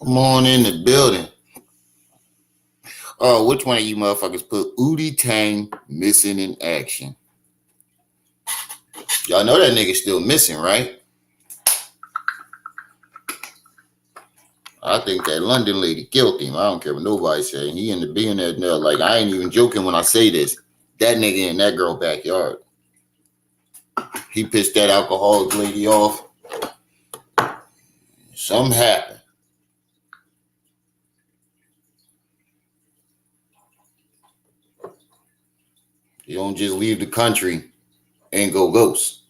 Come on in the building. Oh, which one of you motherfuckers put Udi Tang missing in action? Y'all know that nigga's still missing, right? I think that London lady killed him. I don't care what nobody say. He ended up being there. Like, I ain't even joking when I say this. That nigga in that girl backyard. He pissed that alcoholic lady off. Something happened. You don't just leave the country and go ghost.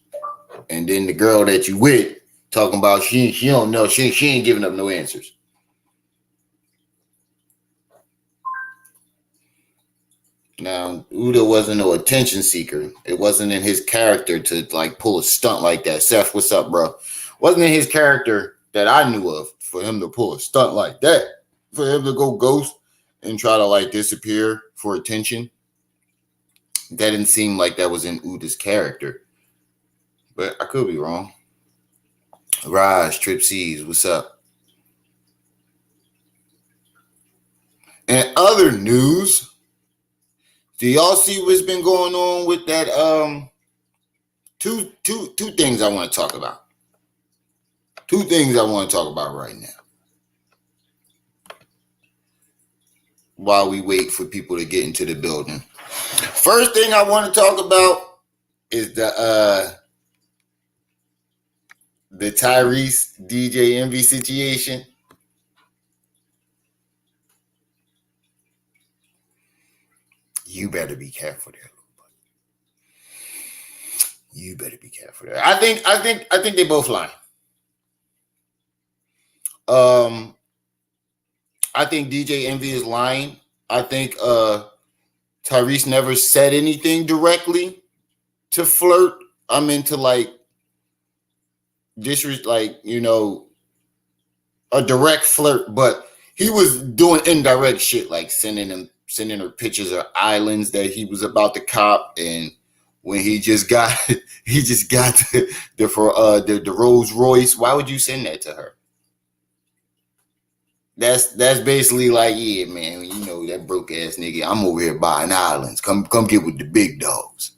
And then the girl that you with talking about she don't know, she ain't giving up no answers. Now, Uda wasn't no attention seeker. It wasn't in his character to like pull a stunt like that. Seth, what's up, bro? Wasn't in his character that I knew of for him to pull a stunt like that. For him to go ghost and try to like disappear for attention. That didn't seem like that was in Uda's character. But I could be wrong. Raj, Trip C's, what's up? And other news, do y'all see what's been going on with that? Two things I want to talk about. Two things I want to talk about right now. While we wait for people to get into the building. First thing I want to talk about is the Tyrese DJ Envy situation. You better be careful there. You better be careful there. I think they both lying. I think DJ Envy is lying. I think Tyrese never said anything directly to flirt. I'm into like like, you know, a direct flirt, but he was doing indirect shit like sending her pictures of islands that he was about to cop, and when he just got the Rolls Royce. Why would you send that to her? That's basically like, yeah, man, you know, that broke ass nigga, I'm over here buying islands. Come get with the big dogs.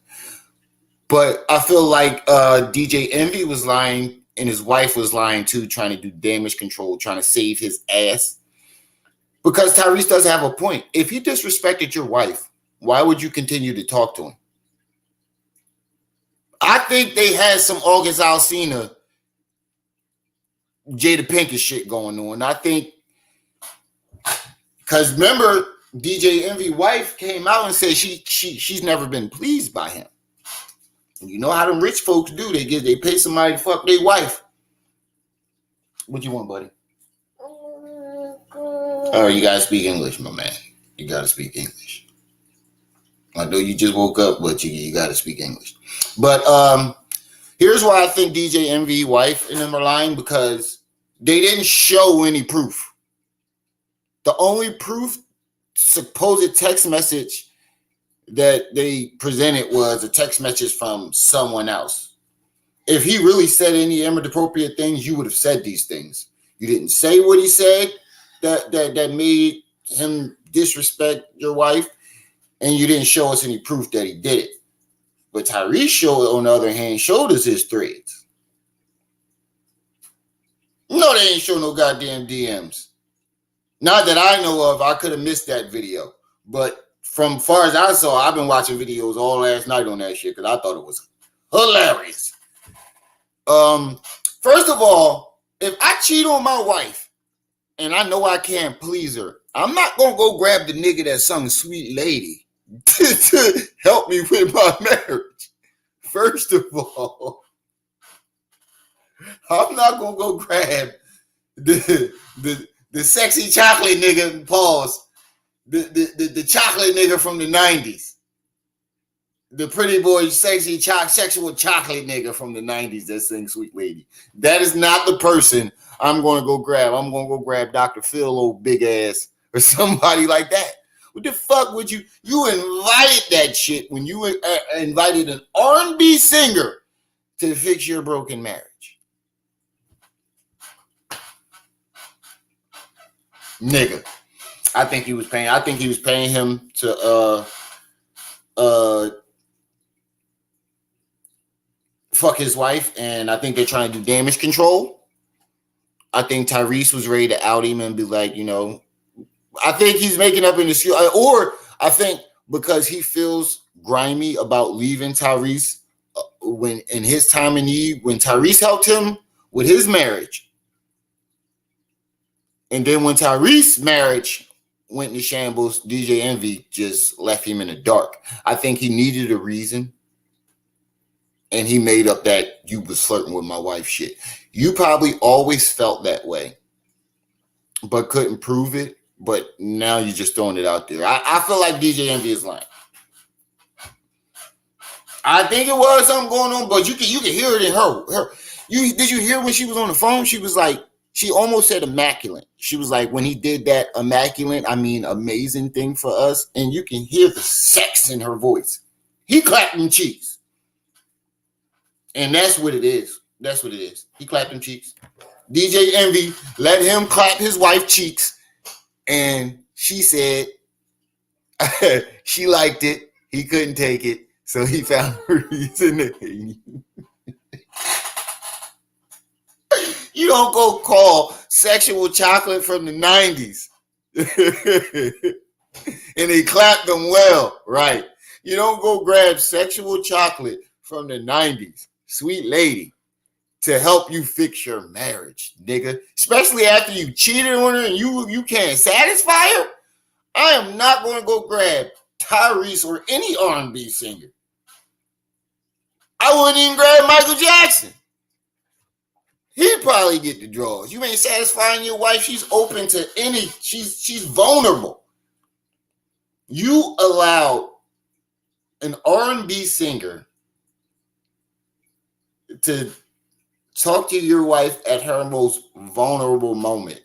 But I feel like DJ Envy was lying and his wife was lying too, trying to do damage control, trying to save his ass. Because Tyrese does have a point. If he disrespected your wife, why would you continue to talk to him? I think they had some August Alsina, Jada Pinkett shit going on. I think, because remember, DJ Envy wife came out and said she's never been pleased by him. And you know how them rich folks do. They pay somebody to fuck their wife. What you want, buddy? Oh, you gotta speak English, my man. You gotta speak English. I know you just woke up, but you gotta speak English. But here's why I think DJ Envy wife and them are lying, because they didn't show any proof. The only proof, supposed text message that they presented was a text message from someone else. If he really said any inappropriate things, you would have said these things. You didn't say what he said that made him disrespect your wife, and you didn't show us any proof that he did it. But Tyrese, on the other hand, showed us his threads. No, they ain't show no goddamn DMs. Not that I know of. I could have missed that video. But from far as I saw, I've been watching videos all last night on that shit because I thought it was hilarious. First of all, if I cheat on my wife and I know I can't please her, I'm not going to go grab the nigga that sung Sweet Lady to help me with my marriage. First of all, I'm not going to go grab the sexy chocolate nigga, pause, the chocolate nigga from the 90s. The pretty boy, sexy, sexual chocolate nigga from the 90s that sings Sweet Lady. That is not the person I'm going to go grab. I'm going to go grab Dr. Phil, old big ass, or somebody like that. What the fuck would you invited that shit when you invited an R&B singer to fix your broken marriage? Nigga. I think he was paying him to fuck his wife, and I think they're trying to do damage control. I think Tyrese was ready to out him and be like, I think he's making up an excuse, or I think because he feels grimy about leaving Tyrese when in his time of need, when Tyrese helped him with his marriage, and then when Tyrese's marriage went into shambles, DJ Envy just left him in the dark. I think he needed a reason, and he made up that you was flirting with my wife shit. You probably always felt that way, but couldn't prove it. But now you're just throwing it out there. I feel like DJ Envy is lying. I think it was something going on, but you can hear it in her. Did you hear when she was on the phone? She was like, she almost said immaculate. She was like, when he did that immaculate, I mean amazing thing for us, and you can hear the sex in her voice. He clapped them cheeks. And that's what it is. That's what it is. He clapped them cheeks. DJ Envy let him clap his wife cheeks, and she said she liked it. He couldn't take it. So he found a reason to hate you. You don't go call sexual chocolate from the 90s. And he clapped them well, right? You don't go grab sexual chocolate from the 90s, sweet lady, to help you fix your marriage, nigga. Especially after you cheated on her and you can't satisfy her. I am not going to go grab Tyrese or any R&B singer. I wouldn't even grab Michael Jackson. He'd probably get the draws. You ain't satisfying your wife. She's open to any. She's vulnerable. You allowed an R&B singer to talk to your wife at her most vulnerable moment,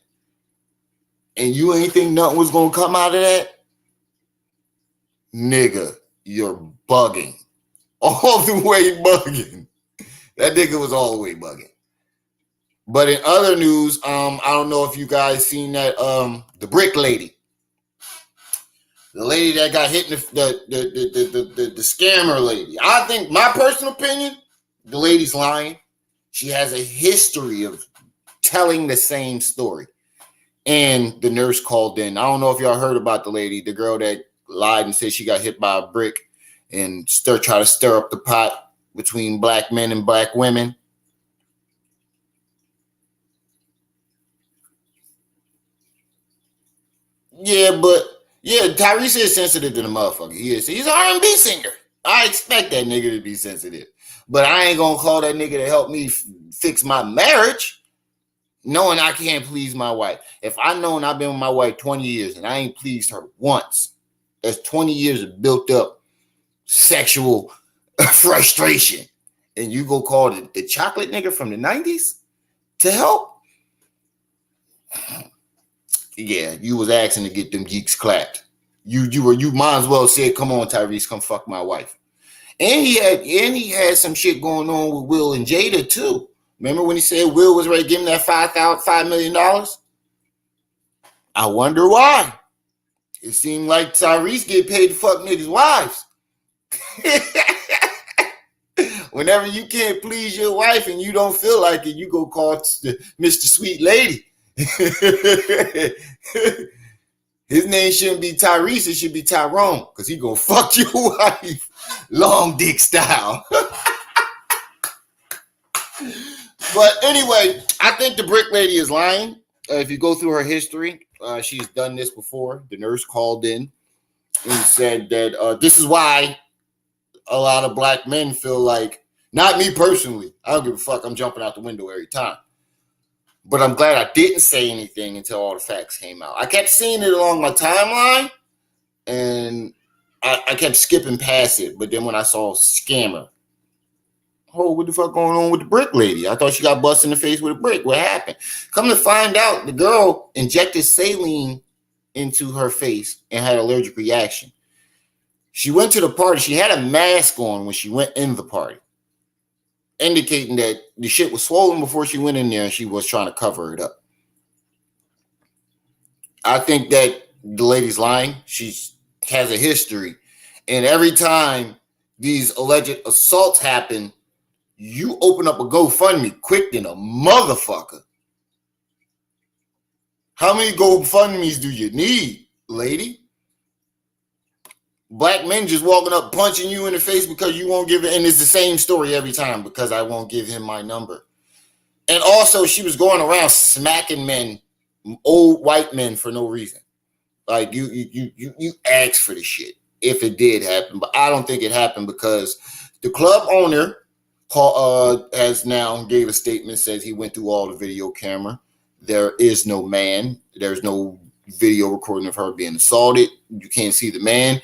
and you ain't think nothing was gonna come out of that? Nigga, you're bugging. All the way bugging. That nigga was all the way bugging. But in other news, I don't know if you guys seen that, the brick lady. The lady that got hit in the scammer lady. I think, my personal opinion, the lady's lying. She has a history of telling the same story. And the nurse called in. I don't know if y'all heard about the lady, the girl that lied and said she got hit by a brick and try to stir up the pot between black men and black women. Tyrese is sensitive to the motherfucker. He's an R&B singer. I expect that nigga to be sensitive. But I ain't gonna call that nigga to help me fix my marriage, knowing I can't please my wife. If I known I've been with my wife 20 years and I ain't pleased her once, that's 20 years of built up sexual frustration. And you go call the chocolate nigga from the 90s to help? Yeah, you was asking to get them geeks clapped. You might as well say, come on, Tyrese, come fuck my wife. And he had some shit going on with Will and Jada too. Remember when he said Will was ready to give him that $5 million? I wonder why. It seemed like Tyrese get paid to fuck niggas' wives. Whenever you can't please your wife and you don't feel like it, you go call Mr. Sweet Lady. His name shouldn't be Tyrese, it should be Tyrone, because he gonna fuck your wife long dick style. But anyway, I think the brick lady is lying. If you go through her history, she's done this before. The nurse called in and said that this is why a lot of black men feel like, not me personally, I don't give a fuck, I'm jumping out the window every time. But I'm glad I didn't say anything until all the facts came out. I kept seeing it along my timeline, and I kept skipping past it. But then when I saw scammer, oh, what the fuck going on with the brick lady? I thought she got busted in the face with a brick. What happened? Come to find out, the girl injected saline into her face and had an allergic reaction. She went to the party. She had a mask on when she went in the party, indicating that the shit was swollen before she went in there and she was trying to cover it up. I think that the lady's lying. She has a history. And every time these alleged assaults happen, you open up a GoFundMe quick than a motherfucker. How many GoFundMes do you need, lady? Black men just walking up punching you in the face because you won't give it. And it's the same story every time, because I won't give him my number. And also, she was going around smacking men, old white men, for no reason. Like, you asked for the shit if it did happen. But I don't think it happened, because the club owner has now gave a statement, says he went through all the video camera. There is no man. There's no video recording of her being assaulted. You can't see the man.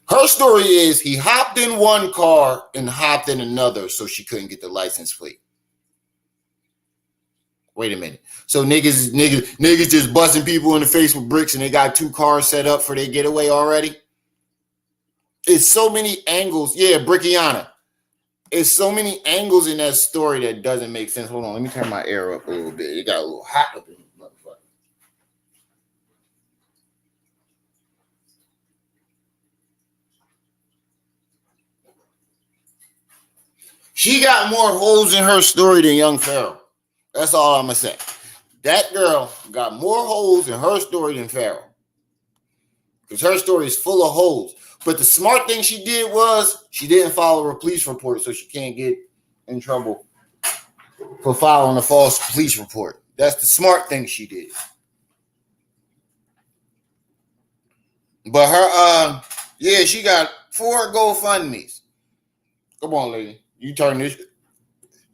Her story is he hopped in one car and hopped in another so she couldn't get the license plate. Wait a minute. So niggas just busting people in the face with bricks, and they got 2 cars set up for their getaway already? It's so many angles. Yeah, Brickiana. It's so many angles in that story that doesn't make sense. Hold on, let me turn my air up a little bit. It got a little hot up in here, motherfucker. She got more holes in her story than young Pharaoh. That's all I'm going to say. That girl got more holes in her story than Pharaoh. Because her story is full of holes. But the smart thing she did was she didn't follow a police report, so she can't get in trouble for filing a false police report. That's the smart thing she did. But her, yeah, she got 4 GoFundMes. Come on, lady. You turn this.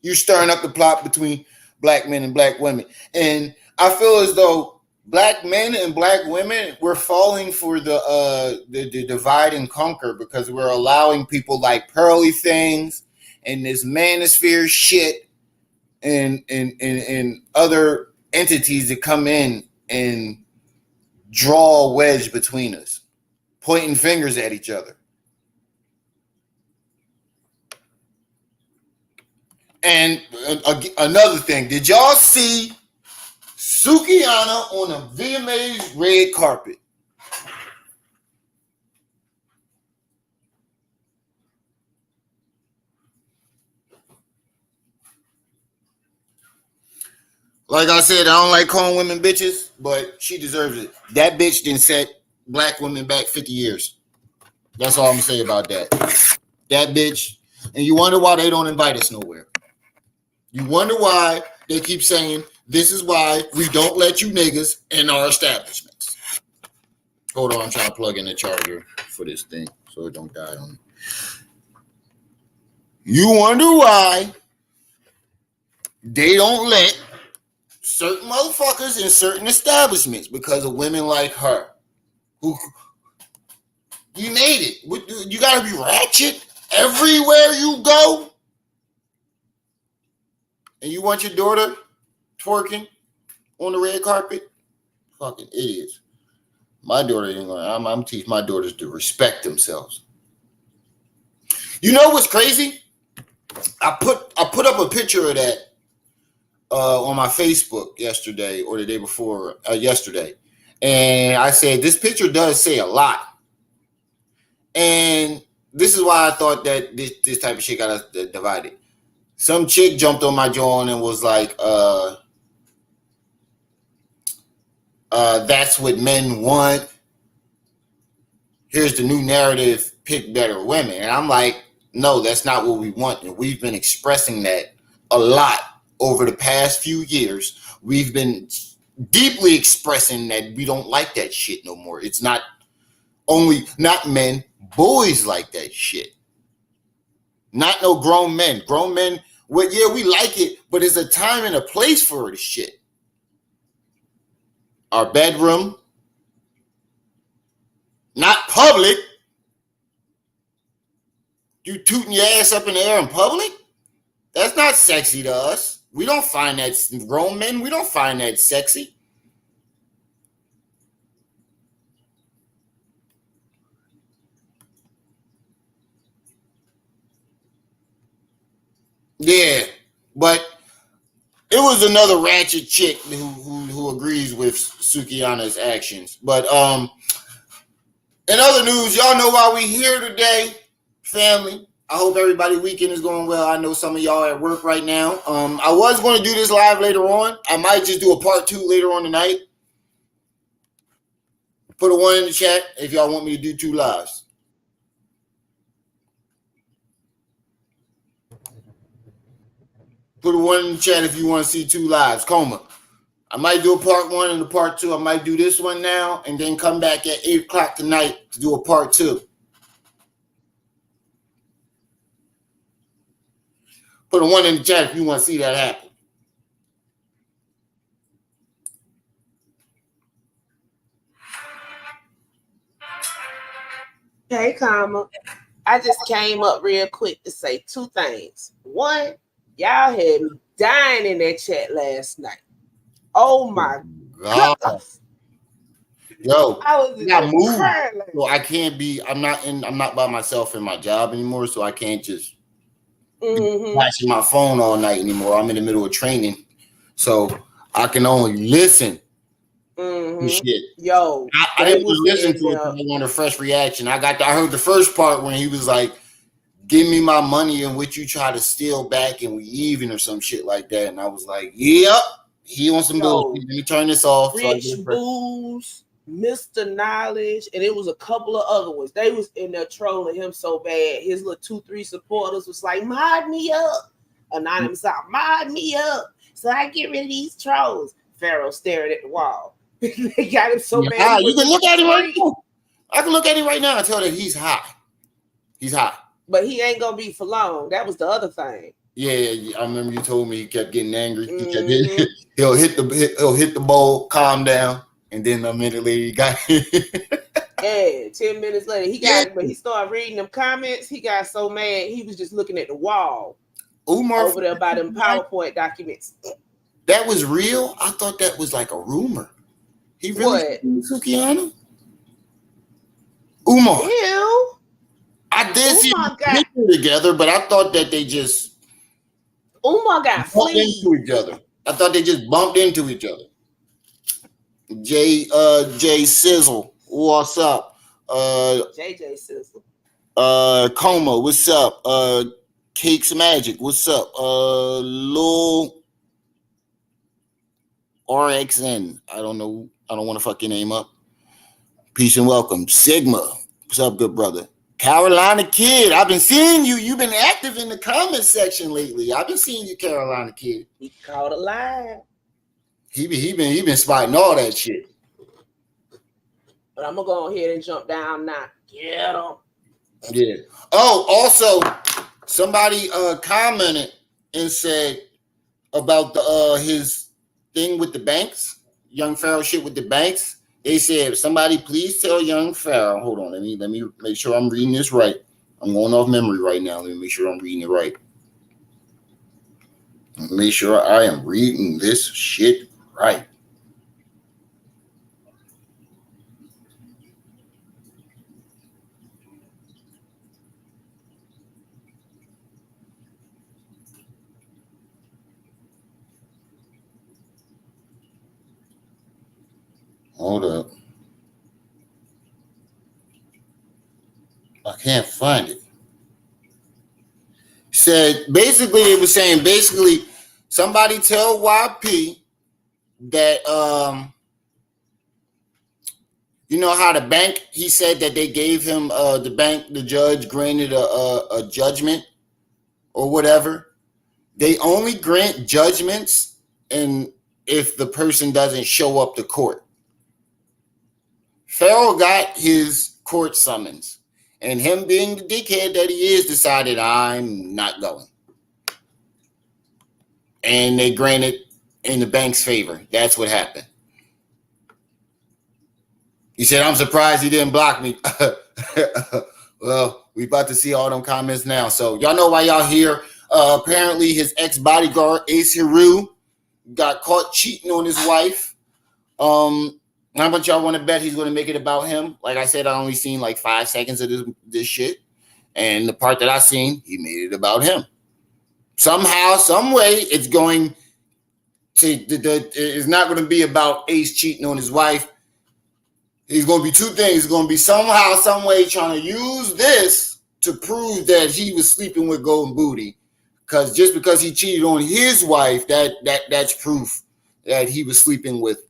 You stirring up the plot between black men and black women. And I feel as though black men and black women, we're falling for the divide and conquer, because we're allowing people like Pearly Things and this manosphere shit and other entities that come in and draw a wedge between us, pointing fingers at each other. And another thing, did y'all see Tsukiana on a VMA's red carpet? Like I said, I don't like calling women bitches, but she deserves it. That bitch didn't set black women back 50 years. That's all I'm going to say about that. That bitch. And you wonder why they don't invite us nowhere. You wonder why they keep saying, this is why we don't let you niggas in our establishments. Hold on, I'm trying to plug in the charger for this thing so it don't die on me. You wonder why they don't let certain motherfuckers in certain establishments, because of women like her. Who you made it. You gotta be ratchet everywhere you go. And you want your daughter twerking on the red carpet? Fucking idiots. My daughter ain't gonna. I'm teaching my daughters to respect themselves. You know what's crazy? I put up a picture of that on my Facebook yesterday or the day before yesterday, and I said this picture does say a lot. And this is why I thought that this type of shit got us divided. Some chick jumped on my jaw and was like, that's what men want. Here's the new narrative, pick better women. And I'm like, no, that's not what we want. And we've been expressing that a lot over the past few years. We've been deeply expressing that we don't like that shit no more. It's not men, boys like that shit. Not no grown men. Grown men, well, yeah, we like it, but there's a time and a place for the shit. Our bedroom, not public. You tooting your ass up in the air in public? That's not sexy to us. We don't find that, grown men, we don't find that sexy. Yeah, but it was another ratchet chick who agreed agrees with Tsukiana's actions. But in other news, y'all know why we here today, family. I hope everybody's weekend is going well. I know some of y'all at work right now. I was going to do this live later on. I might just do a part 2 later on tonight. Put a 1 in the chat if y'all want me to do 2 lives. Put a 1 in the chat if you want to see 2 lives. Coma. I might do a part 1 and a part 2. I might do this one now and then come back at 8 o'clock tonight to do a part 2. Put a 1 in the chat if you want to see that happen. Hey, Karma. I just came up real quick to say 2 things. 1, y'all had me dying in that chat last night. Oh my God. Yo, I was moved. So I can't be, I'm not by myself in my job anymore, so I can't just watching my phone all night anymore. I'm in the middle of training. So I can only listen to shit. Yo, I didn't listen to it because I wanted a fresh reaction. I heard the first part when he was like, give me my money and what you try to steal back and we even or some shit like that. And I was like, yep, he on some bullshit. Let me turn this off. Rich Booze, Mr. Knowledge, and it was a couple of other ones. They was in there trolling him so bad. His little 2-3 supporters was like, mod me up. Anonymous out, mod me up so I get rid of these trolls. Pharaoh stared at the wall. They got him so mad. You can look at him right now. I can look at him right now and tell that he's high. He's high. But he ain't gonna be for long. That was the other thing. Yeah, I remember you told me he kept getting angry. He kept he'll hit the bowl, calm down, and then a minute later he got 10 minutes later he got it, but he started reading them comments. He got so mad he was just looking at the wall. Umar over there by them PowerPoint documents. That was real? I thought that was like a rumor. He really Tsukiana? Umar. Ew. I did see them together, but I thought that they just Umar got bumped into each other. I thought they just bumped into each other. Jay Sizzle, what's up? JJ Sizzle. Coma, what's up? Cakes Magic, what's up? Lil RXN. I don't know. I don't want to fuck your name up. Peace and welcome. Sigma, what's up, good brother? Carolina Kid, I've been seeing you. You've been active in the comment section lately. I've been seeing you, Carolina Kid. He caught a lie. He been spotting all that shit. But I'm gonna go ahead and jump down now. Get him. Yeah. Oh, also, somebody commented and said about the his thing with the banks, young Pharaoh shit with the banks. They said, somebody please tell young Pharaoh. Hold on, let me make sure I'm reading this right. I'm going off memory right now. Let me make sure I'm reading it right. Make sure I am reading this shit right. Hold up. I can't find it. Said basically, it was saying basically somebody tell YP that you know how the bank, he said that they gave him the judge granted a judgment or whatever. They only grant judgments and if the person doesn't show up to court. Pharaoh got his court summons, and him being the dickhead that he is, decided I'm not going. And they granted in the bank's favor. That's what happened. He said, I'm surprised he didn't block me. Well, we about to see all them comments now. So y'all know why y'all here. Apparently his ex-bodyguard, Ace Hiru, got caught cheating on his wife. How much y'all want to bet he's going to make it about him? Like I said, I only seen like 5 seconds of this shit. And the part that I seen, he made it about him. Somehow, some way, it's going See, it's not going to be about Ace cheating on his wife. It's going to be two things. It's going to be somehow, some way trying to use this to prove that he was sleeping with Golden Booty. Because just because he cheated on his wife, that's proof that he was sleeping with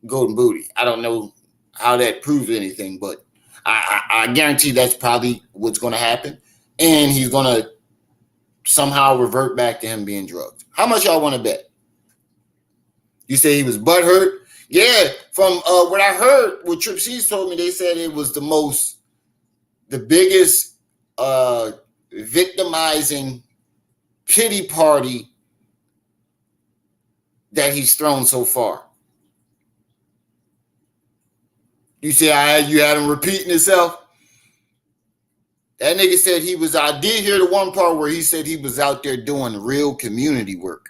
Golden Booty. I don't know how that proves anything, but I guarantee that's probably what's going to happen. And he's going to somehow revert back to him being drugged. How much y'all want to bet? You say he was butthurt? Yeah, from what I heard, what Trip C's told me, they said it was the biggest victimizing pity party that he's thrown so far. You say you had him repeating himself? That nigga said he was, I did hear the one part where he said he was out there doing real community work.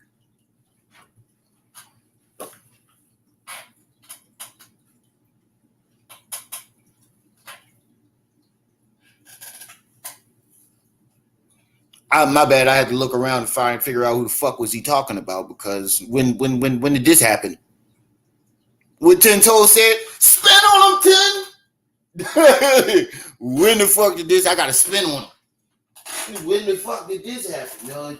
My bad. I had to look around and figure out who the fuck was he talking about, because when did this happen? What Ten Toes said, spin on him, Ten. When the fuck did this? I got to spin on him. When the fuck did this happen?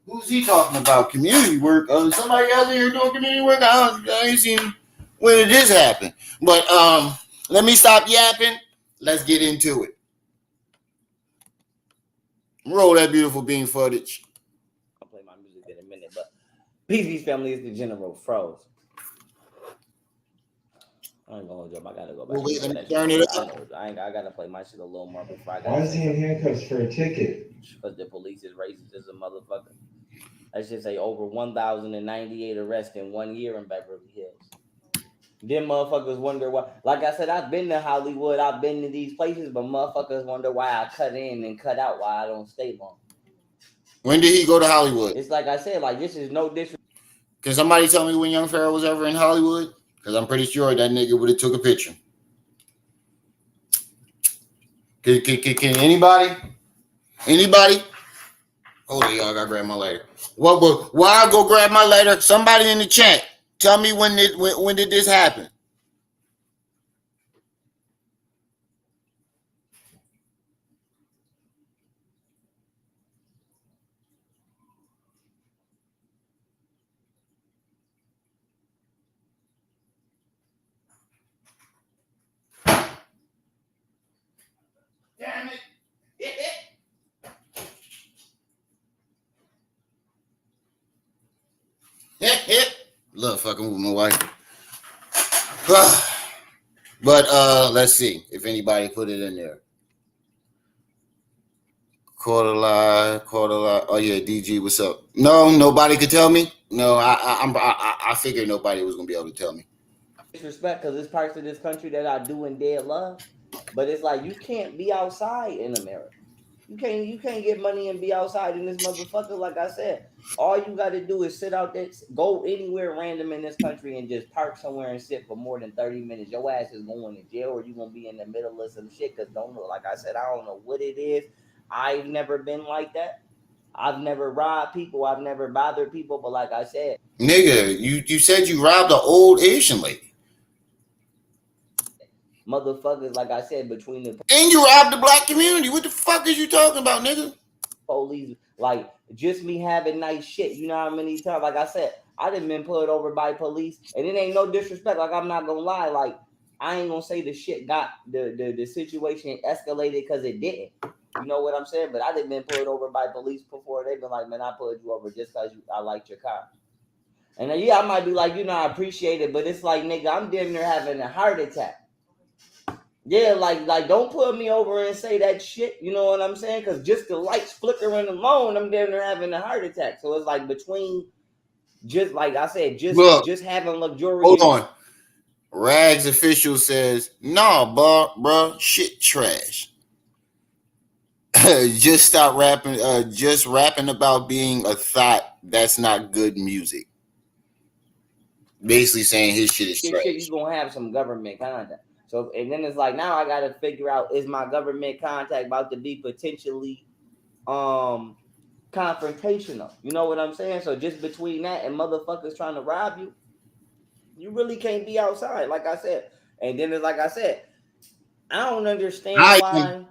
Who's he talking about? Community work? Somebody out there doing community work? I ain't seen. When did this happen? But let me stop yapping. Let's get into it. Roll that beautiful bean footage. I'll play my music in a minute, but PZ's family is the general froze. I ain't gonna hold you up. I gotta go back. Wait, let me turn it up. I gotta play my shit a little more before I Why is he in handcuffs for a ticket? Because the police is racist as a motherfucker. I should say over 1,098 arrests in 1 year in Beverly Hills. Then motherfuckers wonder why. Like I said, I've been to Hollywood, I've been to these places, but motherfuckers wonder why I cut in and cut out, why I don't stay long. When did he go to Hollywood? It's like I said, like this is no disrespect. Can somebody tell me when young Pharaoh was ever in Hollywood? Because I'm pretty sure that nigga would have took a picture. Can anybody? Anybody? Hold on, y'all. I gotta grab my lighter. While I go grab my lighter, somebody in the chat, tell me when did this happen? Damn it. Love fucking with my wife. But let's see if anybody put it in there. Quarter lie. Oh yeah, DG, what's up? No, nobody could tell me. No, I figured nobody was gonna be able to tell me. Disrespect, because there's parts of this country that I do in dead love, but it's like you can't be outside in America. You can't get money and be outside in this motherfucker. Like I said, all you got to do is sit out there, go anywhere random in this country and just park somewhere and sit for more than 30 minutes. Your ass is going to jail, or you're going to be in the middle of some shit. Because don't know, like I said, I don't know what it is. I've never been like that. I've never robbed people. I've never bothered people. But like I said, nigga, you said you robbed an old Asian lady. Motherfuckers, like I said, between the and you robbed the black community. What the fuck is you talking about, nigga? Police, like just me having nice shit. You know how many times, like I said, I done been pulled over by police, and it ain't no disrespect. Like I'm not gonna lie, like I ain't gonna say the shit got the situation escalated because it didn't. You know what I'm saying? But I done been pulled over by police before. They've been like, man, I pulled you over just because I liked your car. And then, yeah, I might be like, I appreciate it, but it's like, nigga, I'm damn near having a heart attack. Yeah, like don't put me over and say that shit. You know what I'm saying? Because just the lights flickering alone, I'm damn near having a heart attack. So it's like between just like I said, just having luxurious. Hold on. Rags official says, nah, bro, shit trash. Just stop rapping. Just rapping about being a thought. That's not good music. Basically saying his shit is trash. You're gonna have some government contact. So and then it's like now I gotta figure out, is my government contact about to be potentially confrontational. You know what I'm saying? So just between that and motherfuckers trying to rob you, you really can't be outside, like I said. And then it's like I said, I don't understand why.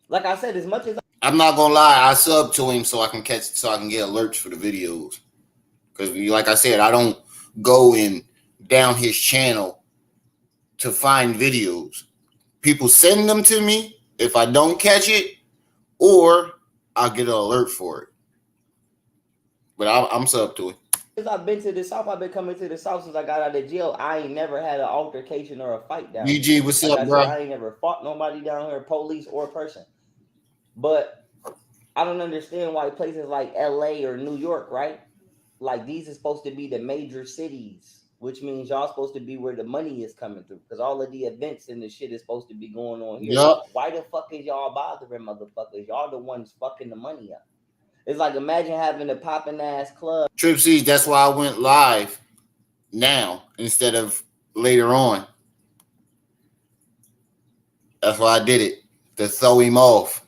Like I said, as much as I'm not gonna lie, I sub to him so I can get alerts for the videos. Because like I said, I don't go in down his channel to find videos. People send them to me if I don't catch it, or I'll get an alert for it. But I'm sub to it. I've been to the South, I've been coming to the South since I got out of jail. I ain't never had an altercation or a fight down BG, here. what's Like up, I bro? said, I ain't never fought nobody down here, police or person. But I don't understand why places like LA or New York, right? Like these are supposed to be the major cities, which means y'all supposed to be where the money is coming through. Because all of the events and the shit is supposed to be going on here. Yup. Why the fuck is y'all bothering motherfuckers? Y'all the ones fucking the money up. It's like imagine having a popping ass club. Trip C's, that's why I went live now instead of later on. That's why I did it, to throw him off.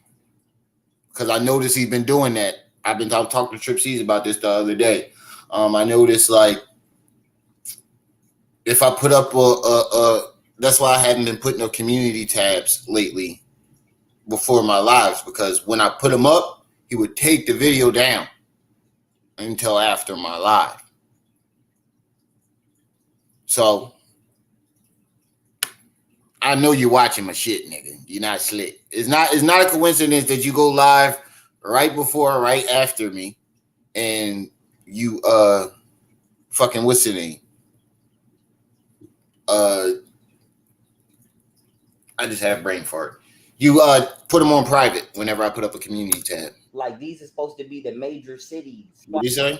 Because I noticed he's been doing that. I've been talking to Trip C's about this the other day. I noticed, like, if I put up that's why I hadn't been putting up community tabs lately before my lives, because when I put them up, he would take the video down until after my live. So I know you're watching my shit, nigga. You're not slick. It's not a coincidence that you go live right before or right after me, and you fucking what's the name? I just have brain fart. You put them on private whenever I put up a community tab. Like these are supposed to be the major cities. What do you say?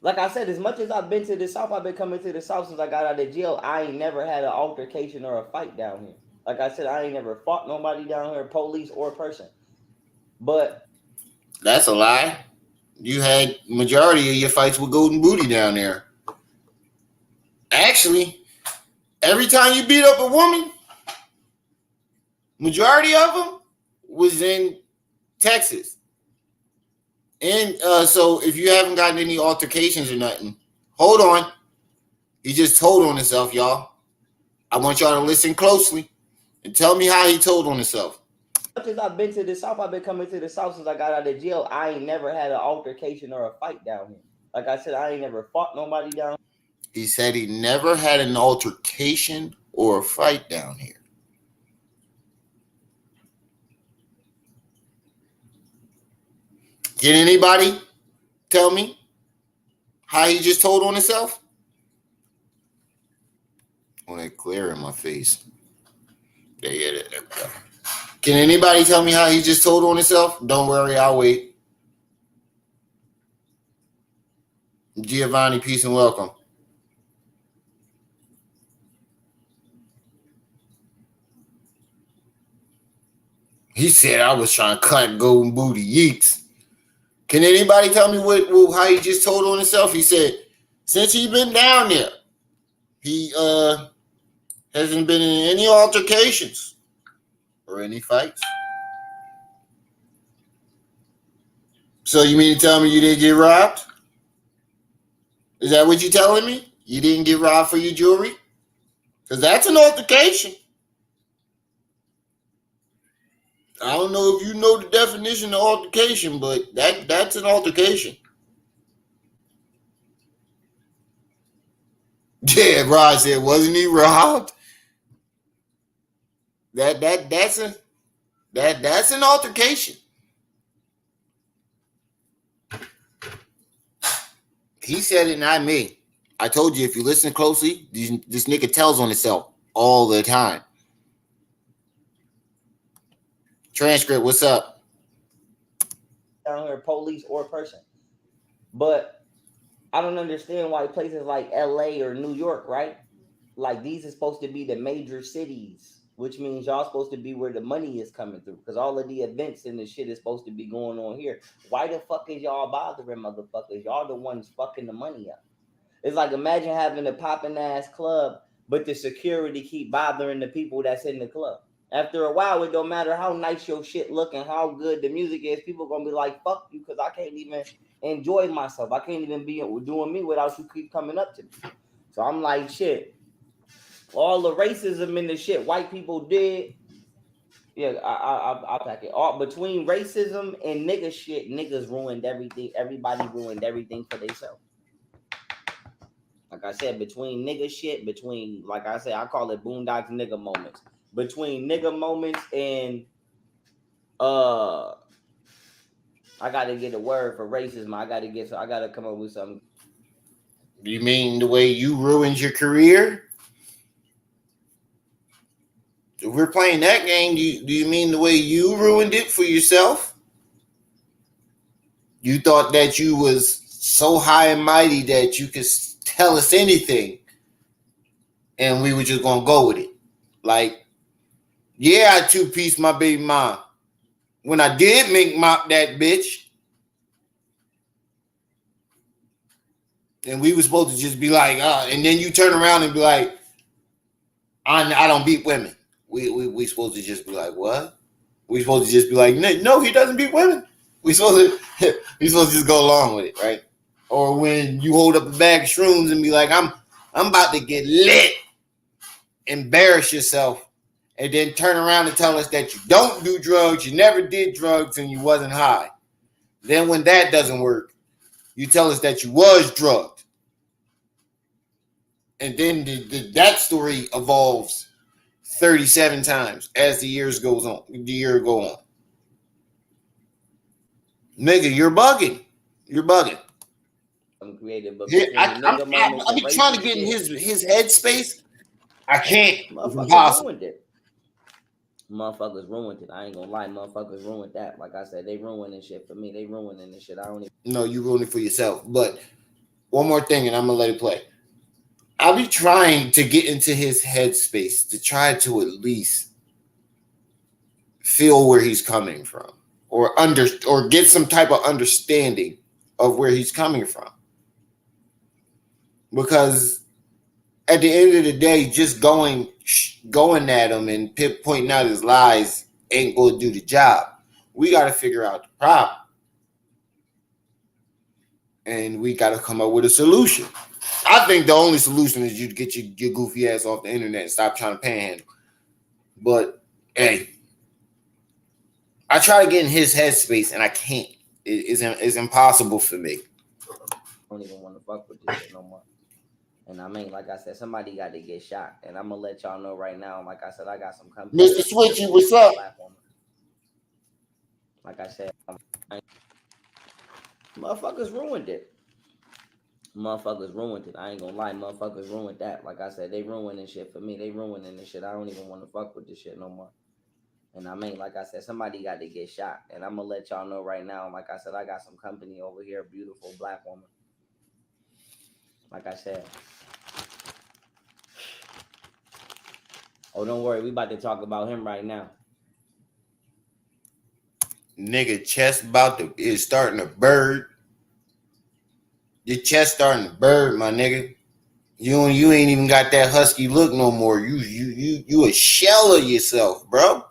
Like I said, as much as I've been to the South, I've been coming to the South since I got out of jail. I ain't never had an altercation or a fight down here. Like I said, I ain't never fought nobody down here, police or person. But that's a lie. You had majority of your fights with Golden Booty down there. Actually, every time you beat up a woman, majority of them was in Texas. And so if you haven't gotten any altercations or nothing, hold on. He just told on himself, y'all. I want y'all to listen closely and tell me how he told on himself. As much as I've been to the South, I've been coming to the South since I got out of jail. I ain't never had an altercation or a fight down here. Like I said, I ain't never fought nobody down here. He said he never had an altercation or a fight down here. Can anybody tell me how he just told on himself? Oh, that glare in my face. There. Can anybody tell me how he just told on himself? Don't worry, I'll wait. Giovanni, peace and welcome. He said I was trying to cut Golden Booty yeeks. Can anybody tell me how he just told on himself? He said since he been down there, he hasn't been in any altercations or any fights. So you mean to tell me you didn't get robbed? Is that what you're telling me? You didn't get robbed for your jewelry? Because that's an altercation. I don't know if you know the definition of altercation, but that's an altercation. Yeah, Rod said, wasn't he robbed? That's an altercation. He said it, not me. I told you if you listen closely, this nigga tells on himself all the time. Transcript, what's up? Down here, police or person. But I don't understand why places like LA or New York, right? Like these are supposed to be the major cities, which means y'all supposed to be where the money is coming through. Because all of the events and the shit is supposed to be going on here. Why the fuck is y'all bothering motherfuckers? Y'all the ones fucking the money up. It's like imagine having a popping ass club, but the security keep bothering the people that's in the club. After a while, it don't matter how nice your shit look and how good the music is. People gonna be like, "Fuck you," because I can't even enjoy myself. I can't even be doing me without you keep coming up to me. So I'm like, shit. All the racism in the shit white people did. Yeah, I'll pack it. All between racism and nigga shit, niggas ruined everything. Everybody ruined everything for themselves. Like I said, between nigga shit, like I said, I call it Boondocks nigga moments. Between nigga moments and I gotta get a word for racism. I gotta come up with something. You mean the way you ruined your career? If we're playing that game, do you mean the way you ruined it for yourself? You thought that you was so high and mighty that you could tell us anything and we were just gonna go with it. Like, yeah, I two-piece my baby mom. When I did mink mop that bitch, and we were supposed to just be like, and then you turn around and be like, I don't beat women. We supposed to just be like, what? We supposed to just be like, no, he doesn't beat women. We supposed to just go along with it, right? Or when you hold up a bag of shrooms and be like, I'm about to get lit, embarrass yourself, and then turn around and tell us that you don't do drugs, you never did drugs, and you wasn't high. Then when that doesn't work, you tell us that you was drugged. And then that story evolves 37 times as the year go on. Nigga, you're bugging. I'm creative, but I be trying to get in his headspace. I can't. It's impossible. Ruined it. Motherfuckers ruined it. I ain't gonna lie, motherfuckers ruined that. Like I said, they ruining shit for me. They ruining this shit. I don't even. No, you ruined it for yourself. But one more thing, and I'm gonna let it play. I'll be trying to get into his headspace to try to at least feel where he's coming from, or get some type of understanding of where he's coming from. Because at the end of the day, just going at him and pointing out his lies ain't going to do the job. We got to figure out the problem. And we got to come up with a solution. I think the only solution is you to get your goofy ass off the internet and stop trying to panhandle. But, hey, I try to get in his headspace and I can't. It's impossible for me. I don't even want to fuck with this shit no more. And I mean, like I said, somebody got to get shot. And I'm going to let y'all know right now, like I said, I got some company. Mr. Switchy, what's up? Like I said, motherfuckers ruined it. Motherfuckers ruined it. I ain't gonna lie, motherfuckers ruined that. Like I said, they ruining shit for me. They ruining this shit. I don't even want to fuck with this shit no more. And I mean, like I said, somebody got to get shot. And I'm gonna let y'all know right now, like I said, I got some company over here, beautiful black woman. Like I said. Oh, don't worry, we about to talk about him right now. Nigga, chest is starting to bird. Your chest starting to bird, my nigga. You ain't even got that husky look no more. You a shell of yourself, bro.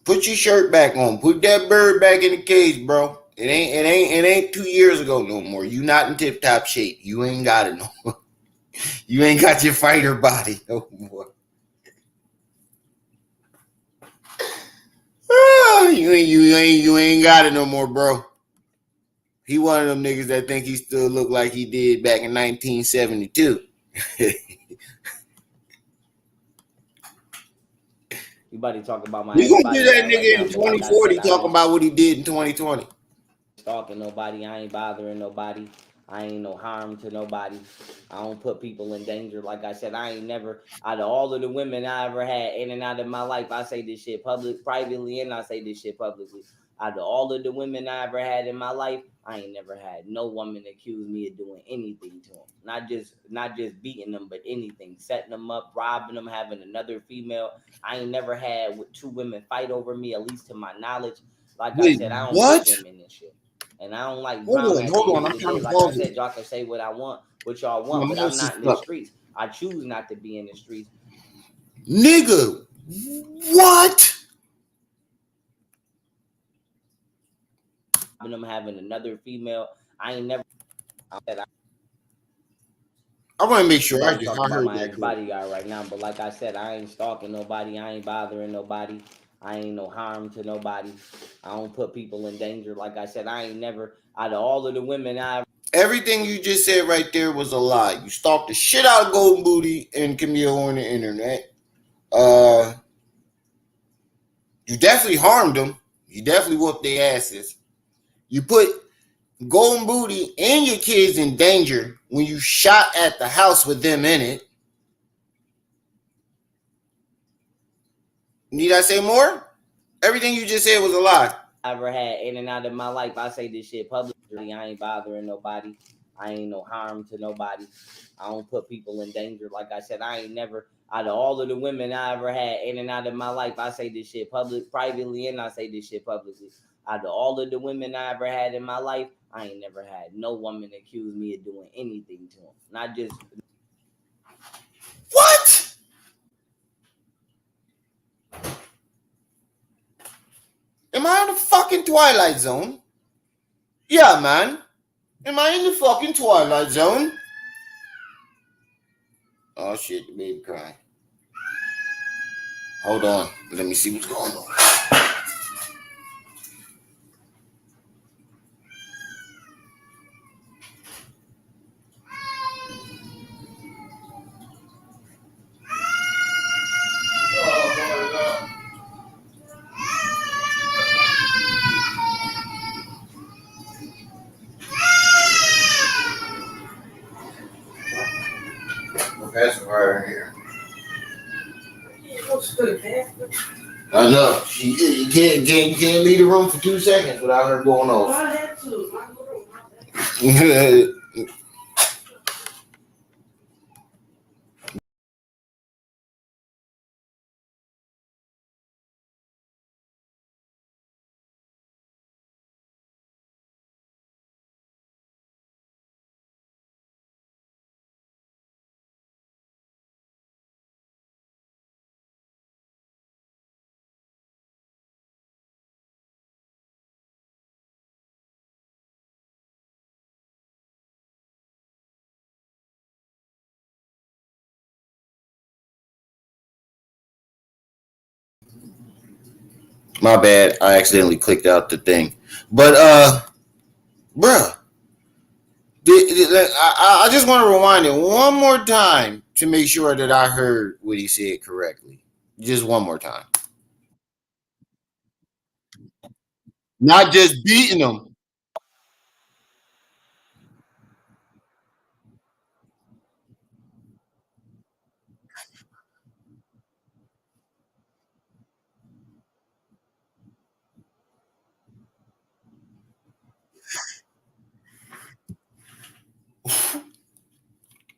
Put your shirt back on. Put that bird back in the cage, bro. It ain't 2 years ago no more. You not in tip top shape. You ain't got it no more. You ain't got your fighter body no more. You ain't got it no more, bro. He one of them niggas that think he still look like he did back in 1972. You about to talk about my. We gonna do that nigga in 2040 talking about what he did in 2020. Stalking nobody. I ain't bothering nobody. I ain't no harm to nobody. I don't put people in danger. Like I said, I ain't never, out of all of the women I ever had in and out of my life, I say this shit privately, and I say this shit publicly. Out of all of the women I ever had in my life, I ain't never had no woman accuse me of doing anything to them. Not just beating them, but anything. Setting them up, robbing them, having another female. I ain't never had two women fight over me, at least to my knowledge. Like I said, I don't put women in shit. And I don't like drama. Hold on. I'm trying to like I said, y'all can say what y'all want, but I'm not in the streets. I choose not to be in the streets. Nigga, what? Them having another female. I ain't never. I want to make sure I talking heard about my that. ex bodyguard right now, but like I said, I ain't stalking nobody. I ain't bothering nobody. I ain't no harm to nobody. I don't put people in danger. Like I said, I ain't never, out of all of the women Everything you just said right there was a lie. You stalked the shit out of Golden Booty and Camille on the internet. You definitely harmed them. You definitely whooped their asses. You put Golden Booty and your kids in danger when you shot at the house with them in it. Need I say more? Everything you just said was a lie. I ever had in and out of my life. I say this shit publicly. I ain't bothering nobody. I ain't no harm to nobody. I don't put people in danger. Like I said, I ain't never, out of all of the women I ever had in and out of my life, I say this shit privately, and I say this shit publicly. Out of all of the women I ever had in my life, I ain't never had no woman accuse me of doing anything to them. Not just. What? Am I in the fucking Twilight Zone? Yeah, man. Am I in the fucking Twilight Zone? Oh shit, the baby crying. Hold on. Let me see what's going on. That's right here. I know. You can't leave the room for 2 seconds without her going off. I had to. My bad. I accidentally clicked out the thing. But bruh, I just want to rewind it one more time to make sure that I heard what he said correctly. Just one more time. Not just beating them.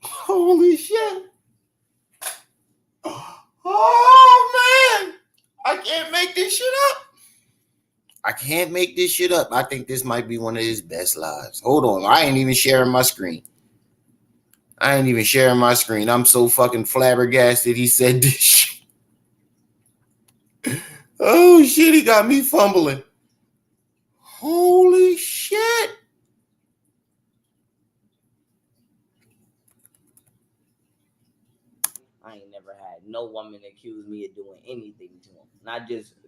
Holy shit. Oh man. I can't make this shit up. I can't make this shit up. I think this might be one of his best lives. Hold on. I ain't even sharing my screen. I'm so fucking flabbergasted he said this shit. Oh shit, he got me fumbling. Holy shit. I ain't never had no woman accuse me of doing anything to them.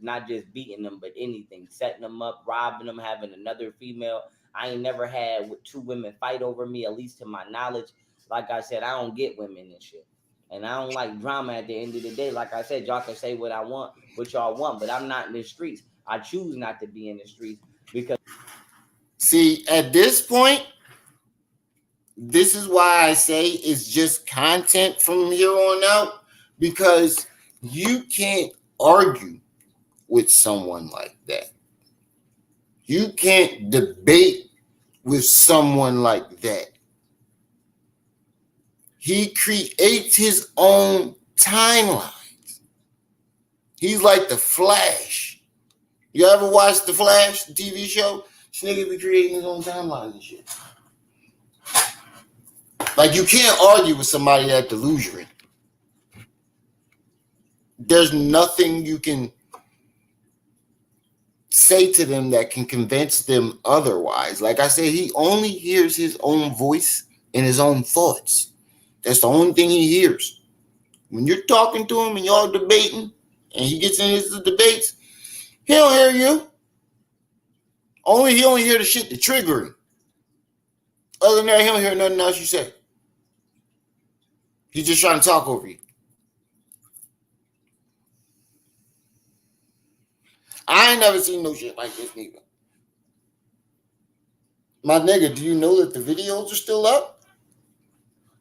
Not just beating them, but anything, setting them up, robbing them, having another female. I ain't never had 2 women fight over me, at least to my knowledge. Like I said, I don't get women and shit. And I don't like drama at the end of the day. Like I said, y'all can say what y'all want, but I'm not in the streets. I choose not to be in the streets because. See, at this point, this is why I say it's just content from here on out, because you can't argue with someone like that. You can't debate with someone like that. He creates his own timelines. He's like the Flash. You ever watch the Flash, the TV show? This nigga be creating his own timelines and shit. Like, you can't argue with somebody that delusion. there's nothing you can say to them that can convince them otherwise. Like I said, he only hears his own voice and his own thoughts. That's the only thing he hears. When you're talking to him and y'all debating and he gets in his debates, he don't hear you. He only hear the shit that trigger him. Other than that, he don't hear nothing else you say. He's just trying to talk over you. I ain't never seen no shit like this neither. My nigga, do you know that the videos are still up?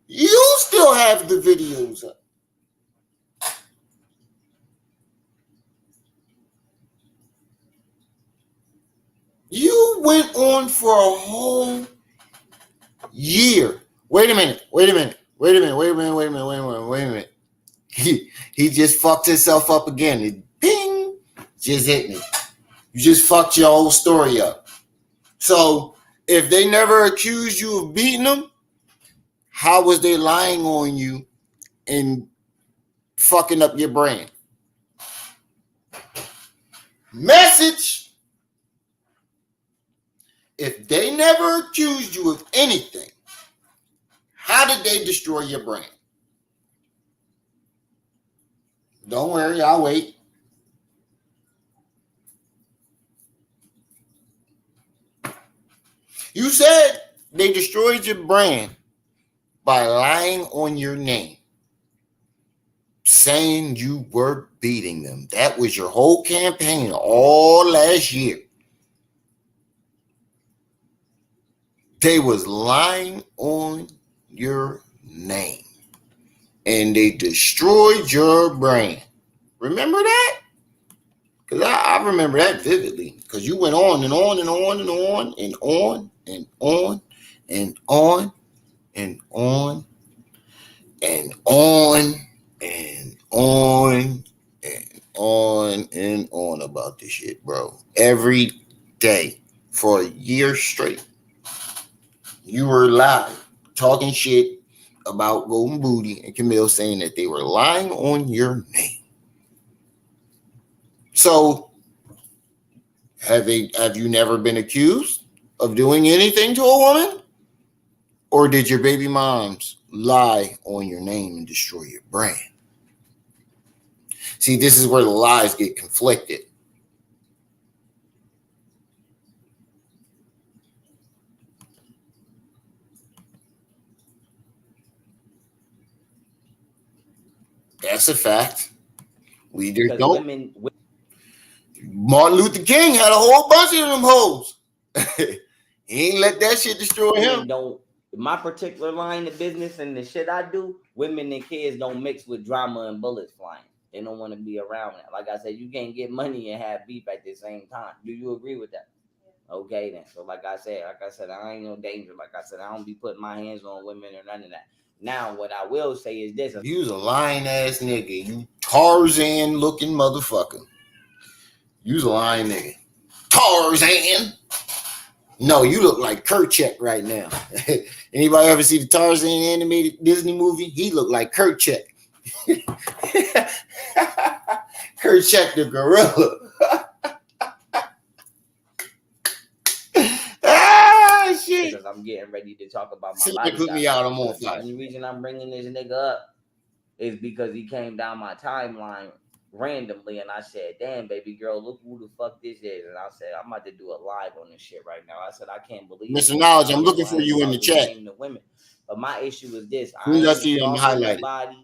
You still have the videos up. You went on for a whole year. Wait a minute. He just fucked himself up again. It, ping, just hit me. You just fucked your whole story up. So if they never accused you of beating them, how was they lying on you and fucking up your brand? Message. If they never accused you of anything, how did they destroy your brand? Don't worry, I'll wait. You said they destroyed your brand by lying on your name, saying you were beating them. That was your whole campaign all last year. They was lying on your name, and they destroyed your brand. Remember that? Because I remember that vividly. Because you went on and on and on and on and on and on and on and on and on and on and on and on about this shit, bro. Every day for a year straight. You were live talking shit about Golden Booty and Camille, saying that they were lying on your name. So have you never been accused of doing anything to a woman? Or did your baby moms lie on your name and destroy your brand? See, this is where the lies get conflicted. That's a fact. We just don't. Martin Luther King had a whole bunch of them hoes. He ain't let that shit destroy him. Don't. My particular line of business and the shit I do, women and kids don't mix with drama and bullets flying. They don't want to be around that. Like I said, you can't get money and have beef at the same time. Do you agree with that? Okay, then. So like I said, I ain't no danger. Like I said, I don't be putting my hands on women or none of that. Now, what I will say is this. You was a lying ass nigga. You Tarzan looking motherfucker. You was a lying nigga. Tarzan. No, you look like Kerchak right now. Anybody ever see the Tarzan animated Disney movie? He looked like Kerchak. Kerchak the gorilla. Shit. Because I'm getting ready to talk about my life. Put me out, I'm on fire. The only reason I'm bringing this nigga up is because he came down my timeline randomly, and I said, "Damn, baby girl, look who the fuck this is." And I said, "I'm about to do a live on this shit right now." I said, "I can't believe Mr. Knowledge, I'm looking for you in the chat." The women. But my issue is this: I see you highlighted.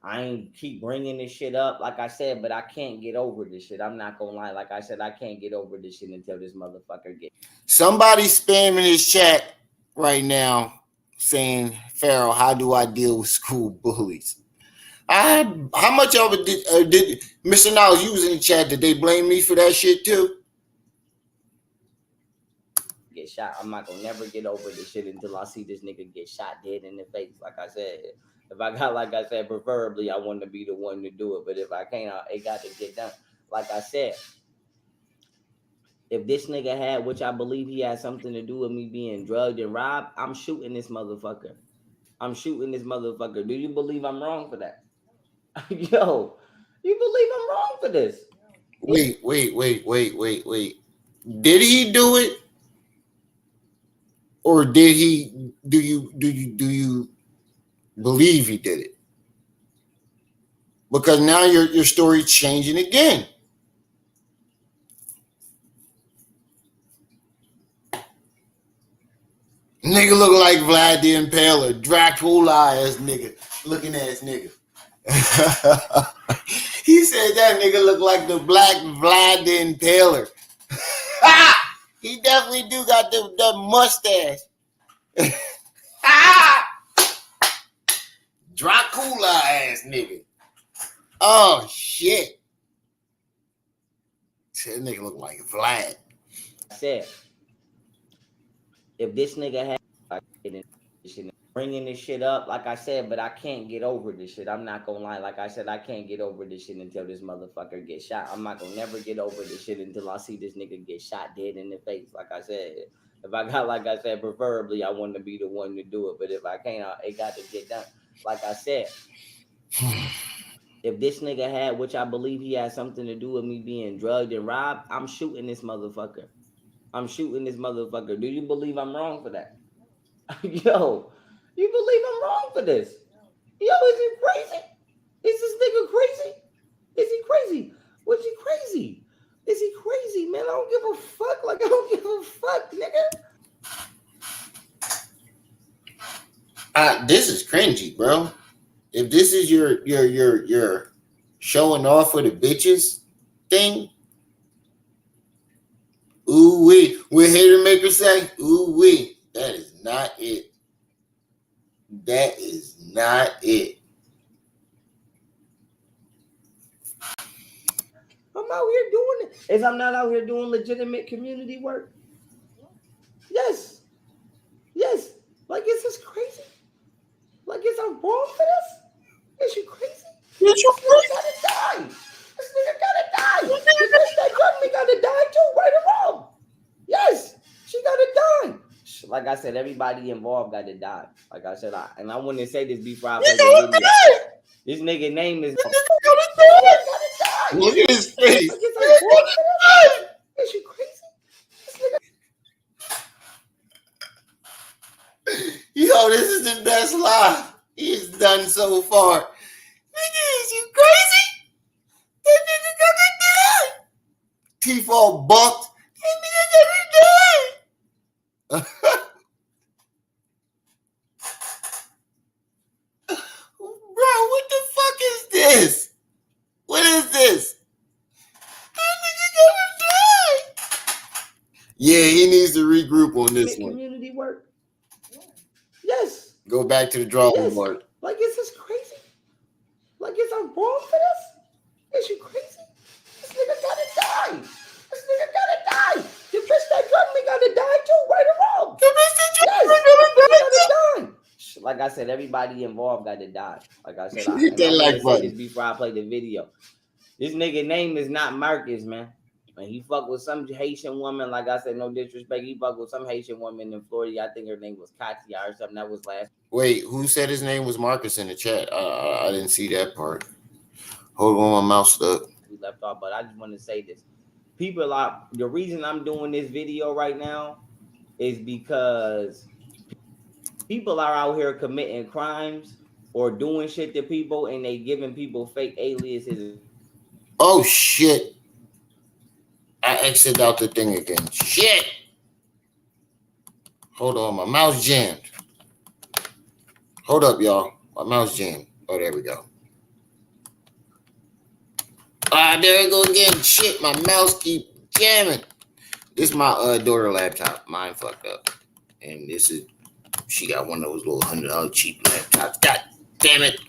I ain't keep bringing this shit up, like I said, but I can't get over this shit. I'm not gonna lie. Like I said, I can't get over this shit until this motherfucker gets. Somebody spamming his chat right now saying, "Pharaoh, how do I deal with school bullies?" How much of it did Mr. Knowledge, you was in the chat? Did they blame me for that shit too? Get shot. I'm not gonna never get over this shit until I see this nigga get shot dead in the face. Like I said, if I got, like I said, preferably I want to be the one to do it. But if I can't, it got to get done. Like I said, if this nigga had, which I believe he had something to do with me being drugged and robbed, I'm shooting this motherfucker. Do you believe I'm wrong for that? Yo, you believe I'm wrong for this? Wait. Did he do it? Or did he do you believe he did it? Because now your story's changing again. Nigga look like Vlad the Impaler, Dracula ass nigga, looking ass nigga. He said that nigga look like the black Vlad the Impaler. He definitely do got the mustache. Dracula ass nigga. Oh shit. That nigga look like Vlad. I said, if this nigga had bringing this shit up, like I said, but I can't get over this shit. I'm not gonna lie. Like I said, I can't get over this shit until this motherfucker gets shot. I'm not gonna never get over this shit until I see this nigga get shot dead in the face. Like I said, if I got, like I said, preferably I want to be the one to do it. But if I can't, it got to get done. Like I said, if this nigga had, which I believe he had something to do with me being drugged and robbed, I'm shooting this motherfucker. I'm shooting this motherfucker. Do you believe I'm wrong for that? Yo, you believe I'm wrong for this? Yo, is he crazy? Is this nigga crazy? Is he crazy? Was he crazy? Is he crazy, man? I don't give a fuck. Like, I don't give a fuck, nigga. This is cringy, bro. If this is your showing off for the bitches thing, ooh wee. What hater maker say? Ooh wee. That is not it. That is not it. I'm out here doing it. Is I'm not out here doing legitimate community work? Yes. Yes. Like, is this crazy? Like, is I wrong for this? Is you crazy? This nigga gotta die. This nigga gotta die. The bitch that drugged me gotta die too, right or wrong. Yes, she gotta die. Like I said, everybody involved got to die. Like I said, and I want to say this before I play the video. This nigga name is. Look at his face. Is you crazy? Yo, this is the best lie he's done so far. Nigga, is you crazy? That nigga gonna die. Teeth all bucked. That nigga gonna die. Bro, what the fuck is this? What is this? That nigga gonna die. Yeah, he needs to regroup on this one. Community work. Yes. Go back to the drawing board. Like, is this crazy? Like, is I wrong for this? Is you crazy? This nigga gotta die. This nigga gotta die. The bitch that drugged me gotta die too, right or wrong. The bitch that drugged me gotta die. Like I said, everybody involved got to die. Like I said, I say this before I play the video. This nigga name is not Marcus, man. And he fuck with some Haitian woman. Like I said, no disrespect. He fuck with some Haitian woman in Florida. I think her name was Katia or something. That was last. Wait, who said his name was Marcus in the chat? I didn't see that part. Hold on, my mouse stuck. We left off, but I just want to say this. People are, the reason I'm doing this video right now is because people are out here committing crimes or doing shit to people, and they giving people fake aliases. Oh shit! I exited out the thing again. Shit! Hold on, my mouse jammed. Hold up, y'all. My mouse jammed. Oh, there we go. There it go again. Shit, my mouse keep jamming. This is my daughter laptop. Mine fucked up, and this is. She got one of those little $100 cheap laptops. God damn it.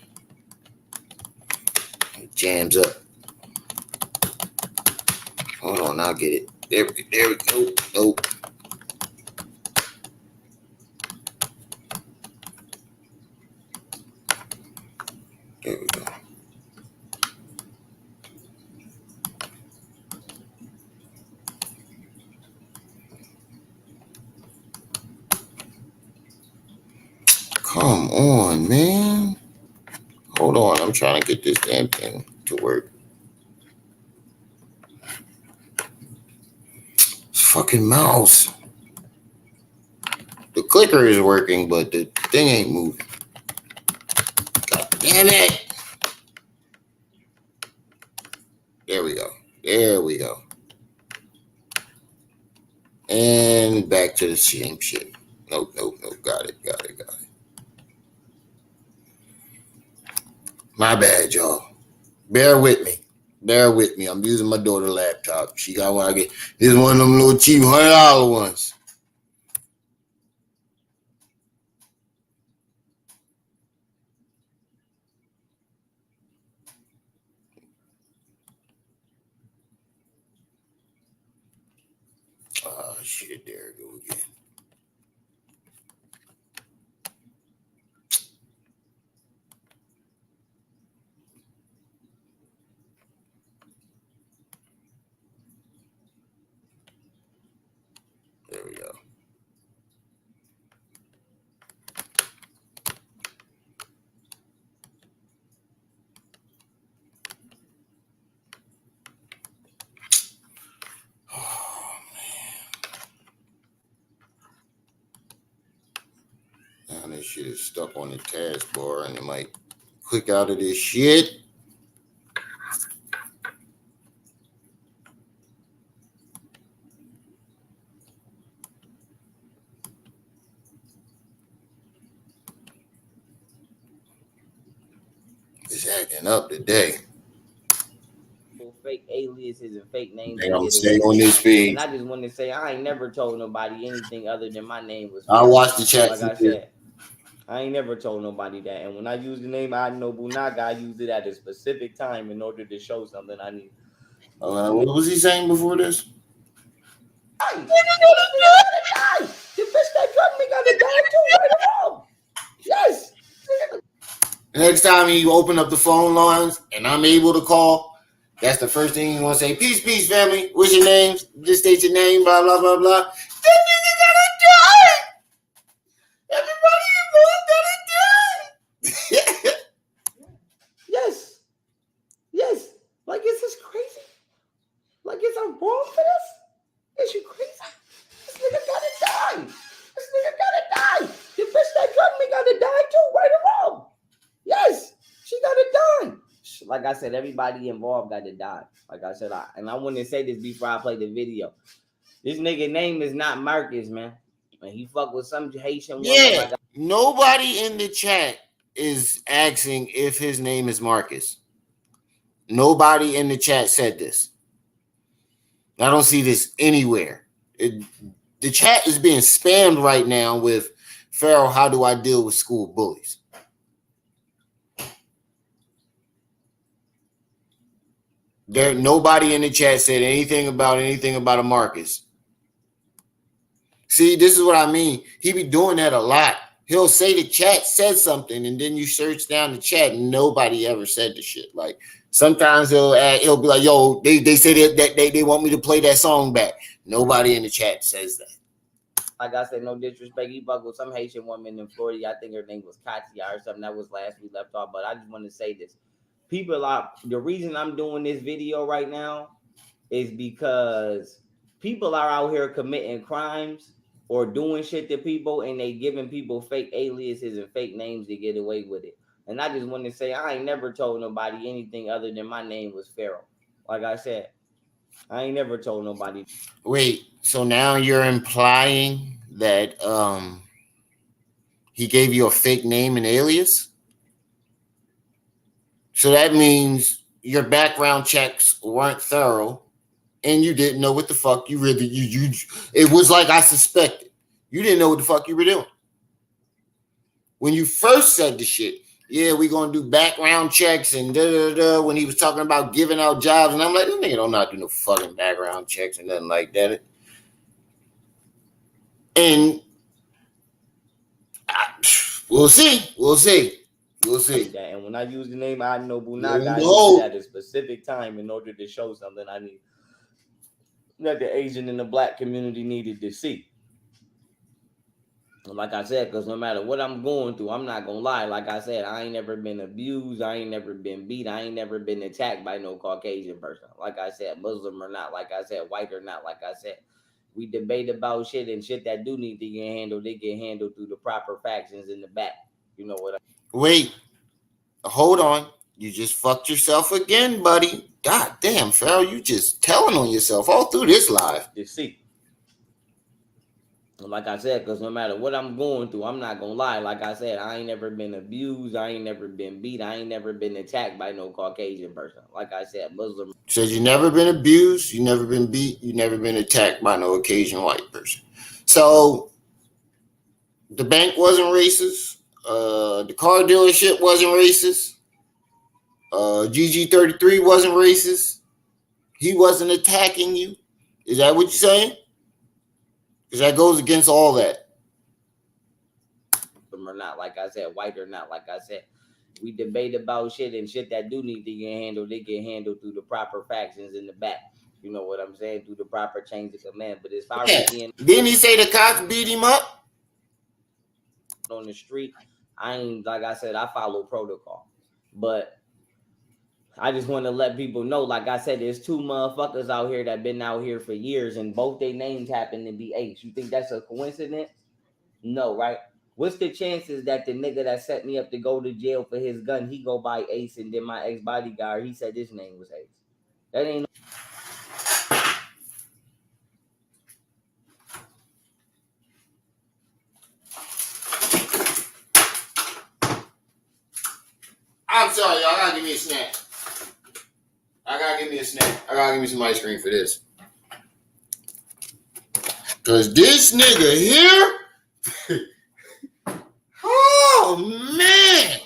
It jams up. Hold on, I'll get it. There we go. Nope. There we go. Come on, man. Hold on, I'm trying to get this damn thing to work. Fucking mouse. The clicker is working, but the thing ain't moving. God damn it. There we go. There we go. And back to the same shit. Nope. Got it. My bad, y'all. Bear with me. I'm using my daughter's laptop. She got one I get. This is one of them little cheap $100 ones. Oh, shit. There it goes again. There we go. Oh, man. Now this shit is stuck on the taskbar and it might click out of this shit. It's acting up today. Fake aliases and fake names. I'm stay on this page. And I just want to say I ain't never told nobody anything other than my name was. I watched the chat. Like I said, I ain't never told nobody that. And when I use the name I know Bunaga, I use it at a specific time in order to show something I need. What was he saying before this? The bitch that cut me got to die too, right or wrong. Yes. Next time you open up the phone lines and I'm able to call, that's the first thing you want to say. Peace, family. What's your name? Just state your name, blah, blah, blah, blah. That nigga gotta die. Everybody involved gotta die. Yes. Like, is this crazy? Like, is I wrong for this? Is you crazy? This nigga gotta die. The bitch that cut me gotta die too, right or wrong. Yes, she gotta die. Like I said, everybody involved got to die. Like I said, I want to say this before I play the video. This nigga name is not Marcus, man. And he fuck with some Haitian woman. Yeah. Nobody in the chat is asking if his name is Marcus. Nobody in the chat said this. I don't see this anywhere. The chat is being spammed right now with Pharaoh, how do I deal with school bullies? Nobody in the chat said anything about a Marcus. See, this is what I mean. He be doing that a lot. He'll say the chat said something, and then you search down the chat, and nobody ever said the shit. Like sometimes he'll be like, "Yo, they say that they want me to play that song back." Nobody in the chat says that. Like I said, no disrespect. He fucked with some Haitian woman in Florida. I think her name was Katia or something. That was last we left off. But I just want to say this. The reason I'm doing this video right now is because people are out here committing crimes or doing shit to people, and they giving people fake aliases and fake names to get away with it. And I just want to say I ain't never told nobody anything other than my name was Pharaoh. Like I said, I ain't never told nobody. Wait, so now you're implying that he gave you a fake name and alias? So that means your background checks weren't thorough and you didn't know what the fuck you really, it was like I suspected. You didn't know what the fuck you were doing. When you first said the shit, yeah, we're going to do background checks and when he was talking about giving out jobs, and I'm like, this nigga don't not do no fucking background checks and nothing like that. And we'll see. And when I use the name I know Bunaga, I use it at a specific time in order to show something I need that the Asian and the black community needed to see. Like I said, because no matter what I'm going through, I'm not gonna lie. Like I said, I ain't never been abused. I ain't never been beat. I ain't never been attacked by no Caucasian person. Like I said, Muslim or not. Like I said, white or not. Like I said, we debate about shit and shit that do need to get handled. They get handled through the proper factions in the back. You know what? Wait, hold on. You just fucked yourself again, buddy. God damn, Pharaoh, you just telling on yourself all through this live. You see. Like I said, because no matter what I'm going through, I'm not gonna lie. Like I said, I ain't never been abused. I ain't never been beat. I ain't never been attacked by no Caucasian person. Like I said, Muslim. Says you never been abused, you never been beat, you never been attacked by no Caucasian white person. So the bank wasn't racist. The car dealership wasn't racist. GG33 wasn't racist. He wasn't attacking you. Is that what you're saying? Because that goes against all that. Or not, like I said, white or not, like I said, we debate about shit and shit that do need to get handled. They get handled through the proper factions in the back. You know what I'm saying? Through the proper chains of command. But as far as being Didn't he say the cops beat him up on the street, I ain't, like I said, I follow protocol. But I just want to let people know, like I said, there's two motherfuckers out here that been out here for years, and both their names happen to be Ace. You think that's a coincidence? No, right? What's the chances that the nigga that set me up to go to jail for his gun, he go by Ace, and then my ex-bodyguard, he said his name was Ace? That ain't. I'm sorry, y'all. I gotta give me a snack. I gotta give me a snack. I gotta give me some ice cream for this. Cause this nigga here, oh man,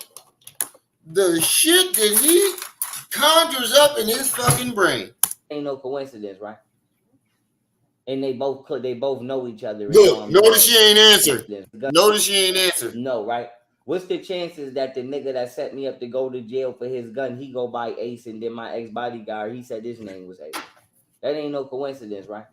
the shit that he conjures up in his fucking brain. Ain't no coincidence, right? And they both know each other. Look, notice she ain't answered. Notice she ain't answered. No, right? What's the chances that the nigga that set me up to go to jail for his gun, he go by Ace, and then my ex-bodyguard, he said his name was Ace? That ain't no coincidence, right?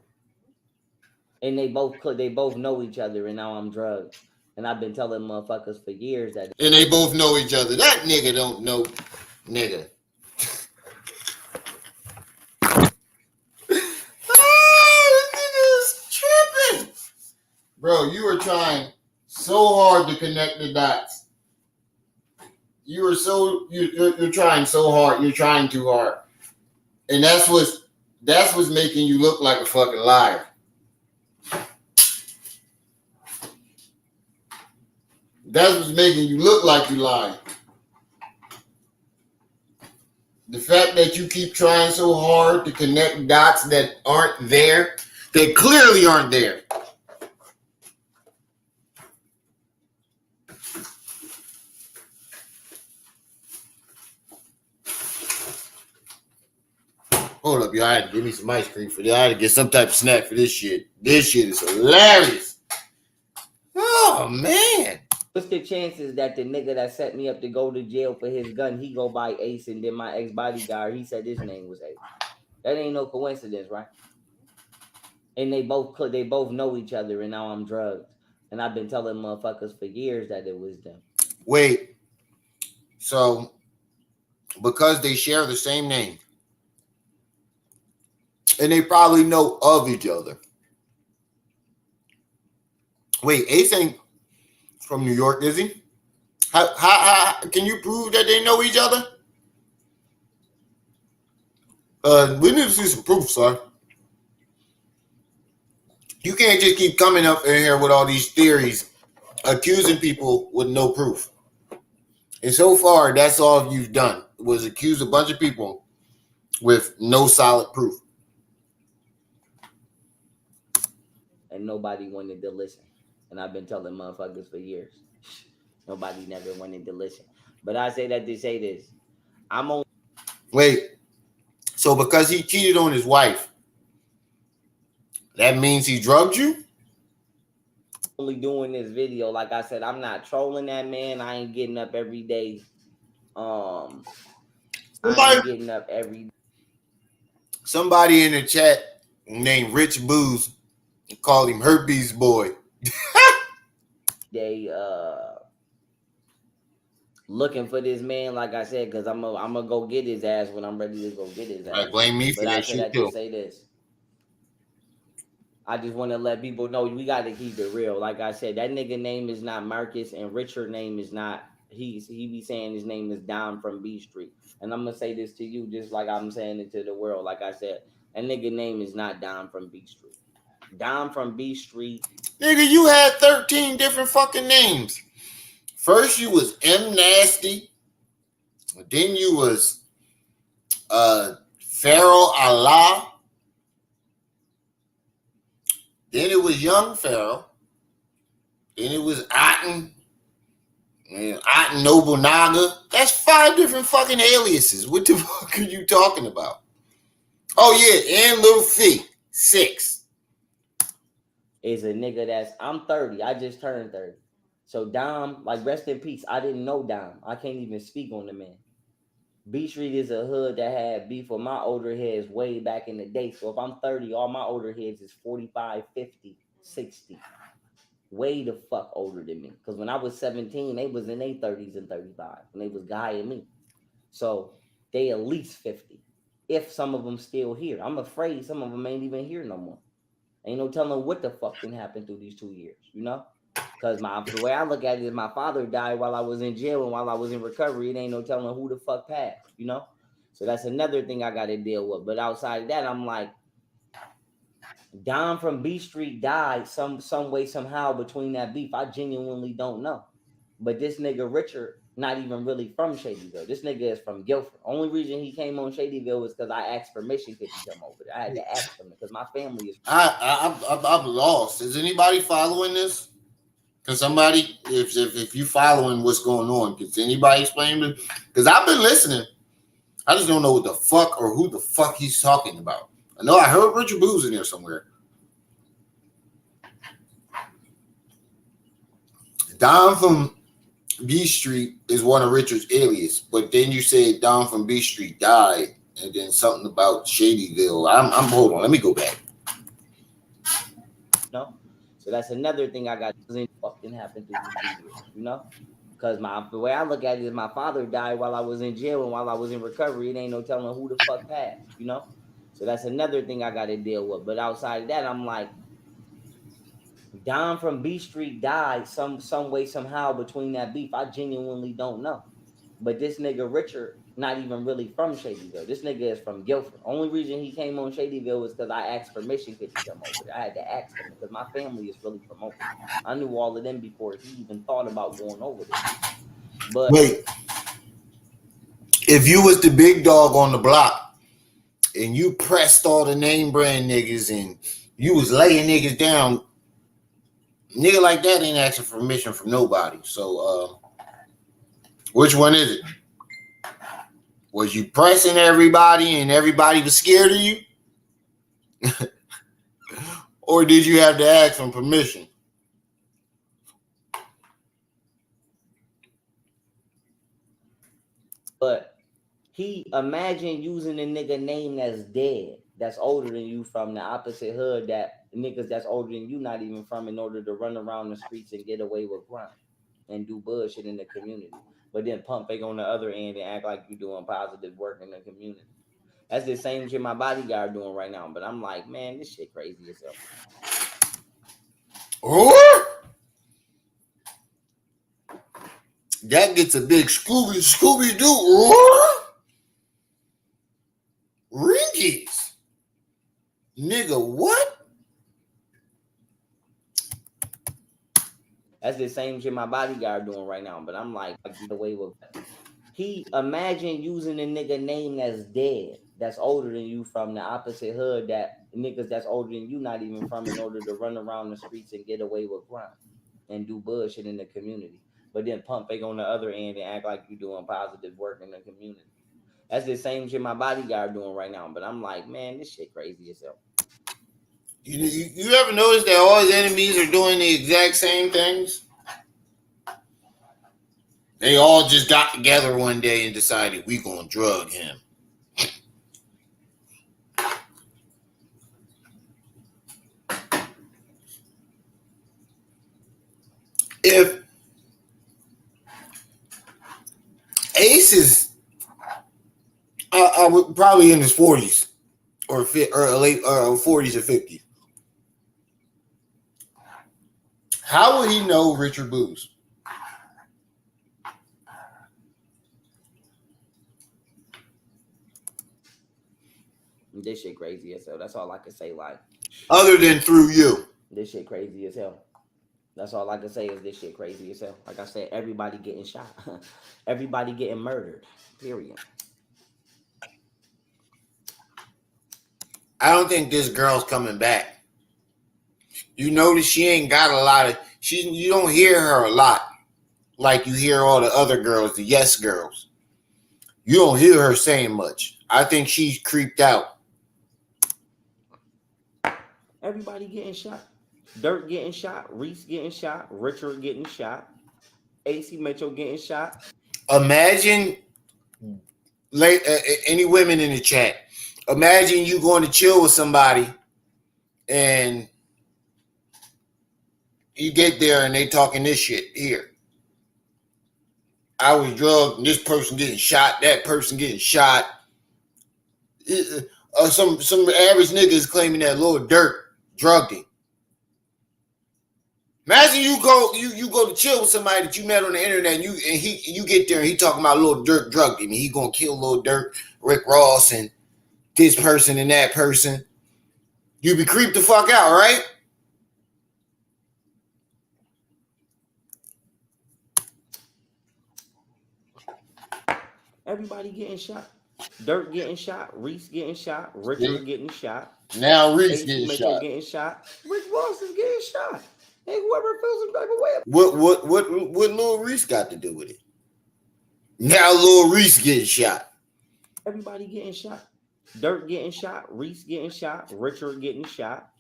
And they both know each other, and now I'm drugged. And I've been telling motherfuckers for years that. And they both know each other. That nigga don't know nigga. Oh, this nigga's tripping. Bro, you were trying so hard to connect the dots. You're trying so hard. You're trying too hard. And that's what's making you look like a fucking liar. That's what's making you look like you lying. The fact that you keep trying so hard to connect dots that aren't there, that clearly aren't there. Hold up, y'all. I had to give me some ice cream for this. I had to get some type of snack for this shit. This shit is hilarious. Oh, man. What's the chances that the nigga that set me up to go to jail for his gun, he go by Ace, and then my ex-bodyguard, he said his name was Ace? That ain't no coincidence, right? And they both know each other, and now I'm drugged. And I've been telling motherfuckers for years that it was them. Wait. So, because they share the same name, and they probably know of each other. Wait, Ace ain't from New York, is he? How can you prove that they know each other? We need to see some proof, sir. You can't just keep coming up in here with all these theories, accusing people with no proof. And so far, that's all you've done, was accuse a bunch of people with no solid proof. And nobody wanted to listen. And I've been telling motherfuckers for years. Nobody never wanted to listen. But I say that to say this. I'm on. Wait. So because he cheated on his wife, that means he drugged you? Only doing this video, like I said, I'm not trolling that man. I ain't getting up every day. I ain't getting up every day. Somebody in the chat named Rich Booze called him Herpes Boy. they looking for this man, like I said, because I'm gonna go get his ass when I'm ready to go get his ass. Like, blame me for But I that said shit I too. just say this. I just want to let people know we got to keep it real. Like I said, that nigga name is not Marcus, and Richard name is not. He be saying his name is Dom from B Street, and I'm gonna say this to you just like I'm saying it to the world. Like I said, that nigga name is not Dom from B Street. Dom from B Street. Nigga, you had 13 different fucking names. First you was M Nasty, then you was Pharaoh Allah. Then it was Young Pharaoh. Then it was Otten Nobunaga. That's 5 different fucking aliases. What the fuck are you talking about? Oh yeah, and Little Fee, 6. Is a nigga that's I'm 30. I just turned 30. So Dom, like rest in peace. I didn't know Dom. I can't even speak on the man. B Street is a hood that had beef with my older heads way back in the day. So if I'm 30, all my older heads is 45, 50, 60. Way the fuck older than me. Because when I was 17, they was in their 30s and 35. And they was guying me. So they at least 50. If some of them still here. I'm afraid some of them ain't even here no more. Ain't no telling what the fuck can happen through these 2 years, you know? Because the way I look at it is my father died while I was in jail and while I was in recovery. It ain't no telling who the fuck passed, you know? So that's another thing I got to deal with. But outside of that, I'm like, Don from B Street died some way, somehow between that beef. I genuinely don't know. But this nigga Richard, not even really from Shadyville. This nigga is from Guilford. Only reason he came on Shadyville was because I asked permission could he come over there. I had to ask him because my family is. I'm lost. Is anybody following this? Can somebody, if you following what's going on, can anybody explain it? Because I've been listening. I just don't know what the fuck or who the fuck he's talking about. I know I heard Richard Boo's in there somewhere. Don from B Street is one of Richard's alias, but then you said Don from B Street died, and then something about Shadyville. I'm hold on, let me go back. No, so that's another thing I got to fucking happen through these 2 years, you know? Because the way I look at it is my father died while I was in jail and while I was in recovery. It ain't no telling who the fuck passed, you know? So that's another thing I got to deal with. But outside of that, I'm like, Don from B Street died some way, somehow between that beef. I genuinely don't know. But this nigga Richard, not even really from Shadyville. This nigga is from Guilford. Only reason he came on Shadyville was because I asked permission could he come over there. I had to ask him because my family is really from over there. I knew all of them before he even thought about going over there. But wait, if you was the big dog on the block and you pressed all the name brand niggas and you was laying niggas down, nigga like that ain't asking for permission from nobody. So which one is it? Was you pressing everybody and everybody was scared of you? Or did you have to ask for permission? But he imagine using a nigga name that's dead, that's older than you from the opposite hood, that niggas that's older than you not even from, in order to run around the streets and get away with crime and do bullshit in the community. But then pump fake on the other end and act like you doing positive work in the community. That's the same shit my bodyguard doing right now. But I'm like, man, this shit crazy as hell. Or that gets a big Scooby-Doo. Ringies. Nigga, what? That's the same shit my bodyguard doing right now. But I'm like, I get away with it. He imagine using a nigga name that's dead, that's older than you from the opposite hood, that niggas that's older than you not even from, in order to run around the streets and get away with crime and do bullshit in the community. But then pump fake on the other end and act like you doing positive work in the community. That's the same shit my bodyguard doing right now. But I'm like, man, this shit crazy as hell. You ever notice that all his enemies are doing the exact same things? They all just got together one day and decided we gonna drug him. If Ace is, I would probably in his 40s or late 40s or 50s. How would he know Richard Booze? This shit crazy as hell. That's all I can say. Like, Other than through you. this shit crazy as hell. That's all I can say is this shit crazy as hell. Like I said, everybody getting shot. Everybody getting murdered. Period. I don't think this girl's coming back. You notice she ain't got a lot of, you don't hear her a lot like you hear all the other girls, the yes girls. You don't hear her saying much. I think she's creeped out. Everybody getting shot. Dirt getting shot. Reese getting shot. Richard getting shot. AC Metro getting shot. Imagine, any women in the chat, imagine you going to chill with somebody and you get there and they talking this shit here. I was drugged and this person getting shot, that person getting shot. Some average nigga is claiming that Lil Durk drugged him. Imagine you go to chill with somebody that you met on the internet and you get there and he talking about Lil Durk drugged him and he gonna kill Lil Durk, Rick Ross, and this person and that person. You be creeped the fuck out, right? Everybody getting shot. Dirt getting shot. Reese getting shot. Richard getting shot. Now Reese AC getting Metro shot. getting shot. Rick Ross is getting shot. Hey, whoever feels some type of way. What Lil Reese got to do with it? Now Lil Reese getting shot. Everybody getting shot. Dirt getting shot. Reese getting shot. Richard getting shot.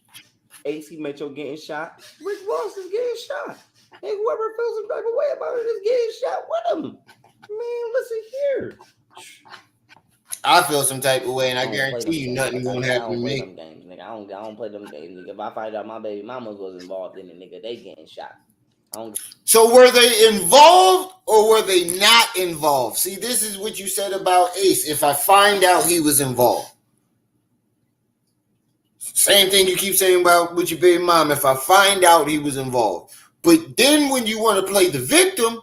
AC Metro getting shot. Rick Ross is getting shot. Hey, whoever feels some type of way about it is getting shot with him. Man, listen here. I feel some type of way, and I don't play guarantee them you games. nothing Like, gonna I happen to don't play me. them games, nigga. I don't play them games, nigga. If I find out my baby mama was involved in it, nigga, they getting shot. So were they involved or were they not involved? See, this is what you said about Ace. If I find out he was involved. Same thing you keep saying about with your baby mom. If I find out he was involved. But then when you want to play the victim,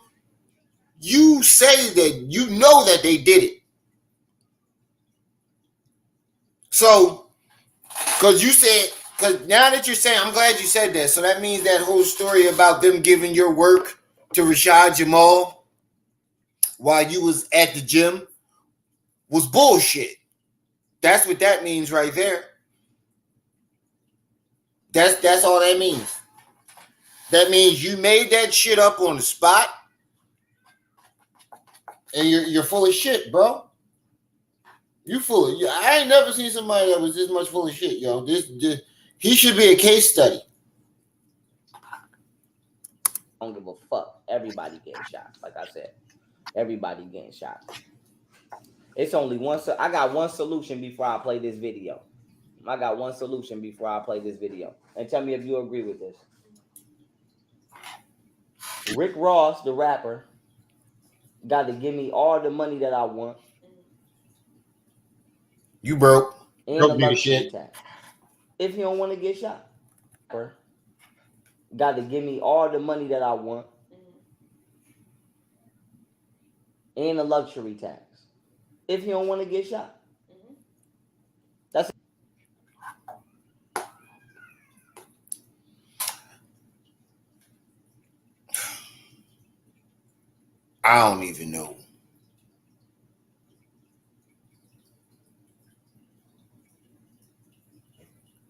you say that you know that they did it. So, because now that you're saying, I'm glad you said that. So that means that whole story about them giving your work to Rashad Jamal while you was at the gym was bullshit. That's what that means right there. That's all that means. That means you made that shit up on the spot, and you're full of shit, bro. You full of. I ain't never seen somebody that was this much full of shit, yo. This he should be a case study. I don't give a fuck. Everybody getting shot. Like I said, everybody getting shot. It's only one. I got one solution before I play this video. I got one solution before I play this video. And tell me if you agree with this. Rick Ross, the rapper, got to give me all the money that I want. You broke. And Broke a nigga luxury shit. tax. If he don't want to get shot. Got to give me all the money that I want. And a luxury tax. If he don't want to get shot. That's I don't even know.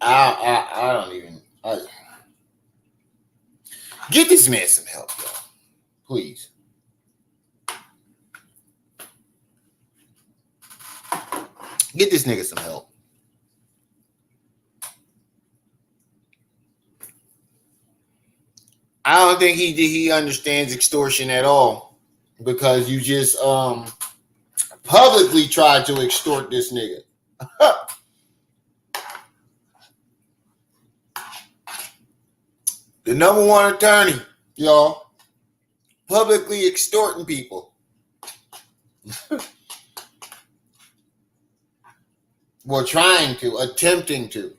I don't even. Get this man some help, y'all. Please. Get this nigga some help. I don't think he understands extortion at all because you just publicly tried to extort this nigga. The number one attorney, y'all. publicly extorting people. Well, attempting to.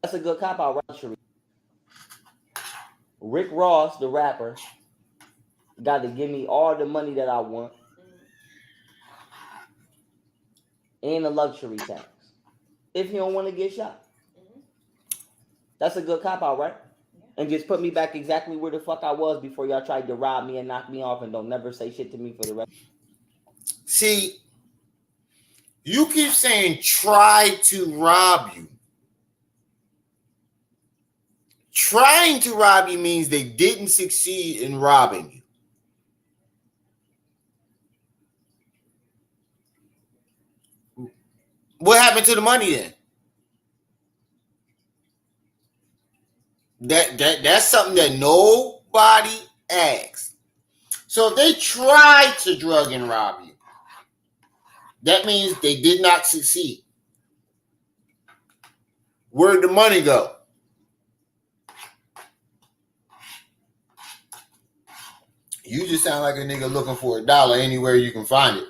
That's a good cop out, right? Rick Ross, the rapper, got to give me all the money that I want and a luxury tax if he don't want to get shot. That's a good cop out, right? And just put me back exactly where the fuck I was before y'all tried to rob me and knock me off and don't never say shit to me for the rest. See, you keep saying try to rob you. Trying to rob you means they didn't succeed in robbing you. What happened to the money then? That's something that nobody asks. So if they tried to drug and rob you, that means they did not succeed. Where'd the money go? You just sound like a nigga looking for $1 anywhere you can find it.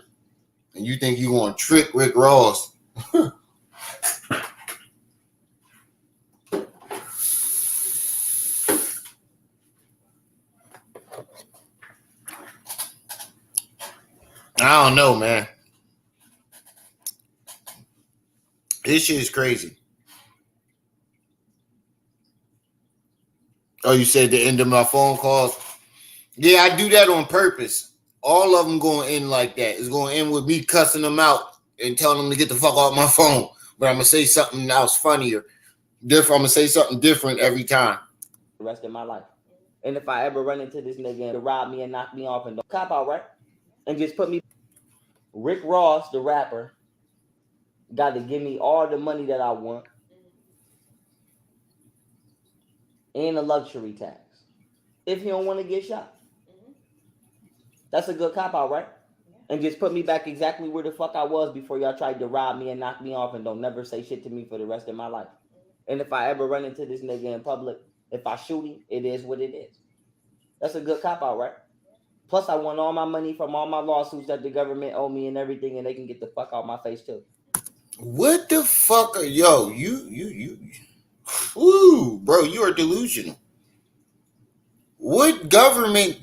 And you think you're going to trick Rick Ross. I don't know, man. This shit is crazy. Oh, you said the end of my phone calls? Yeah, I do that on purpose. All of them going to end like that. It's going to end with me cussing them out and telling them to get the fuck off my phone. But I'm going to say something else funnier. Different. I'm going to say something different every time. The rest of my life. And if I ever run into this nigga and rob me and knock me off and don't cop out, right? And just put me... Rick Ross, the rapper, got to give me all the money that I want and a luxury tax if he don't want to get shot. That's a good cop out, right? And just put me back exactly where the fuck I was before y'all tried to rob me and knock me off and don't never say shit to me for the rest of my life. And if I ever run into this nigga in public, if I shoot him, it is what it is. That's a good cop out, right? Plus, I won all my money from all my lawsuits that the government owe me and everything, and they can get the fuck out my face too. What the fuck are Ooh, bro, you are delusional. What government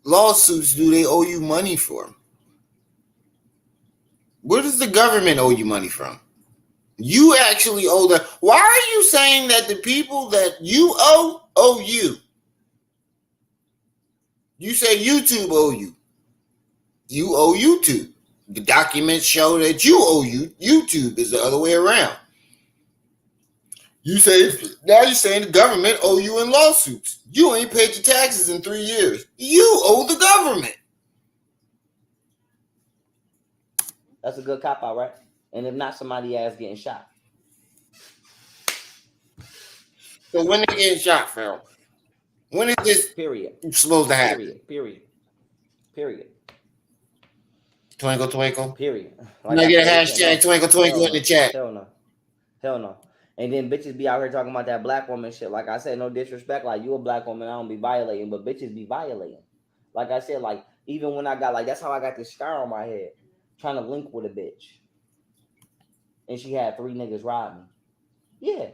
lawsuits do they owe you money for? Where does the government owe you money from? You actually owe them. Why are you saying that the people that you owe you? You say YouTube owe you. You owe YouTube. The documents show that you owe you. YouTube is the other way around. You say now you're saying the government owe you in lawsuits. You ain't paid your taxes in 3 years. You owe the government. That's a good cop out, right? And if not, somebody ass getting shot. So when they getting shot, Pharaoh? When is this supposed to happen? Period. Twinkle, twinkle. Period. Like I get a hashtag twinkle, twinkle in the chat. Hell no. And then bitches be out here talking about that black woman shit. Like I said, no disrespect. Like, you a black woman, I don't be violating, but bitches be violating. Like I said, like, even when I got, like, that's how I got this scar on my head. Trying to link with a bitch. And she had 3 niggas rob me. Yeah.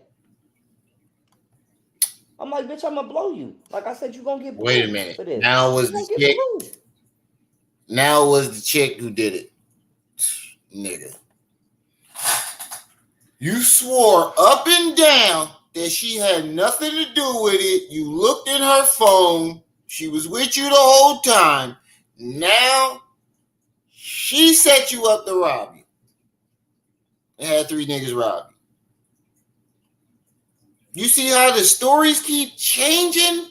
I'm like, bitch, I'm gonna blow you. Like I said, you gonna get blue. Wait a minute. For this. Now it was the chick. Now it was the chick who did it. Nigga. You swore up and down that she had nothing to do with it. You looked in her phone. She was with you the whole time. Now she set you up to rob you. And had 3 niggas rob you. You see how the stories keep changing?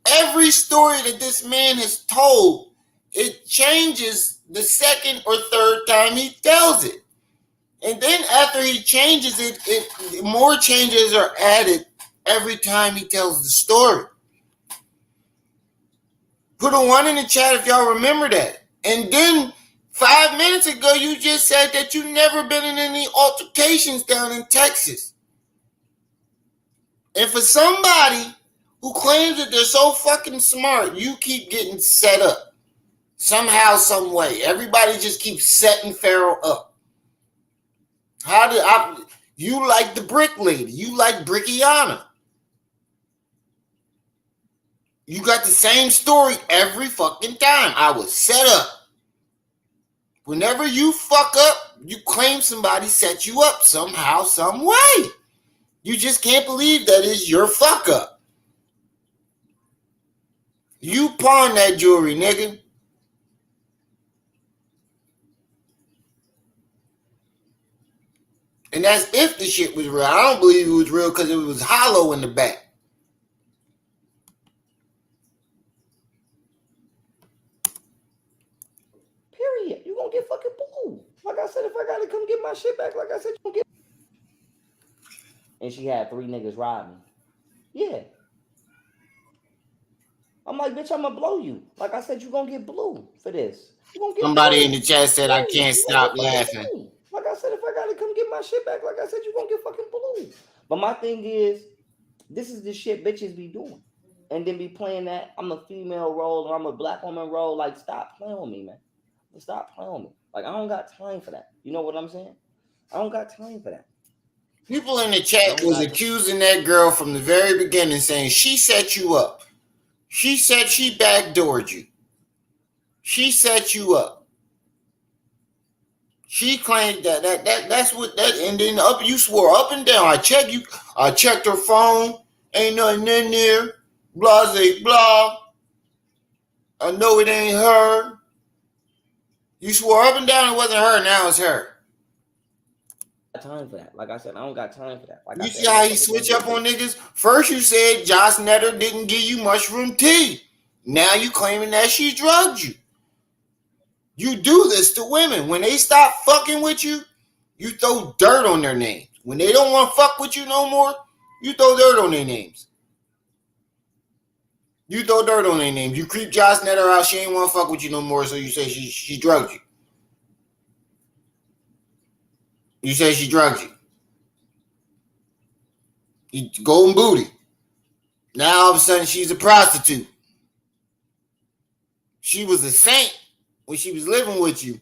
Every story that this man has told, it changes the second or third time he tells it. And then after he changes it, more changes are added every time he tells the story. Put a 1 in the chat if y'all remember that. And then 5 minutes ago, you just said that you never been in any altercations down in Texas. And for somebody who claims that they're so fucking smart, you keep getting set up. Somehow, some way. Everybody just keeps setting Pharaoh up. You like the brick lady. You like Brickiana. You got the same story every fucking time. I was set up. Whenever you fuck up, you claim somebody set you up somehow, some way. You just can't believe that is your fuck up. You pawn that jewelry, nigga. And that's if the shit was real. I don't believe it was real because it was hollow in the back. Period. You gonna get fucking blue. Like I said, if I gotta come get my shit back, like I said, you gonna get. And she had 3 niggas ride me. Yeah. I'm like, bitch, I'm gonna blow you. Like I said, you gonna get blue for this. You gonna get Somebody blue. in the chat said, I can't stop laughing. Blue. Like I said, if I gotta come get my shit back, like I said, you gonna get fucking blue. But my thing is, this is the shit bitches be doing. And then be playing that I'm a female role or I'm a black woman role. Like, stop playing with me, man. Stop playing with me. Like, I don't got time for that. You know what I'm saying? I don't got time for that. People in the chat was accusing that girl from the very beginning, saying she set you up. She said she backdoored you. She set you up. She claimed that's what that, and then up you swore up and down. I checked her phone. Ain't nothing in there. Blase blah. I know it ain't her. You swore up and down it wasn't her. Now it's her. Time for that. Like I said, I don't got time for that. Like you I see said, how he switch up on niggas? First you said Josh Netter didn't give you mushroom tea. Now you claiming that she drugged you. You do this to women. When they stop fucking with you, you throw dirt on their names. When they don't want to fuck with you no more, you throw dirt on their names. You throw dirt on their names. You creep Josh Netter out. She ain't want to fuck with you no more, so you say she drugged you. You say she drugged you. You golden booty. Now all of a sudden she's a prostitute. She was a saint when she was living with you.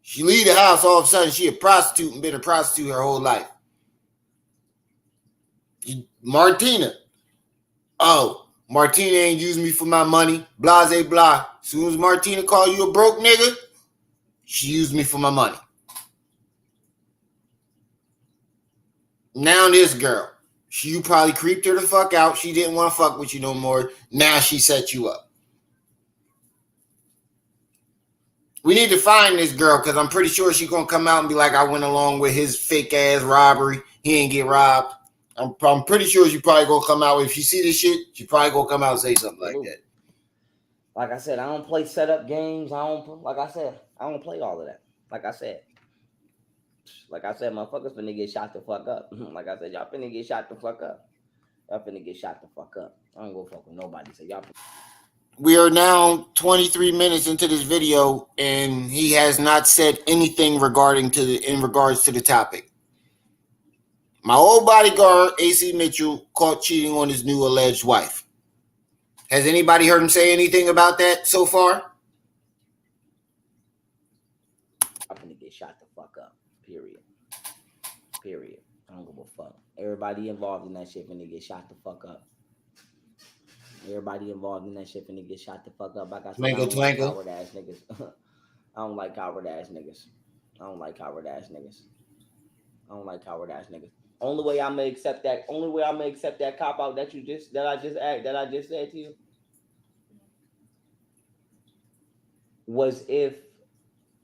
She leave the house, all of a sudden she a prostitute and been a prostitute her whole life. Martina. Oh, Martina ain't using me for my money. Blase blah. As soon as Martina call you a broke nigga, she used me for my money. Now this girl. You probably creeped her the fuck out. She didn't want to fuck with you no more. Now she set you up. We need to find this girl because I'm pretty sure she's going to come out and be like, I went along with his fake ass robbery. He didn't get robbed. I'm pretty sure she probably going to come out. If she see this shit, she probably going to come out and say something like that. Like I said, I don't play setup games. I don't play all of that. Like I said, motherfuckers finna get shot the fuck up. Like I said, y'all finna get shot the fuck up. Y'all finna get shot the fuck up. I don't go fuck with nobody. So y'all. We are now 23 minutes into this video, and he has not said anything in regards to the topic. My old bodyguard, AC Mitchell, caught cheating on his new alleged wife. Has anybody heard him say anything about that so far? I'm gonna get shot the fuck up. Period. I don't give a fuck. Everybody involved in that shit finna get shot the fuck up. Everybody involved in that shit finna get shot the fuck up. Like I said, I don't like coward ass niggas. I don't like coward ass niggas. Only way I may accept that cop out that I just said to you was if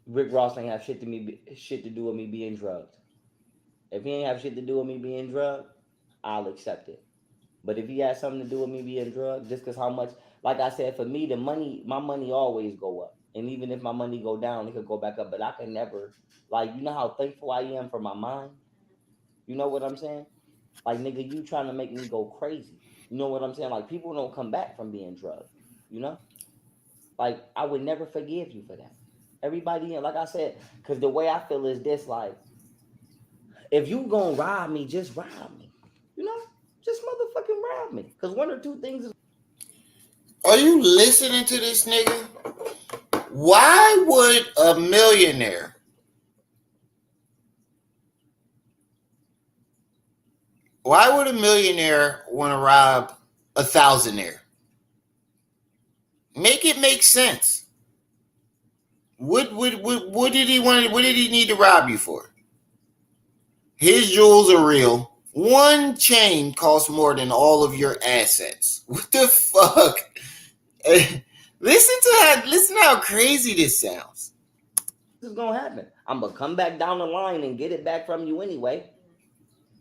Rick Ross ain't have shit to do with me being drugged. If he ain't have shit to do with me being drugged, I'll accept it. But if he has something to do with me being drugged, just because how much, like I said, for me, my money always go up. And even if my money go down, it could go back up. But I can never, like, you know how thankful I am for my mind? You know what I'm saying? Like, nigga, you trying to make me go crazy. You know what I'm saying? Like, people don't come back from being drugged, you know? Like, I would never forgive you for that. Everybody, like I said, because the way I feel is this, like, if you gonna rob me, just rob me, you know? just motherfucking rob me. Because one or two things is. Are you listening to this nigga? Why would a millionaire want to rob a thousandaire? Make it make sense. What did he want? What did he need to rob you for? His jewels are real. One chain costs more than all of your assets. What the fuck? Listen how crazy this sounds. This is gonna happen. I'm gonna come back down the line and get it back from you anyway,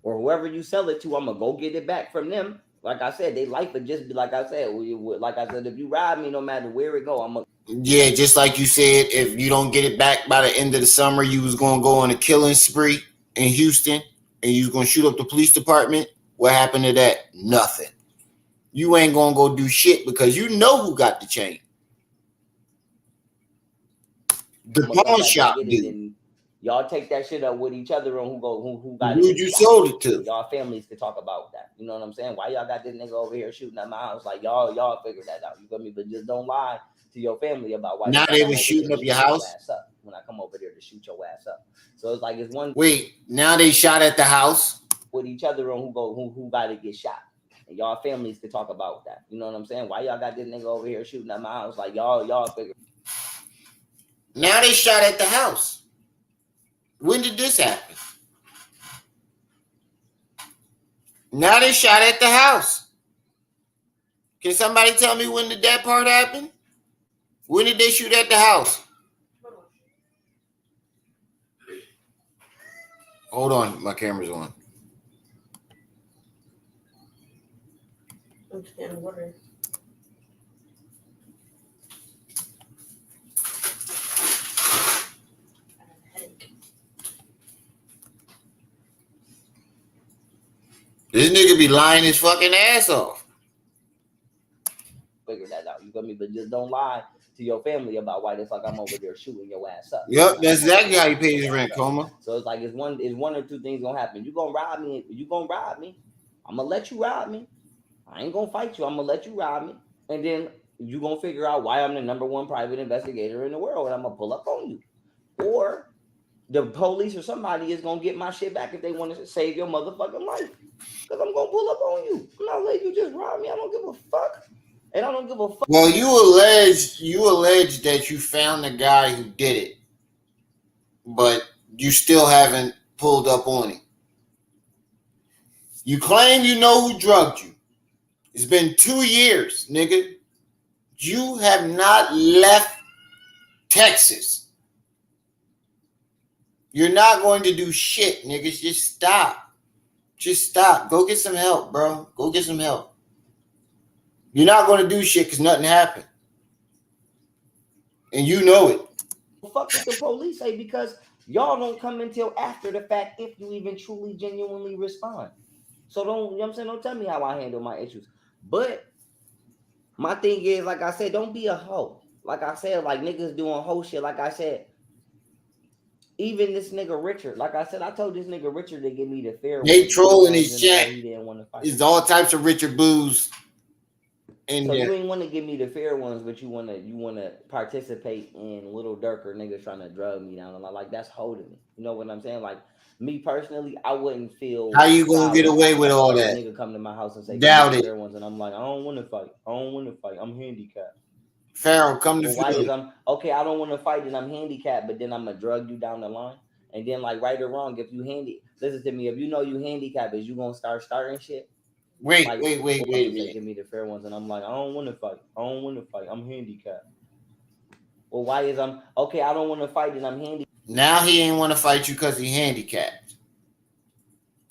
or whoever you sell it to. I'm gonna go get it back from them. Like I said, they life would just be like I said. If you rob me, no matter where it go, I'm gonna. Yeah, just like you said, if you don't get it back by the end of the summer, you was gonna go on a killing spree in Houston, and you was gonna shoot up the police department. What happened to that? Nothing. You ain't gonna go do shit because you know who got the chain. The pawn shop dude. Y'all take that shit up with each other on who got Dude, you sold it to. Y'all families could talk about that. You know what I'm saying? Why y'all got this nigga over here shooting at my house? Like y'all figure that out. You feel me? But just don't lie to your family about why. Now they was shooting up your house when I come over there to shoot your ass up. So it's like it's one. Wait, now they shot at the house with each other on who got to get shot. And y'all families could talk about that. You know what I'm saying? Why y'all got this nigga over here shooting at my house? Like y'all figure. Now they shot at the house. When did this happen? Now they shot at the house. Can somebody tell me when did that part happen? When did they shoot at the house? Hold on, my camera's on. Okay, water. This nigga be lying his fucking ass off. Figure that out. You feel me? But just don't lie to your family about why the fuck I'm over there shooting your ass up. Yep, that's exactly how you pay his rent, Coma. So it's like it's one or two things gonna happen. You gonna rob me. I'm gonna let you rob me. I ain't gonna fight you. I'm gonna let you rob me, and then you gonna figure out why I'm the #1 private investigator in the world, and I'm gonna pull up on you, or the police or somebody is gonna get my shit back if they want to save your motherfucking life. Because I'm gonna pull up on you. I'm not letting you just rob me. I don't give a fuck. And I don't give a fuck. Well, you allege that you found the guy who did it, but you still haven't pulled up on him. You claim you know who drugged you. It's been 2 years, nigga. You have not left Texas. You're not going to do shit, niggas. Just stop. Just stop. Go get some help, bro. Go get some help. You're not going to do shit because nothing happened. And you know it. Fuck what the police say because y'all don't come until after the fact if you even truly, genuinely respond. So don't, you know what I'm saying? Don't tell me how I handle my issues. But my thing is, like I said, don't be a hoe. Like I said, like niggas doing hoe shit. Like I said, even this nigga Richard, like I said, I told this nigga Richard to give me the fair. They trolling his chat. He didn't want to fight. It's all types of Richard Boos. So you ain't want to give me the fair ones, but you want to participate in little Durker niggas trying to drug me down. Like that's holding me. You know what I'm saying? Like me personally, I wouldn't feel. How you gonna get away with all that? Nigga come to my house and say, doubt it. Fair ones, and I'm like, I don't want to fight. I'm handicapped. Pharaoh, come to Philly. Okay, I don't want to fight and I'm handicapped, but then I'm gonna drug you down the line. And then like right or wrong, if you listen to me, if you know you handicapped, is you gonna start starting shit? Wait. Give me the fair ones, and I'm like, I don't want to fight. I'm handicapped. Well, why is I don't want to fight, and I'm handicapped. Now he ain't want to fight you because he handicapped.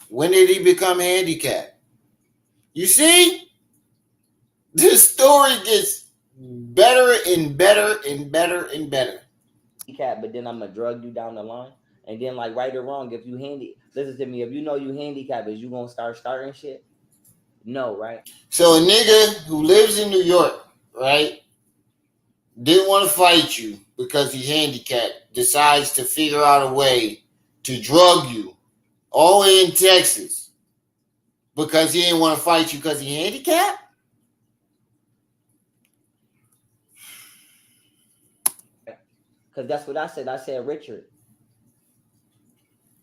When did he become handicapped? You see, this story gets better and better and better and better. But then I'm gonna drug you down the line, and then like right or wrong, if you listen to me, if you know you handicapped, is you gonna start starting shit? No, right? So a nigga who lives in New York, right, didn't want to fight you because he's handicapped, decides to figure out a way to drug you all the way in Texas. Because he didn't want to fight you because he handicapped? Because that's what I said. I said, Richard,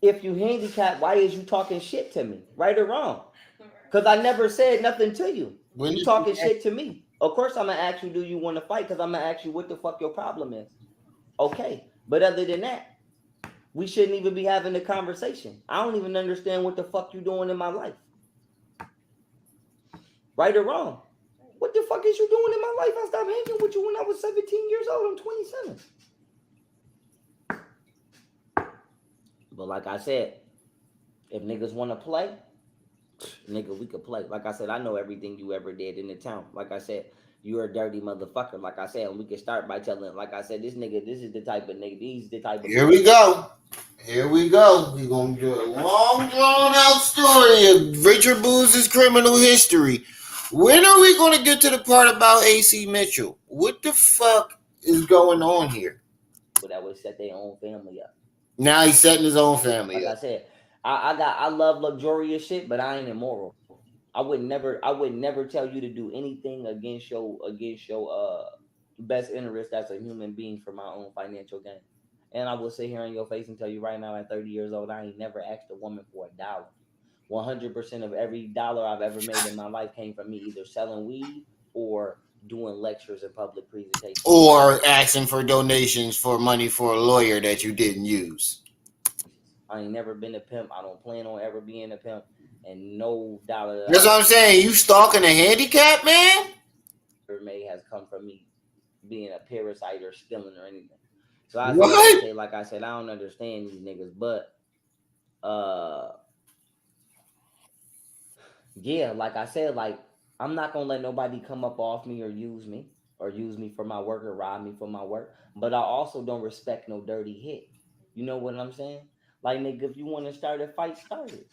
if you handicapped, why is you talking shit to me? Right or wrong? Because I never said nothing to you. You talking shit to me. Of course I'm going to ask you, do you want to fight? Because I'm going to ask you what the fuck your problem is. Okay. But other than that, we shouldn't even be having a conversation. I don't even understand what the fuck you doing in my life. Right or wrong? What the fuck is you doing in my life? I stopped hanging with you when I was 17 years old. I'm 27. But like I said, if niggas want to play, nigga, we could play. Like I said, I know everything you ever did in the town. Like I said, you're a dirty motherfucker. Like I said, and we can start by telling, like I said, this nigga, this is the type of nigga, these the type of. Here we go. Here we go. We're going to do a long, drawn out story of Richard Booz's criminal history. When are we going to get to the part about AC Mitchell? What the fuck is going on here? That would set their own family up. Now he's setting his own family like up. Like I said, I love luxurious shit, but I ain't immoral. I would never tell you to do anything against your best interest as a human being for my own financial gain. And I will sit here in your face and tell you right now, at 30 years old, I ain't never asked a woman for $1. 100% of every dollar I've ever made in my life came from me either selling weed or doing lectures and public presentations. Or asking for donations for money for a lawyer that you didn't use. I ain't never been a pimp. I don't plan on ever being a pimp. And no dollar. That's what I'm saying. You stalking a handicap man? Made has come from me being a parasite or stealing or anything. So I say, like I said, I don't understand these niggas, but yeah, like I said, like I'm not gonna let nobody come up off me or use me for my work or rob me for my work. But I also don't respect no dirty hit. You know what I'm saying? Like, nigga, if you want to start a fight, start it.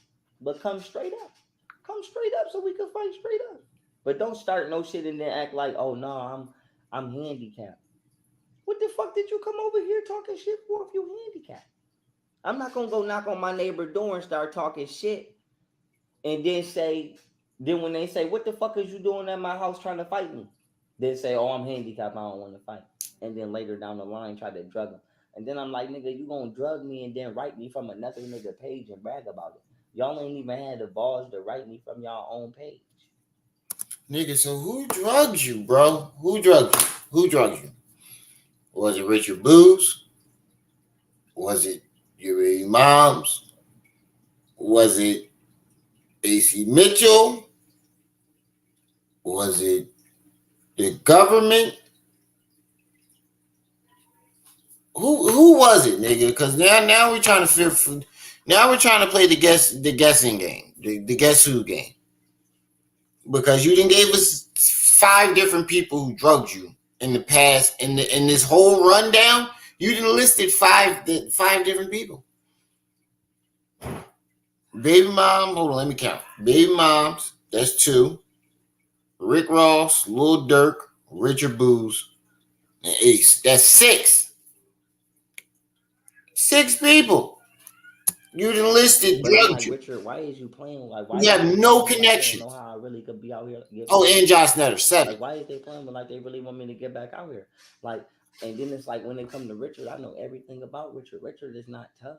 But come straight up. Come straight up so we can fight straight up. But don't start no shit and then act like, oh no, I'm handicapped. What the fuck did you come over here talking shit for if you handicapped? I'm not gonna go knock on my neighbor's door and start talking shit and then when they say, what the fuck is you doing at my house trying to fight me? Then say, oh, I'm handicapped, I don't want to fight. And then later down the line try to drug them. And then I'm like, nigga, you gonna drug me and then write me from another nigga page and brag about it. Y'all ain't even had the balls to write me from y'all own page. Nigga, so who drugged you, bro? Who drugged you? Who drugged you? Was it Richard Booz? Was it your imams? Was it AC Mitchell? Was it the government? Who was it, nigga? Because now we're trying to play the guessing game, the guess who game. Because you didn't give us 5 different people who drugged you in the past. In this whole rundown, you didn't listed 5 different people. Baby mom, hold on, let me count. Baby moms, that's 2. Rick Ross, Lil Durk, Richard Booz, and Ace. That's 6. 6 people. You done listed drugged you. Richard, why is you playing? Like, why you have no connection. I don't know how I really could be out here. And Josh Nutter, 7. Like, why is they playing like they really want me to get back out here? Like, and then it's like when they come to Richard, I know everything about Richard. Richard is not tough.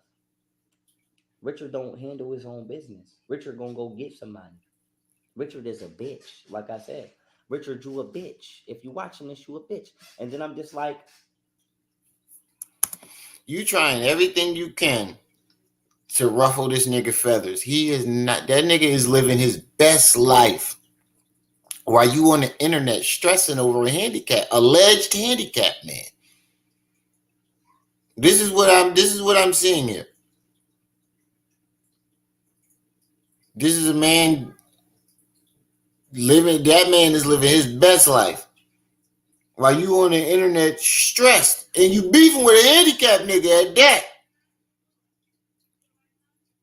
Richard don't handle his own business. Richard gonna go get somebody. Richard is a bitch. Like I said, Richard, you a bitch. If you watching this, you a bitch. And then I'm just like, you trying everything you can to ruffle this nigga feathers. He is not. That nigga is living his best life. While you on the internet stressing over a alleged handicap man. This is what I'm seeing here. This is a man that man is living his best life. While you on the internet stressed and you beefing with a handicapped nigga at that.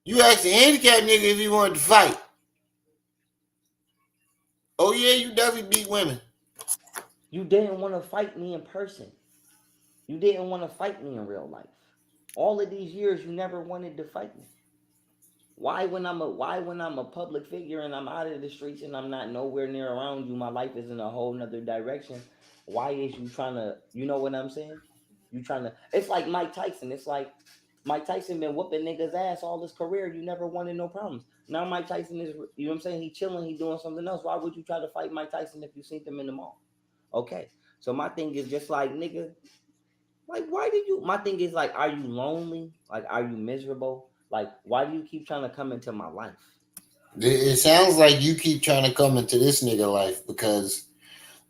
You asked a handicapped nigga if he wanted to fight. Oh yeah, you definitely beat women. You didn't want to fight me in person. You didn't want to fight me in real life. All of these years, you never wanted to fight me. Why when I'm a public figure and I'm out of the streets and I'm not nowhere near around you, my life is in a whole nother direction. Why is you trying to, you know what I'm saying? You trying to, it's like Mike Tyson. It's like Mike Tyson been whooping niggas ass all his career. You never wanted no problems. Now Mike Tyson is, you know what I'm saying? He chilling, he doing something else. Why would you try to fight Mike Tyson if you seen him in the mall? Okay. So my thing is just like, nigga, like, why did you, my thing is like, are you lonely? Like, are you miserable? Like, why do you keep trying to come into my life? It sounds like you keep trying to come into this nigga life because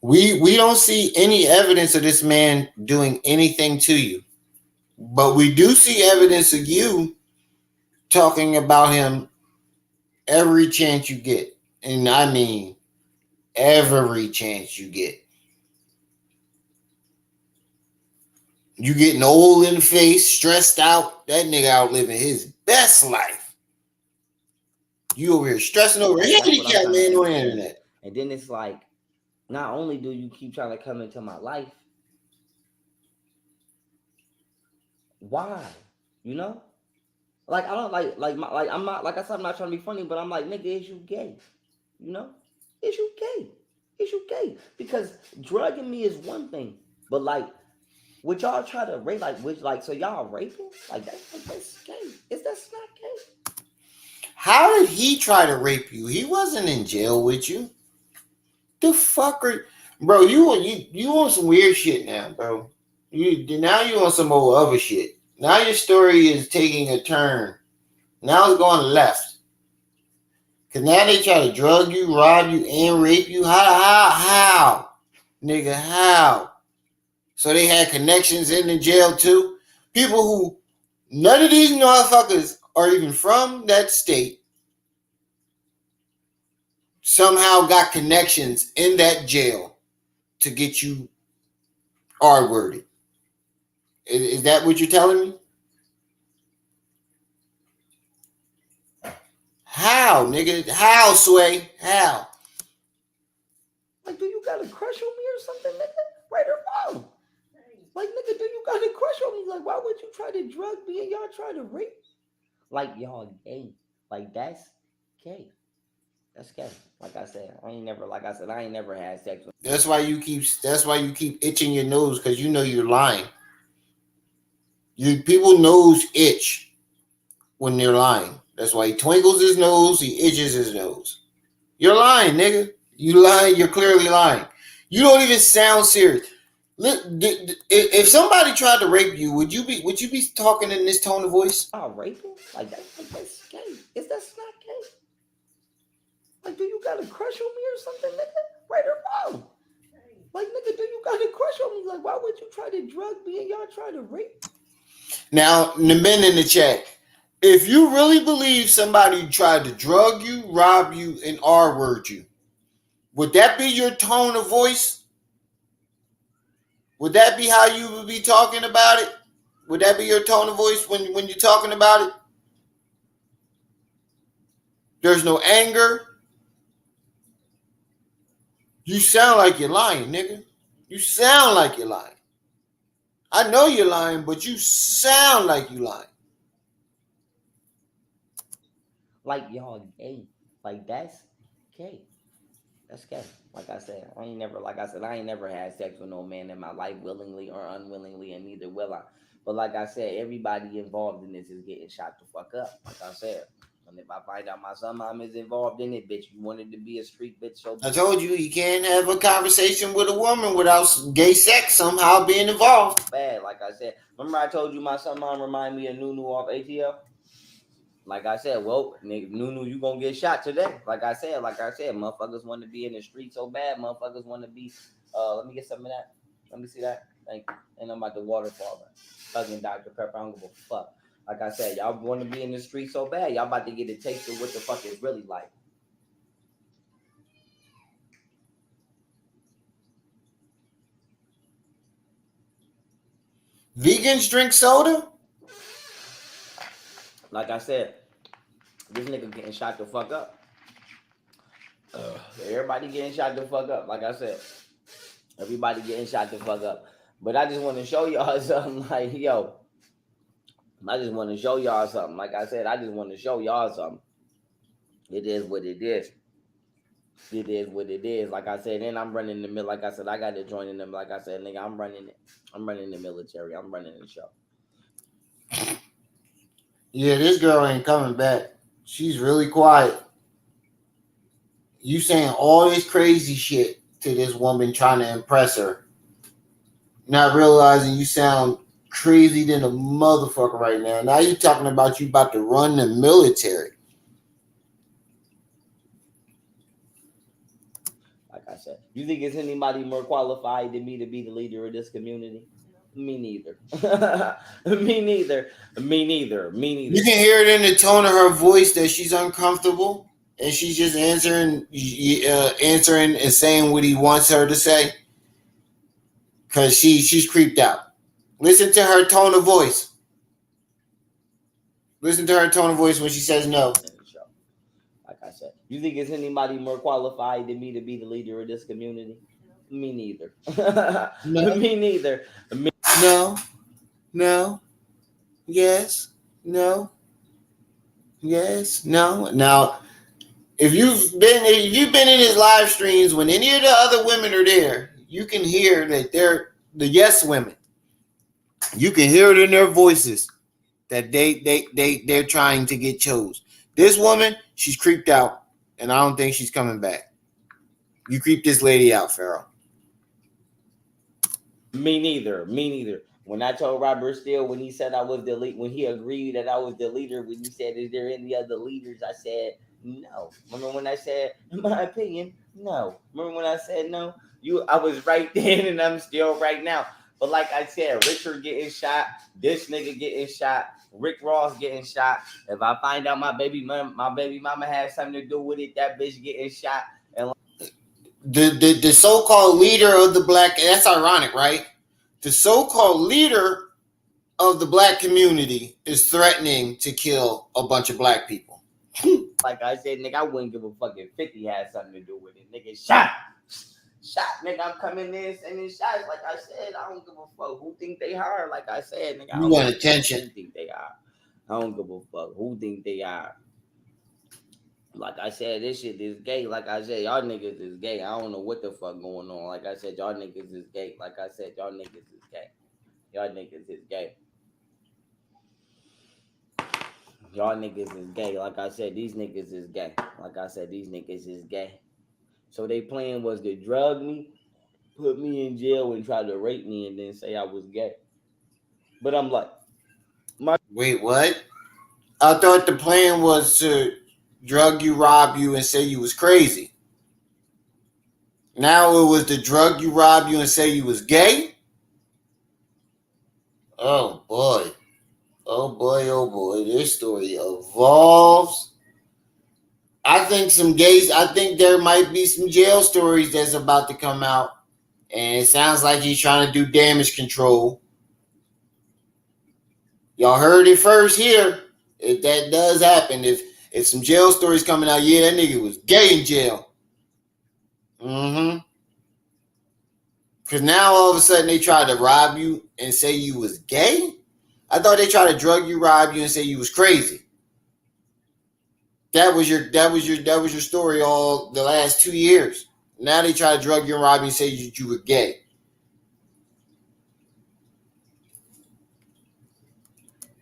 we don't see any evidence of this man doing anything to you. But we do see evidence of you talking about him every chance you get. And I mean every chance you get. You getting old in the face, stressed out. That nigga out living his best life. You over here stressing over a handicap man on the internet. And then it's like, not only do you keep trying to come into my life, why? You know? Like, I don't like I'm not, like I said, I'm not trying to be funny, but I'm like, nigga, is you gay? You know? Is you gay? Is you gay? Because drugging me is one thing, but like, would y'all try to rape, like, which, like, so y'all raping? Like, that's gay. That's not gay. How did he try to rape you? He wasn't in jail with you. The fucker, bro, you want some weird shit now, bro. Now you want some old other shit. Now your story is taking a turn. Now it's going left. Cause now they try to drug you, rob you, and rape you. How? Nigga, how? So they had connections in the jail too. People who none of these motherfuckers are even from that state somehow got connections in that jail to get you R-worded. Is that what you're telling me? How, nigga? How, Sway? How? Like, do you got a crush on me or something, nigga? Right or wrong? Like, nigga, do you got a crush on me? Like, why would you try to drug me and y'all try to rape? Like, y'all gay. Like, that's gay. That's gay. Like I said, I ain't never had sex with. That's why you keep itching your nose, because you know you're lying. People nose itch when they're lying. That's why he twinkles his nose, he itches his nose. You're lying, nigga. You lying, you're clearly lying. You don't even sound serious. If somebody tried to rape you, would you be talking in this tone of voice? Oh, raping? Like, that's gay. That's not gay. Like, do you got a crush on me or something, nigga? Right or wrong? Like, nigga, do you got a crush on me? Like, why would you try to drug me and y'all try to rape? Now, the men in the chat, if you really believe somebody tried to drug you, rob you, and R-word you, would that be your tone of voice? Would that be how you would be talking about it? Would that be your tone of voice when you're talking about it? There's no anger. You sound like you're lying, nigga. You sound like you're lying. I know you're lying, but you sound like you lying. Like, y'all gay. Like, that's gay. That's gay. Like I said, I ain't never had sex with no man in my life, willingly or unwillingly, and neither will I. But like I said, everybody involved in this is getting shot the fuck up. Like I said. And if I find out my son mom is involved in it, bitch, you wanted to be a street bitch. So I told you can't have a conversation with a woman without gay sex somehow being involved. Bad, like I said. Remember I told you my son mom remind me of Nunu off ATL? Like I said, well, nigga, Nunu, you gonna get shot today. Like I said, motherfuckers want to be in the street so bad. Motherfuckers want to be, let me get some of that. Let me see that. Thank you. And I'm about the waterfall. Fucking Dr. Pepper, I don't give a fuck. Like I said, y'all want to be in the street so bad. Y'all about to get a taste of what the fuck it's really like. Vegans drink soda? Like I said, this nigga getting shot the fuck up. Everybody getting shot the fuck up. Like I said, everybody getting shot the fuck up. But I just want to show y'all something like, yo, I just want to show y'all something. Like I said, I just want to show y'all something. It is what it is. It is what it is. Like I said, and I'm running the mill. Like I said, I got to join in them. Like I said, nigga, I'm running it. I'm running the military. I'm running the show. Yeah, this girl ain't coming back. She's really quiet. You saying all this crazy shit to this woman trying to impress her, not realizing you sound crazy than a motherfucker right now. Now you talking about you about to run the military. Like I said, you think it's anybody more qualified than me to be the leader of this community? Me neither. Me neither. Me neither. Me neither. You can hear it in the tone of her voice that she's uncomfortable, and she's just answering and saying what he wants her to say, because she's creeped out. Listen to her tone of voice. Listen to her tone of voice when she says no. Like I said, you think it's anybody more qualified than me to be the leader of this community? Me neither. No. Me neither. No. No. Yes. No. Yes. No. Now, if you've been in his live streams when any of the other women are there, you can hear that they're the yes women. You can hear it in their voices that they're trying to get chose. This woman, she's creeped out, and I don't think she's coming back. You creep this lady out, Pharaoh. Me neither. Me neither. When I told Robert Steele, when he said I was the lead, when he agreed that I was the leader, when he said, "Is there any other leaders?" I said, "No." Remember when I said, in my opinion, no. Remember when I said no? I was right then, and I'm still right now. But like I said, Richard getting shot, this nigga getting shot, Rick Ross getting shot. If I find out my baby mama had something to do with it, that bitch getting shot. And the so-called leader of the black, that's ironic, right? The so-called leader of the black community is threatening to kill a bunch of black people. Like I said, nigga, I wouldn't give a fucking 50 had something to do with it. Nigga, shot, nigga, I'm coming in sending shots. Like I said, I don't give a fuck who think they are. Like I said, nigga, I You want attention. who think they are. I don't give a fuck who think they are. Like I said, this shit is gay. Like I said, y'all niggas is gay. I don't know what the fuck going on. Like I said, y'all niggas is gay. Like I said, y'all niggas is gay. Y'all niggas is gay. Y'all niggas is gay. Like I said, these niggas is gay. Like I said, these niggas is gay. So they plan was to drug me, put me in jail, and try to rape me, and then say I was gay. But I'm like, wait, what? I thought the plan was to drug you, rob you, and say you was crazy. Now it was to drug you, rob you, and say you was gay? Oh boy. Oh boy, oh boy. This story evolves. I think there might be some jail stories that's about to come out. And it sounds like he's trying to do damage control. Y'all heard it first here. If that does happen, if some jail stories coming out, yeah, that nigga was gay in jail. Because now all of a sudden they try to rob you and say you was gay? I thought they tried to drug you, rob you, and say you was crazy. That was your story all the last 2 years. Now they try to drug you and rob you and say you were gay.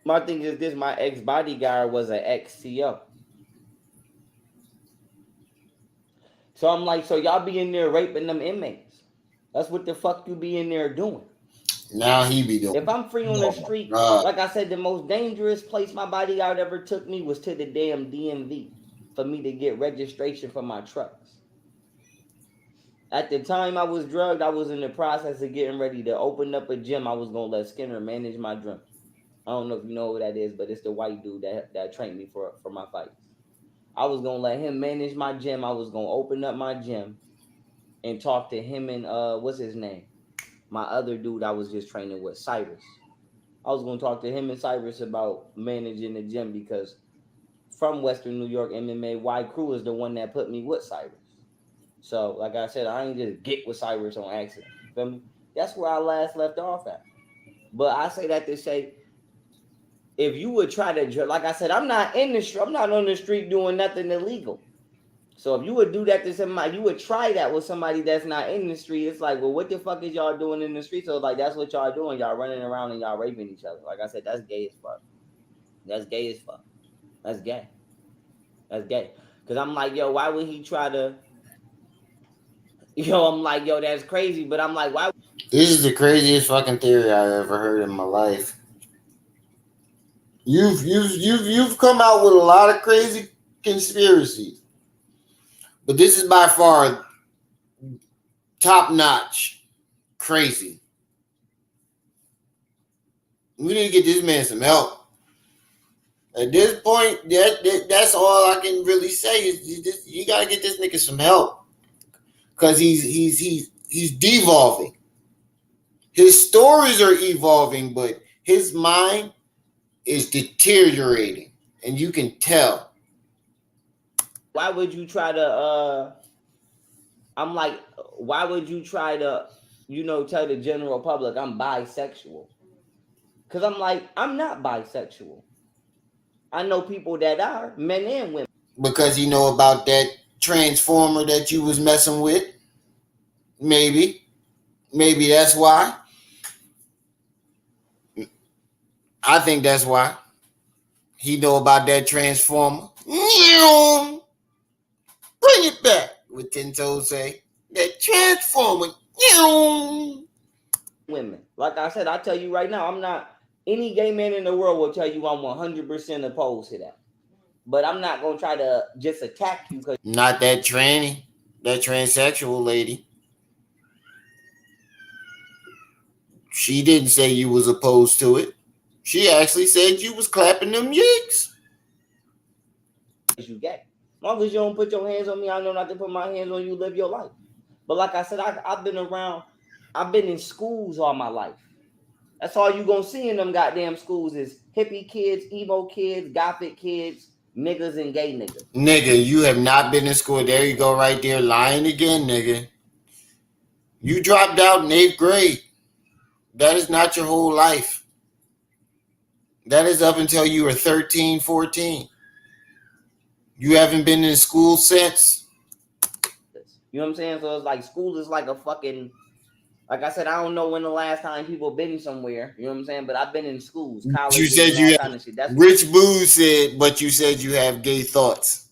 My thing is this: my ex bodyguard was an ex-CO. So I'm like, so y'all be in there raping them inmates? That's what the fuck you be in there doing. Now he be doing. If I'm free on the street, like I said, the most dangerous place my bodyguard ever took me was to the damn DMV for me to get registration for my trucks. At the time I was drugged, I was in the process of getting ready to open up a gym. I was gonna let Skinner manage my gym. I don't know if you know who that is, but it's the white dude that trained me for my fights. I was gonna let him manage my gym. I was gonna open up my gym and talk to him and what's his name? My other dude I was just training with, Cyrus. I was gonna talk to him and Cyrus about managing the gym because from Western New York MMA, Y Crew is the one that put me with Cyrus. So, like I said, I ain't just get with Cyrus on accident. Feel me? That's where I last left off at. But I say that to say, if you would try to, like I said, I'm not on the street doing nothing illegal. So if you would do that to somebody, you would try that with somebody that's not in the street. It's like, well, what the fuck is y'all doing in the street? So like, that's what y'all doing. Y'all running around and y'all raping each other. Like I said, that's gay as fuck. That's gay as fuck. That's gay. That's gay. Because I'm like, yo, why would he try to? Yo, I'm like, yo, that's crazy. But I'm like, why? This is the craziest fucking theory I've ever heard in my life. You've come out with a lot of crazy conspiracies, but this is by far top notch crazy. We need to get this man some help. At this point, that's all I can really say is you got to get this nigga some help because he's devolving. His stories are evolving, but his mind is deteriorating, and you can tell. Why would you try to? I'm like, why would you try to, tell the general public I'm bisexual? Because I'm like, I'm not bisexual. I know people that are, men and women. Because you know about that transformer that you was messing with? Maybe that's why. I think that's why. He know about that transformer. Bring it back, what Tinto say. That transformer. Women. Like I said, I tell you right now, I'm not, any gay man in the world will tell you I'm 100% opposed to that. But I'm not going to try to just attack you. Cause not that tranny, that transsexual lady. She didn't say you was opposed to it. She actually said you was clapping them yigs. You gay. As long as you don't put your hands on me, I know not to put my hands on you, live your life. But like I said, I've been around, I've been in schools all my life. That's all you gonna see in them goddamn schools is hippie kids, emo kids, gothic kids, niggas and gay niggas. Nigga, you have not been in school. There you go right there, lying again, nigga. You dropped out in 8th grade. That is not your whole life. That is up until you were 13, 14. You haven't been in school since. You know what I'm saying? So it's like school is like a fucking, like I said, I don't know when the last time people been somewhere. You know what I'm saying? But I've been in schools, colleges, you said you kind of shit. That's Rich Boo said, but you said you have gay thoughts.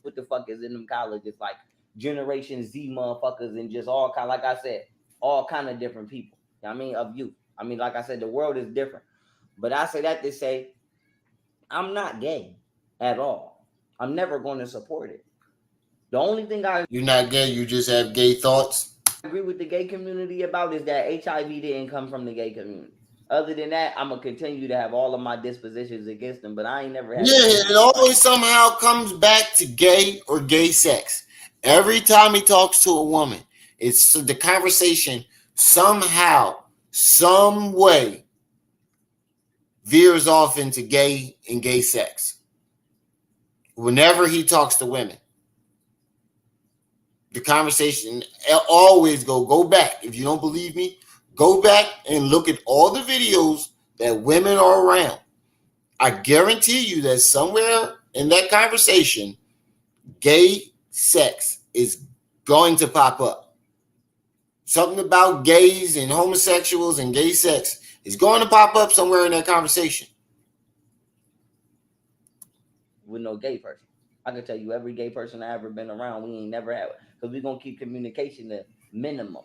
What the fuck is in them colleges? Like Generation Z motherfuckers and just all kind, like I said, all kind of different people. You know what I mean, of youth. I mean, like I said, the world is different. But I say that to say, I'm not gay at all. I'm never going to support it. The only thing You're not gay, you just have gay thoughts. agree with the gay community about is that HIV didn't come from the gay community. Other than that, I'm gonna continue to have all of my dispositions against them, but I ain't never had. Yeah, it always somehow comes back to gay or gay sex. Every time he talks to a woman, it's the conversation somehow, some way veers off into gay and gay sex. Whenever he talks to women, the conversation always go back. If you don't believe me, go back and look at all the videos that women are around. I guarantee you that somewhere in that conversation, gay sex is going to pop up. Something about gays and homosexuals and gay sex is going to pop up somewhere in that conversation. With no gay person. I can tell you every gay person I ever been around, we ain't never had, because we gonna keep communication to minimum.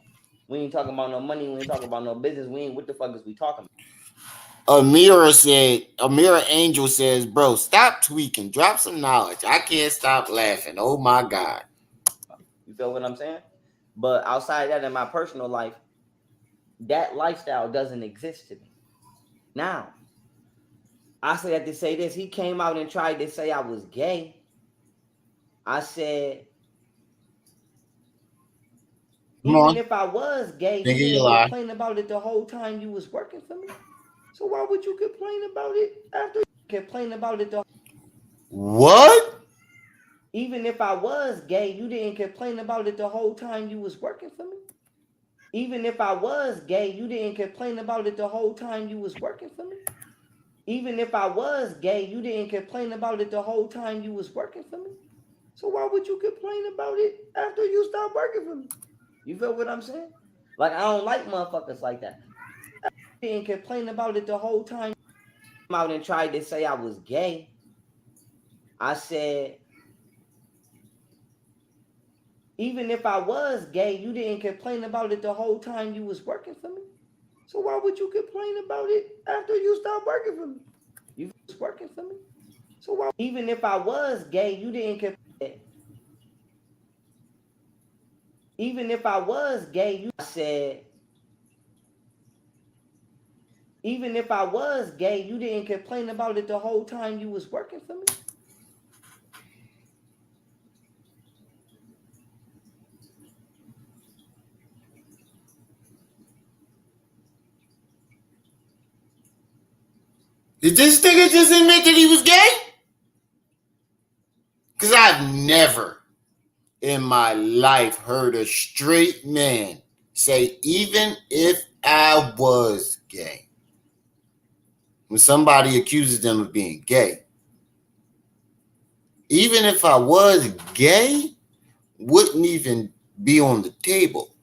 We ain't talking about no money, we ain't talking about no business, we ain't, what the fuck is we talking about? Amira Angel says, bro, stop tweaking, drop some knowledge. I can't stop laughing. Oh my God. You feel what I'm saying? But outside that, in my personal life, that lifestyle doesn't exist to me. Now, I say that to say this, he came out and tried to say I was gay. I said, even if I was gay, you didn't complain about it the whole time you was working for me. So why would you complain about it after you complain about it? What? Even if I was gay, you didn't complain about it the whole time you was working for me. Even if I was gay, you didn't complain about it the whole time you was working for me. Even if I was gay, you didn't complain about it the whole time you was working for me. So why would you complain about it after you stopped working for me? You feel what I'm saying? Like, I don't like motherfuckers like that. You didn't complain about it the whole time. I came out and tried to say I was gay. I said, even if I was gay, you didn't complain about it the whole time you was working for me. So why would you complain about it after you stopped working for me? You was working for me. So why, even if I was gay, you didn't complain. Even if I was gay, you said, even if I was gay, you didn't complain about it the whole time you was working for me. Did this nigga just admit that he was gay? Because I've never in my life heard a straight man say, even if I was gay, when somebody accuses them of being gay, even if I was gay, wouldn't even be on the table,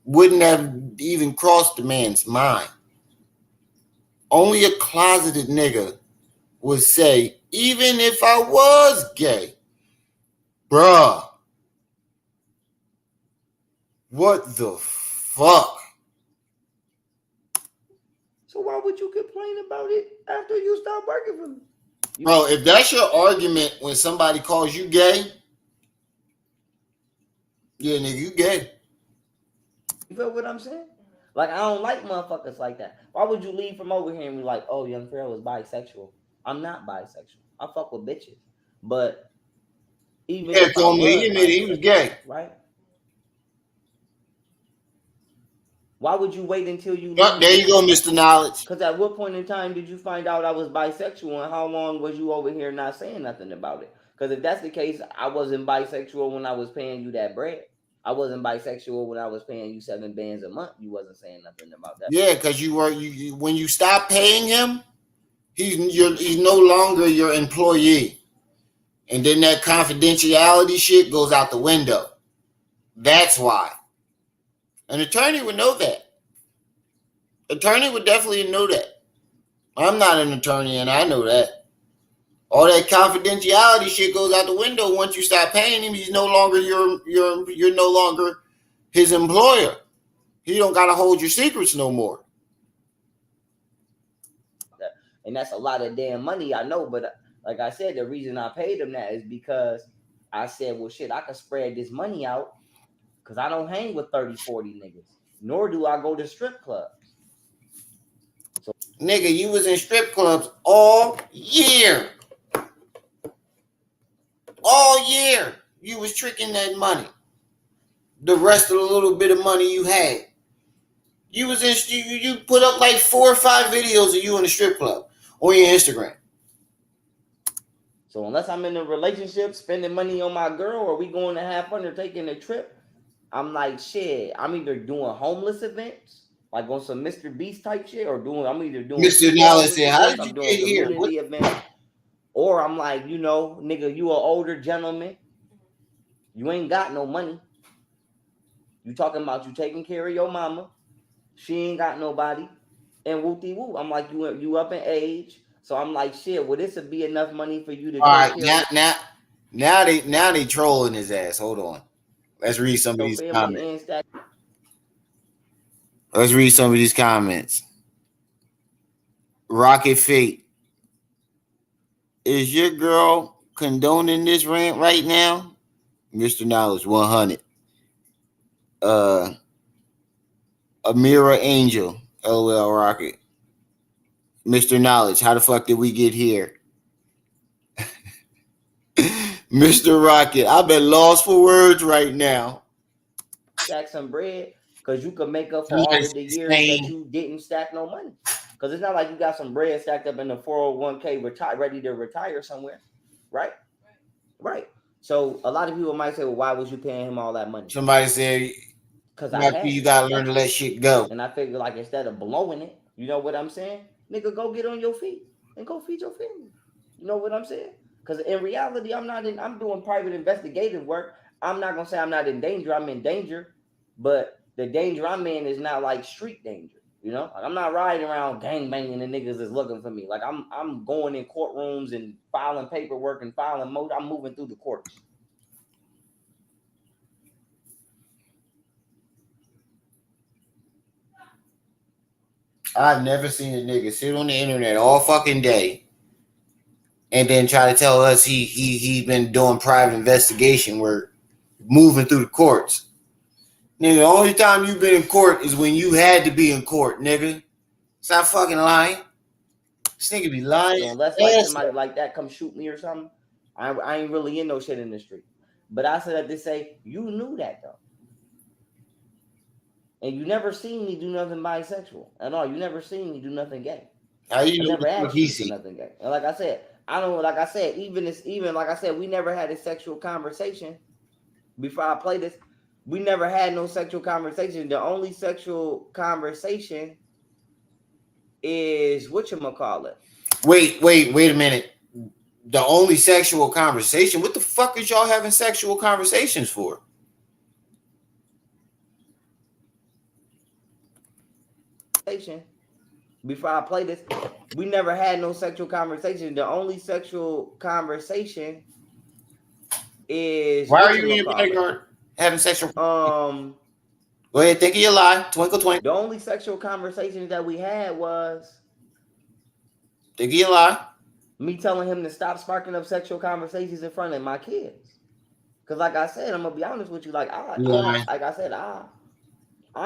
wouldn't have even crossed the man's mind. Only a closeted nigga would say, even if I was gay, bruh, what the fuck? So why would you complain about it after you stopped working for me? Bro, if that's your argument when somebody calls you gay, yeah, nigga, you gay. You feel what I'm saying? Like, I don't like motherfuckers like that. Why would you leave from over here and be like, oh, young Pharaoh is bisexual? I'm not bisexual. I fuck with bitches. But even Yeah, if I told me was he admitted he was gay. right? Why would you wait until you Yep, there you go, Mr. Knowledge. Because at what point in time did you find out I was bisexual, and how long was you over here not saying nothing about it? Because if that's the case, I wasn't bisexual when I was paying you that bread. I wasn't bisexual when I was paying you 7 bands a month. You wasn't saying nothing about that. Yeah, because you when you stop paying him, he's no longer your employee. And then that confidentiality shit goes out the window. That's why. An attorney would know that. Attorney would definitely know that. I'm not an attorney, and I know that. All that confidentiality shit goes out the window once you stop paying him. He's no longer you're no longer his employer. He don't gotta hold your secrets no more. And that's a lot of damn money, I know. But like I said, the reason I paid him that is because I said, well, shit, I could spread this money out because I don't hang with 30, 40 niggas, nor do I go to strip clubs. So, nigga, you was in strip clubs all year. All year. You was tricking that money. The rest of the little bit of money you had. You was in you put up like 4 or 5 videos of you in a strip club on your Instagram. So unless I'm in a relationship, spending money on my girl, or we going to have fun or taking a trip, I'm like, shit, I'm either doing homeless events, like on some Mr. Beast type shit, or I'm either doing Mr. Knowledge said, how did you get here? Community events, or I'm like, you know, nigga, you an older gentleman, you ain't got no money. You talking about you taking care of your mama, she ain't got nobody, and whoopty whoop. I'm like, you up in age. So I'm like, shit, well, this would be enough money for you to all right, now they trolling his ass. Hold on. Let's read some of these comments. Let's read some of these comments. Rocket Fate. Is your girl condoning this rant right now? Mr. Knowledge 100. Amira Angel, LOL Rocket. Mr. Knowledge, how the fuck did we get here? Mr. Rocket, I've been lost for words right now. Stack some bread because you can make up for all of the years that you didn't stack no money. Because it's not like you got some bread stacked up in the 401k ready to retire somewhere, right? Right. So a lot of people might say, well, why was you paying him all that money? Somebody said, because you gotta learn to let shit go. And I figure, like, instead of blowing it, you know what I'm saying? Nigga, go get on your feet. and go feed your family. You know what I'm saying? Because in reality, I'm doing private investigative work. I'm not gonna say I'm not in danger. I'm in danger, but the danger I'm in is not like street danger. You know, like I'm not riding around gang banging and niggas is looking for me. Like I'm going in courtrooms and filing paperwork and filing I'm moving through the courts. I've never seen a nigga sit on the internet all fucking day and then try to tell us he been doing private investigation work, moving through the courts. Nigga, the only time you've been in court is when you had to be in court, nigga. Stop fucking lying. This nigga be lying. So unless like somebody like that come shoot me or something, I ain't really in no shit in the street. But I said that to say you knew that though. And you never seen me do nothing bisexual at all. You never seen me do nothing gay. How you I know never asked you to do PC? nothing gay. And like I said, I don't like I said, even like I said, we never had a sexual conversation before I play this. We never had no sexual conversation. The only sexual conversation is whatchamacallit. Wait a minute. The only sexual conversation? What the fuck is y'all having sexual conversations for? Before I play this, we never had no sexual conversation. The only sexual conversation is why are you in your backyard having sexual? Go ahead, think of your lie. Twinkle twinkle. The only sexual conversation that we had was think of your lie. Me telling him to stop sparking up sexual conversations in front of my kids. Cause like I said, I'm gonna be honest with you. Like I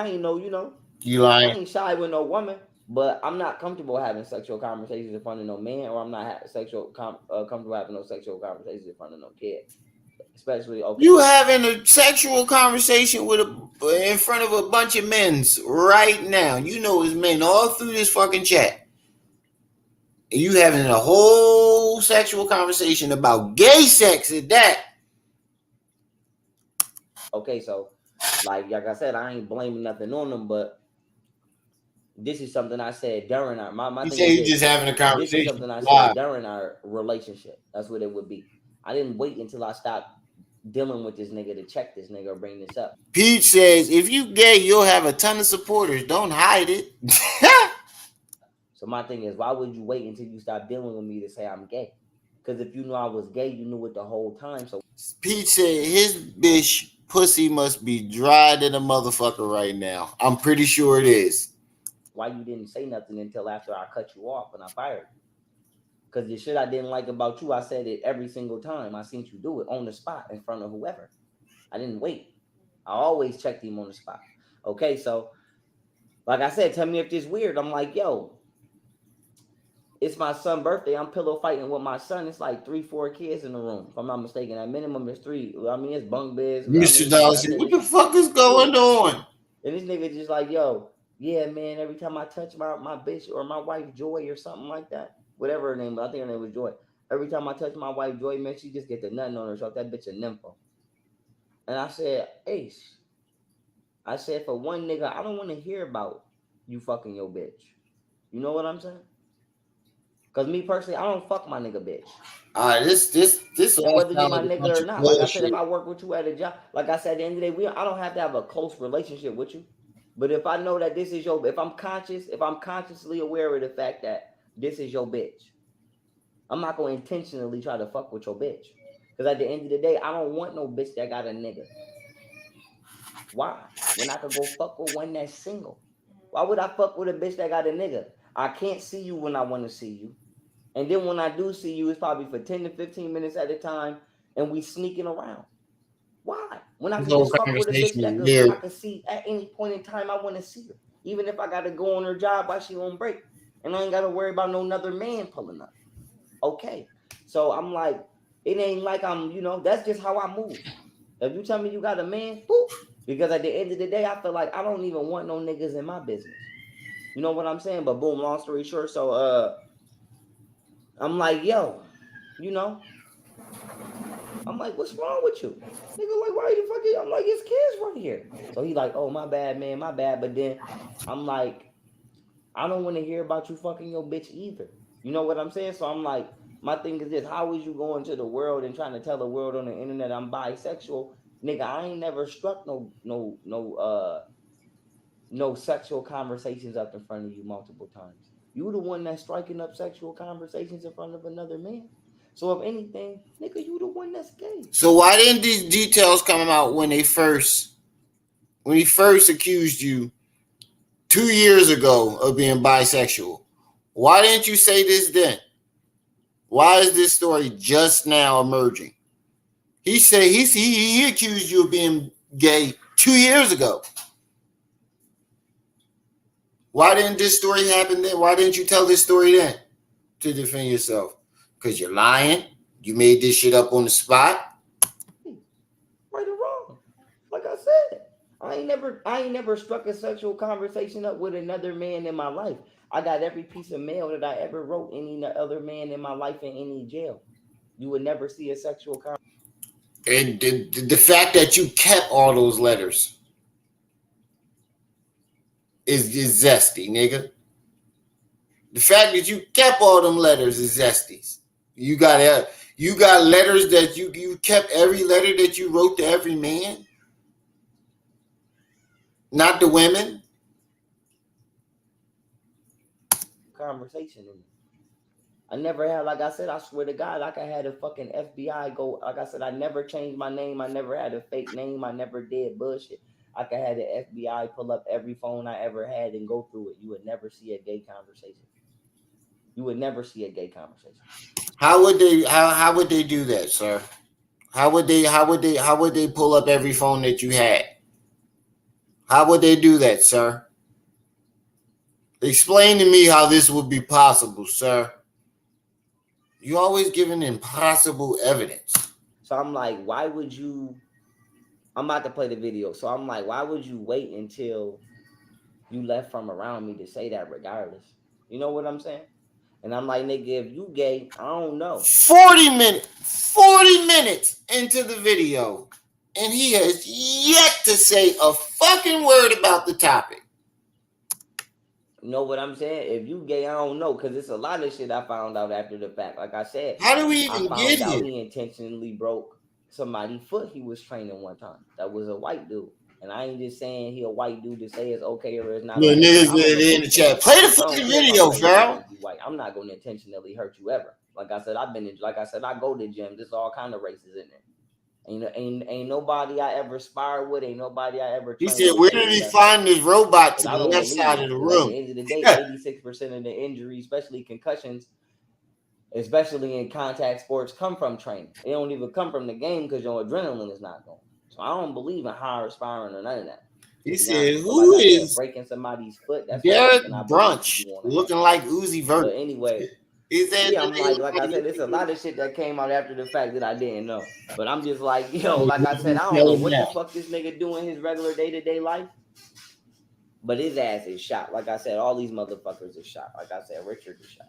ain't know, you know. You lying. I ain't shy with no woman, but I'm not comfortable having sexual conversations in front of no man, or I'm not comfortable having no sexual conversations in front of no kid. Especially you having a sexual conversation in front of a bunch of men's right now. You know it's men all through this fucking chat. And you having a whole sexual conversation about gay sex at that. Okay, so like I said, I ain't blaming nothing on them, but this is something I said during our my You thing. say you just having a conversation. This is something I said during our relationship. That's what it would be. I didn't wait until I stopped dealing with this nigga to check this nigga or bring this up. Pete says, if you gay, you'll have a ton of supporters. Don't hide it. So my thing is, why would you wait until you stop dealing with me to say I'm gay? Because if you knew I was gay, you knew it the whole time. So Pete said his bitch pussy must be dry than a motherfucker right now. I'm pretty sure it is. Why you didn't say nothing until after I cut you off and I fired you? Because the shit I didn't like about you, I said it every single time. I seen you do it on the spot in front of whoever. I didn't wait. I always checked him on the spot. Okay, so like I said, tell me if this weird. I'm like, yo, it's my son's birthday. I'm pillow fighting with my son. It's like 3-4 kids in the room. If I'm not mistaken, at minimum it's 3. I mean, it's bunk beds. Mr. Dawson, what the fuck is going on? And this nigga just like, yo, yeah, man, every time I touch my bitch or my wife Joy or something like that, whatever her name was, I think her name was Joy. Every time I touch my wife Joy, man, she just get the nothing on her. So that bitch a nympho. And I said, Ace, I said, for one nigga, I don't want to hear about you fucking your bitch. You know what I'm saying? Because me personally, I don't fuck my nigga bitch. All right, this so whether you're my nigga or not, like I said, if I work with you at a job, like I said, at the end of the day, I don't have to have a close relationship with you. But if I know that this is if I'm consciously aware of the fact that this is your bitch, I'm not going to intentionally try to fuck with your bitch. Because at the end of the day, I don't want no bitch that got a nigga. Why? When I could go fuck with one that's single. Why would I fuck with a bitch that got a nigga? I can't see you when I want to see you. And then when I do see you, it's probably for 10 to 15 minutes at a time, and we sneaking around. Why? When I can just fuck with a bitch that I can see at any point in time I want to see her. Even if I got to go on her job while she on break. And I ain't got to worry about no another man pulling up. Okay. So I'm like, it ain't like I'm, that's just how I move. If you tell me you got a man, boop. Because at the end of the day, I feel like I don't even want no niggas in my business. You know what I'm saying? But boom, long story short, so I'm like, yo, I'm like, what's wrong with you? Nigga, like, why you fucking? I'm like, it's kids right here. So he like, oh, my bad, man, my bad. But then I'm like, I don't want to hear about you fucking your bitch either. You know what I'm saying? So I'm like, my thing is this: how is you going to the world and trying to tell the world on the internet I'm bisexual, nigga? I ain't never struck no sexual conversations up in front of you multiple times. You the one that's striking up sexual conversations in front of another man. So if anything, nigga, you the one that's gay. So why didn't these details come out when he first accused you 2 years ago of being bisexual? Why didn't you say this then? Why is this story just now emerging? He said he accused you of being gay 2 years ago. Why didn't this story happen then? Why didn't you tell this story then to defend yourself? Because you're lying. You made this shit up on the spot. Right or wrong. Like I said, I ain't never struck a sexual conversation up with another man in my life. I got every piece of mail that I ever wrote any other man in my life in any jail. You would never see a sexual conversation. And the fact that you kept all those letters is zesty, nigga. The fact that you kept all them letters is zesty. You got letters that you kept every letter that you wrote to every man, not the women. Conversation in it. I never had, like I said, I swear to God, like I had a fucking FBI go. Like I said, I never changed my name. I never had a fake name. I never did bullshit. Like I had the FBI pull up every phone I ever had and go through it. You would never see a gay conversation. You would never see a gay conversation. How would they do that, sir? How would they pull up every phone that you had? How would they do that, sir? Explain to me how this would be possible, sir. You always giving impossible evidence. So I'm like, why would you? I'm about to play the video. So I'm like, why would you wait until you left from around me to say that regardless? You know what I'm saying? And I'm like, nigga, if you gay, I don't know. 40 minutes into the video, and he has yet to say a fucking word about the topic. You know what I'm saying? If you gay, I don't know, because it's a lot of shit I found out after the fact. Like I said, How do we I even found get out here? he intentionally broke somebody's foot he was training one time. That was a white dude. And I ain't just saying he a white dude to say it's okay or it's not The okay. niggas I don't know in the chat. Play the I don't fucking care if I'm video, saying Pharaoh. you white. I'm not going to intentionally hurt you ever. Like I said, I go to gyms. There's all kind of races in there. Ain't nobody I ever sparred with. Ain't nobody I ever He trained said, with. where did he find this robot to I the don't left believe side it. of the Because at room? the end of the day, 86% of the injuries, especially concussions, especially in contact sports, come from training. It don't even come from the game because your adrenaline is not going. So I don't believe in higher sparring or none of that. He Be said, honest. But who like I said, is breaking somebody's foot, that's not Derek something I believe Brunch you want to looking have. like Uzi Vert? But anyway, He said, yeah, I'm like I said, it's a lot of shit that came out after the fact that I didn't know. But I'm just like, yo, like I said, I don't know what the fuck this nigga do in his regular day-to-day life. But his ass is shot. Like I said, all these motherfuckers are shot. Like I said, Richard is shot.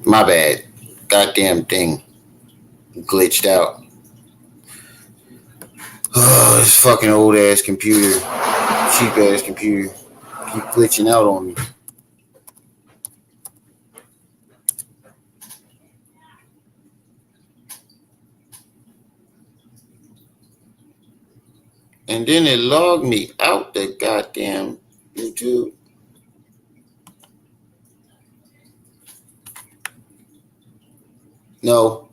My bad. Goddamn thing glitched out. Oh, this fucking old ass computer, cheap ass computer, keep glitching out on me. And then it logged me out the goddamn YouTube. No.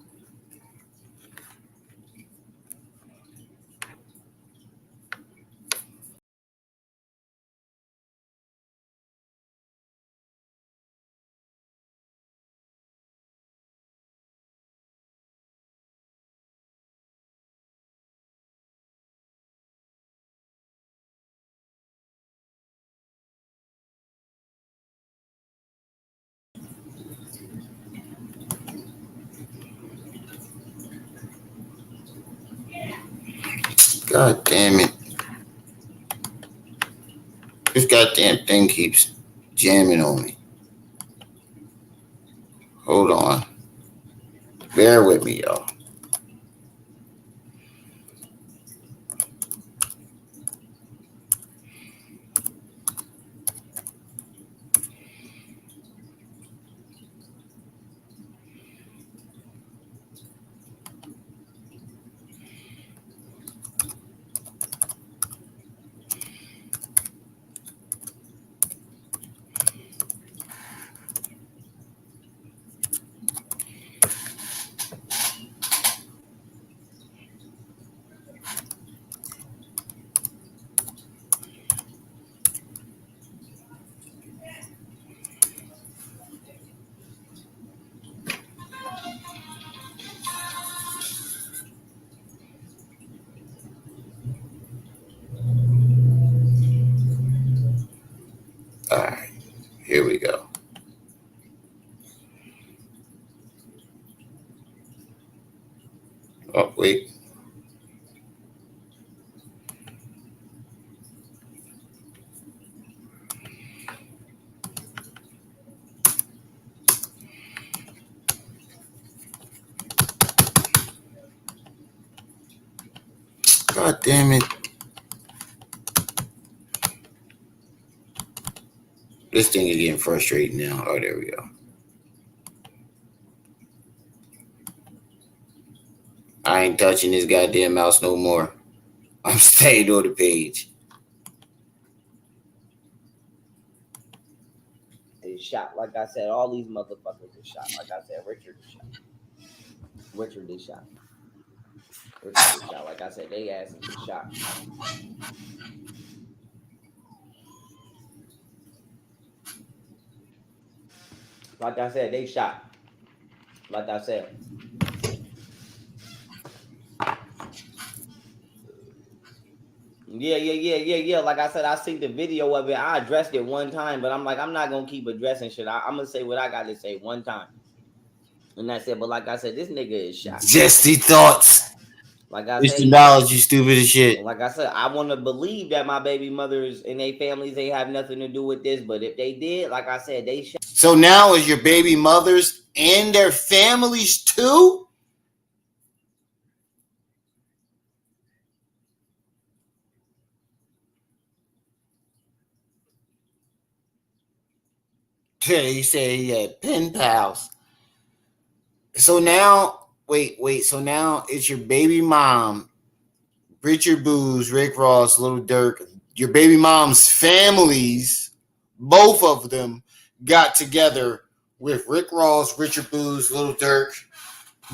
God damn it. This goddamn thing keeps jamming on me. Hold on. Bear with me, y'all. All right, here we go. Oh, wait. God damn it. This thing is getting frustrating now. Oh, there we go. I ain't touching this goddamn mouse no more. I'm staying on the page. They shot. Like I said, all these motherfuckers are shot. Like I said, Richard is shot. Richard is shot. Like I said, they asses is shot. Like I said, they shot. Like I said. Yeah. Like I said, I seen the video of it. I addressed it one time, but I'm like, I'm not going to keep addressing shit. I'm going to say what I got to say one time. And that's it. But like I said, this nigga is shot. Zesty thoughts. Like I It's said, the knowledge, you stupid as shit. Like I said, I want to believe that my baby mothers and their families, they have nothing to do with this. But if they did, like I said, they shot. So now is your baby mothers and their families too? Yeah, he said he had pen pals. So now, wait. So now it's your baby mom, Richard Booz, Rick Ross, Little Dirk, your baby mom's families, both of them got together with Rick Ross, Richard Booz, Little Dirk,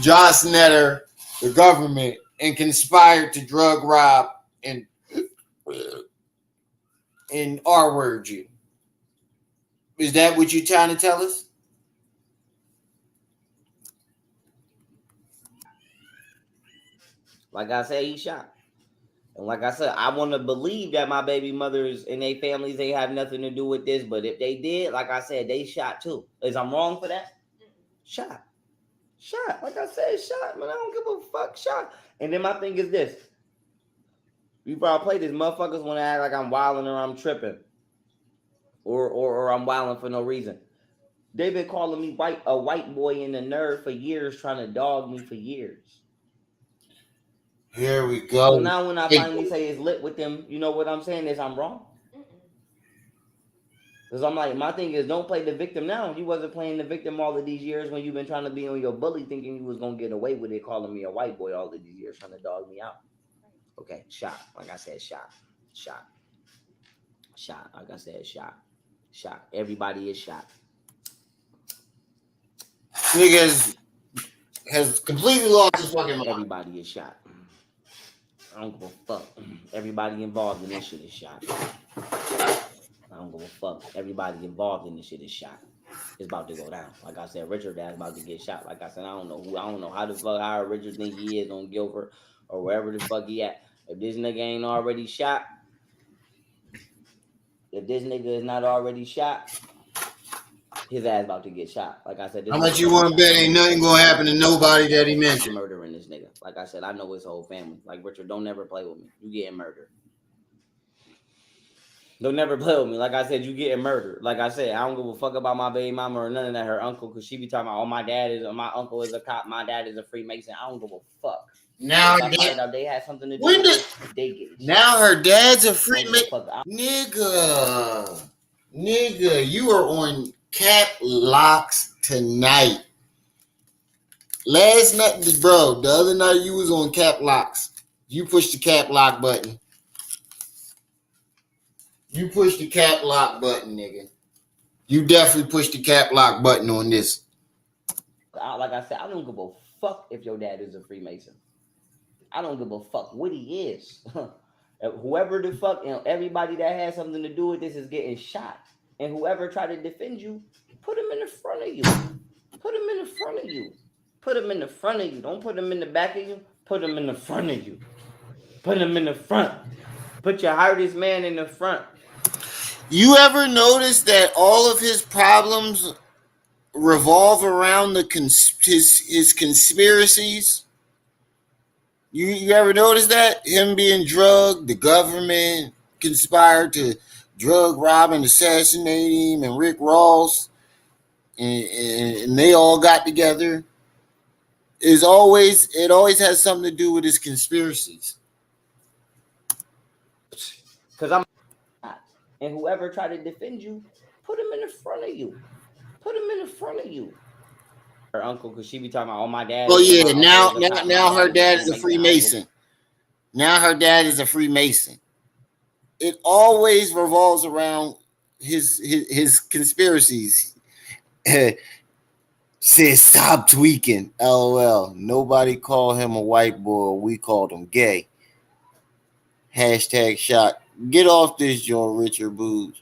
Josh Netter, the government, and conspired to drug rob and R-word you. Is that what you're trying to tell us? Like I said, he shot. And like I said, I want to believe that my baby mothers and their families, they have nothing to do with this. But if they did, like I said, they shot too. Is I'm wrong for that? Shot. Like I said, shot. Man, I don't give a fuck. Shot. And then my thing is this. Before I play this, motherfuckers want to act like I'm wilding or I'm tripping. Or I'm wilding for no reason. They've been calling me a white boy and a nerd for years, trying to dog me for years. Here we go. So now when I finally say it's lit with them, you know what I'm saying is I'm wrong. Because I'm like, my thing is, don't play the victim now. You wasn't playing the victim all of these years when you've been trying to be on your bully, thinking you was going to get away with it, calling me a white boy all of these years, trying to dog me out. Okay, shot. Like I said, shot. Like I said, shot. Everybody is shot. Niggas has completely lost his fucking mind. Everybody is shot. I don't give a fuck. Everybody involved in this shit is shot. I don't give a fuck. Everybody involved in this shit is shot. It's about to go down. Like I said, Richard Dad's about to get shot. Like I said, I don't know how the fuck how Richard think he is on Guilford or wherever the fuck he at. If this nigga ain't already shot, if this nigga is not already shot, his ass about to get shot. Like I said, how much you want to bet ain't nothing gonna happen to nobody that he mentioned? I'm murdering this nigga. Like I said, I know his whole family. Like Richard, don't never play with me. You getting murdered. Don't never play with me. Like I said, you getting murdered. Like I said, I don't give a fuck about my baby mama or none of that. Her uncle, because she be talking about, oh, my uncle is a cop. My dad is a Freemason. I don't give a fuck. Now I find out they had something to do with it, they get it. Now her dad's a Freemason. Nigga, you are on cap locks tonight. Last night, bro, the other night you was on cap locks. You pushed the cap lock button. You pushed the cap lock button, nigga. You definitely pushed the cap lock button on this. Like I said, I don't give a fuck if your dad is a Freemason. I don't give a fuck what he is. Whoever the fuck, everybody that has something to do with this is getting shot. And whoever try to defend you, put him in the front of you. Put him in the front of you. Put him in the front of you. Don't put him in the back of you. Put him in the front of you. Put him in the front. Put your hardest man in the front. You ever notice that all of his problems revolve around his conspiracies? You ever notice that? Him being drugged, the government conspired to drug, rob, and assassinate him, and Rick Ross, and they all got together. It always has something to do with his conspiracies. Because I'm not. And whoever try to defend you, put him in the front of you. Put him in the front of you. Her uncle, because she be talking about, oh, my dad. Oh yeah, now her dad is a Freemason. Now her dad is a Freemason. It always revolves around his conspiracies. Says stop tweaking. LOL. Nobody called him a white boy. We called him gay. Hashtag shot. Get off this joint, Richard Booz.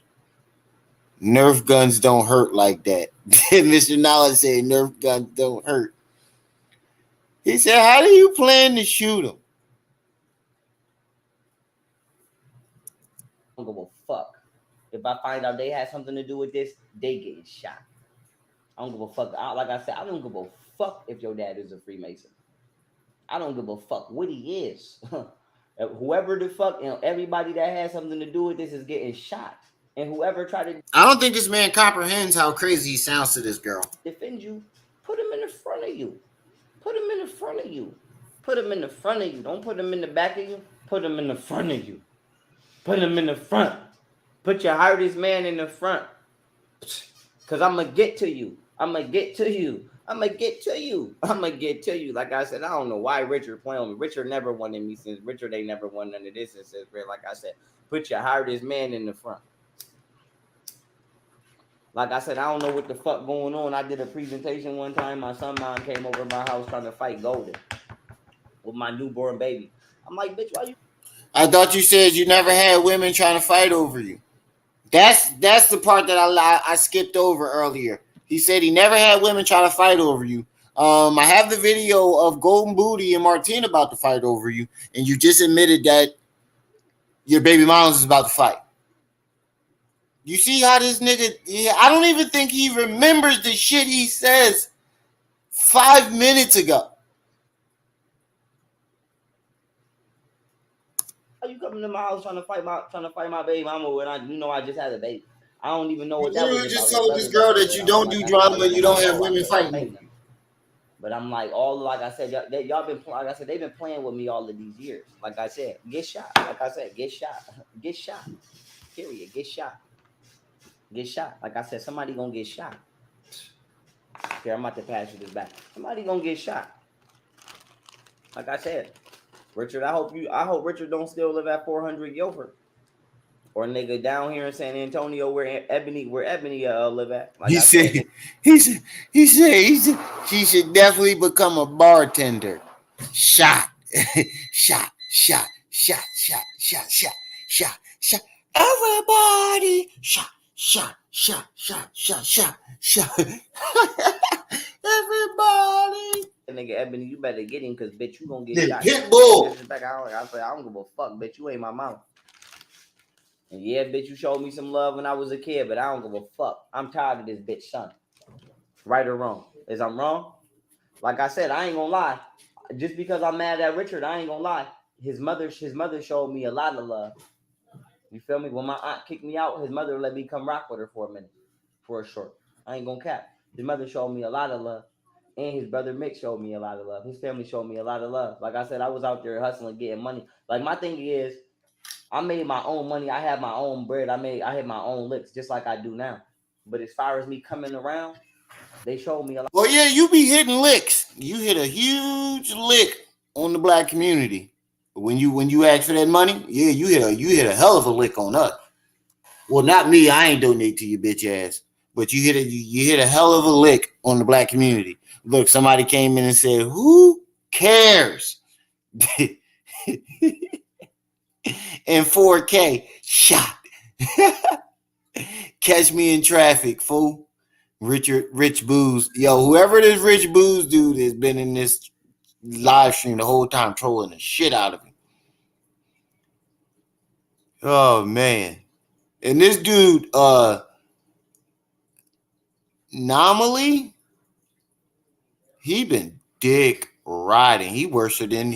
Nerf guns don't hurt like that. Mr. Knowledge said Nerf guns don't hurt. He said, how do you plan to shoot them? I don't give a fuck. If I find out they had something to do with this, they getting shot. I don't give a fuck. Like I said, I don't give a fuck if your dad is a Freemason. I don't give a fuck what he is. Whoever the fuck, everybody that has something to do with this is getting shot. And whoever tried to... I don't think this man comprehends how crazy he sounds to this girl. ...defend you, put him in the front of you. Put him in the front of you. Put him in the front of you. Don't put him in the back of you. Put him in the front of you. Put him in the front. Put your hardest man in the front. Because I'm going to get to you. I'm going to get to you. I'm going to get to you. I'm going to get to you. Like I said, I don't know why Richard playing with me. Richard never wanted me since Richard ain't never won none of this. And says, like I said, put your hardest man in the front. Like I said, I don't know what the fuck going on. I did a presentation one time. My son mom came over to my house trying to fight Golden with my newborn baby. I'm like, bitch, why you? I thought you said you never had women trying to fight over you. That's the part that I skipped over earlier. He said he never had women trying to fight over you. I have the video of Golden Booty and Martina about to fight over you, and you just admitted that your baby mama's is about to fight. You see how this nigga, I don't even think he remembers the shit he says 5 minutes ago. Are you coming to my house trying to fight my baby mama when I just had a baby? I don't even know what You that literally was just about. told this girl that you don't do drama, you don't have women fighting. But I'm like, like I said, y'all been, like I said, they've been playing with me all of these years. Like I said, get shot. Like I said, get shot. Get shot. Period. Get shot. Get shot. Like I said, somebody gonna get shot. Here, I'm about to pass you this back. Somebody gonna get shot. Like I said, Richard, I hope Richard don't still live at 400 Guilford. Or nigga down here in San Antonio where Ebony live at. Like He said she should definitely become a bartender. Shot. Shot. Everybody shot. Everybody. Nigga Ebony, you better get him because bitch, you gonna get shot. Pitbull. I don't give a fuck, bitch. You ain't my mouth. And yeah, bitch, you showed me some love when I was a kid, but I don't give a fuck. I'm tired of this bitch, son. Right or wrong? Is I'm wrong? Like I said, I ain't gonna lie. Just because I'm mad at Richard, I ain't gonna lie. His mother showed me a lot of love. You feel me? When my aunt kicked me out, his mother let me come rock with her for a minute, for a short. I ain't gonna cap. His mother showed me a lot of love. And his brother Mick showed me a lot of love. His family showed me a lot of love. Like I said, I was out there hustling, getting money. Like my thing is, I made my own money. I had my own bread. I hit my own licks just like I do now. But as far as me coming around, they showed me a lot. Well, yeah, you be hitting licks. You hit a huge lick on the black community. When you ask for that money, yeah, you hit a hell of a lick on us. Well, not me. I ain't donate to your bitch ass. But you hit a hell of a lick on the black community. Look, somebody came in and said, "Who cares?" And 4K shot. Catch me in traffic, fool. Rich Booze. Yo, whoever this Rich Booze dude has been in this live stream the whole time trolling the shit out of him. Oh man. And this dude, Anomaly, he been dick riding. He worse than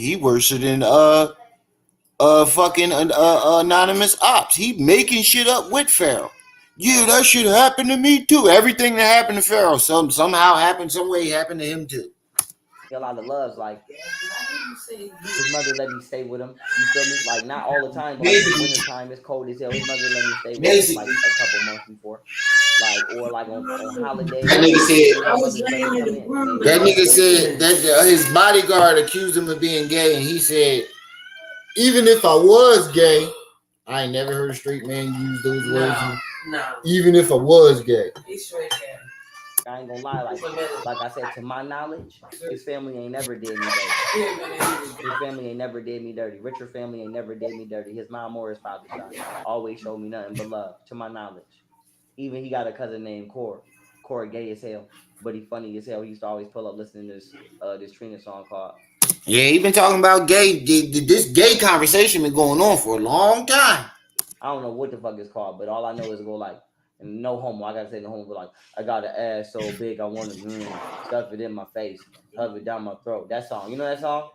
fucking anonymous ops. He making shit up with Pharaoh. Yeah, that shit happened to me too. Everything that happened to Pharaoh somehow happened, some way happened to him too. A lot of loves, like his mother let me stay with him. You feel me? Like not all the time, but like in winter time, it's cold as hell. His mother let me stay with him like a couple months before. Like or like on holidays. That nigga said that his bodyguard accused him of being gay, and he said, even if I was gay, I ain't never heard a straight man use those words. No. Even if I was gay. He's straight gay. I ain't gonna lie, like I said, to my knowledge, his family ain't never did me dirty. His family ain't never did me dirty. Richard family ain't never did me dirty. His mom or his father always showed me nothing but love, to my knowledge. Even he got a cousin named Core. Core gay as hell, but he funny as hell. He used to always pull up listening to this Trina song called. Yeah, he been talking about gay. This gay conversation been going on for a long time. I don't know what the fuck it's called, but all I know is go like, and no homo. I gotta say no homo, but like, I got an ass so big I want to stuff it in my face, shove it down my throat. That song, you know that song?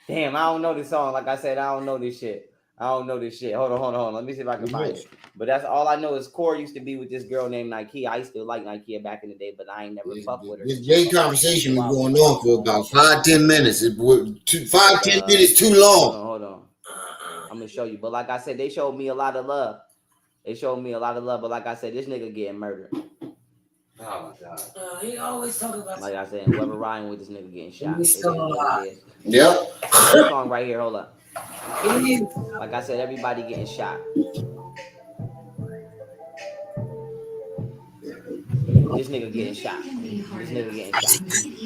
Damn, I don't know this song. Like I said, I don't know this shit. Hold on. Let me see if I can find it. But that's all I know is Core used to be with this girl named Nike. I used to like Nike back in the day, but I ain't never fucked with her. This gay conversation been going on for about 5-10 minutes. 5-10 minutes too long. Hold on. I'm gonna show you. But like I said, they showed me a lot of love. But like I said, this nigga getting murdered. Oh my god. He always talking about. Like I said, whoever riding with this nigga getting shot. Yep. This song right here, hold up. Like I said, everybody getting shot. This nigga getting shot.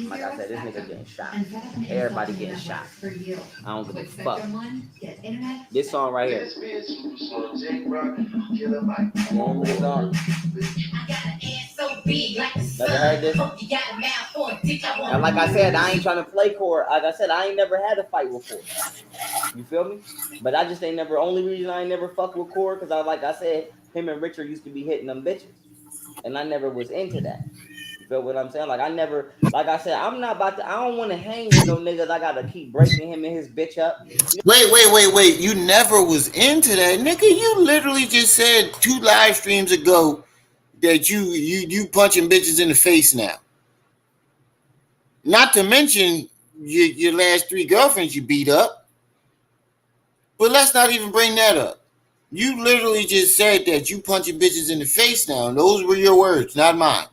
Like I said, this nigga getting shot. Everybody getting shot. I don't give a fuck. This song right here. Never heard this? And like I said, I ain't trying to play Core. Like I said, I ain't never had a fight with Core. You feel me? But I just ain't never. Only reason I ain't never fuck with Core because like I said, him and Richard used to be hitting them bitches, and I never was into that. You feel what I'm saying? Like I never, like I said, I'm not about to. I don't want to hang with no niggas. I gotta keep breaking him and his bitch up. You know? Wait. You never was into that, nigga. You literally just said 2 live streams ago that you punching bitches in the face now. Not to mention your last 3 girlfriends you beat up. But let's not even bring that up. You literally just said that you punching bitches in the face now. And those were your words, not mine.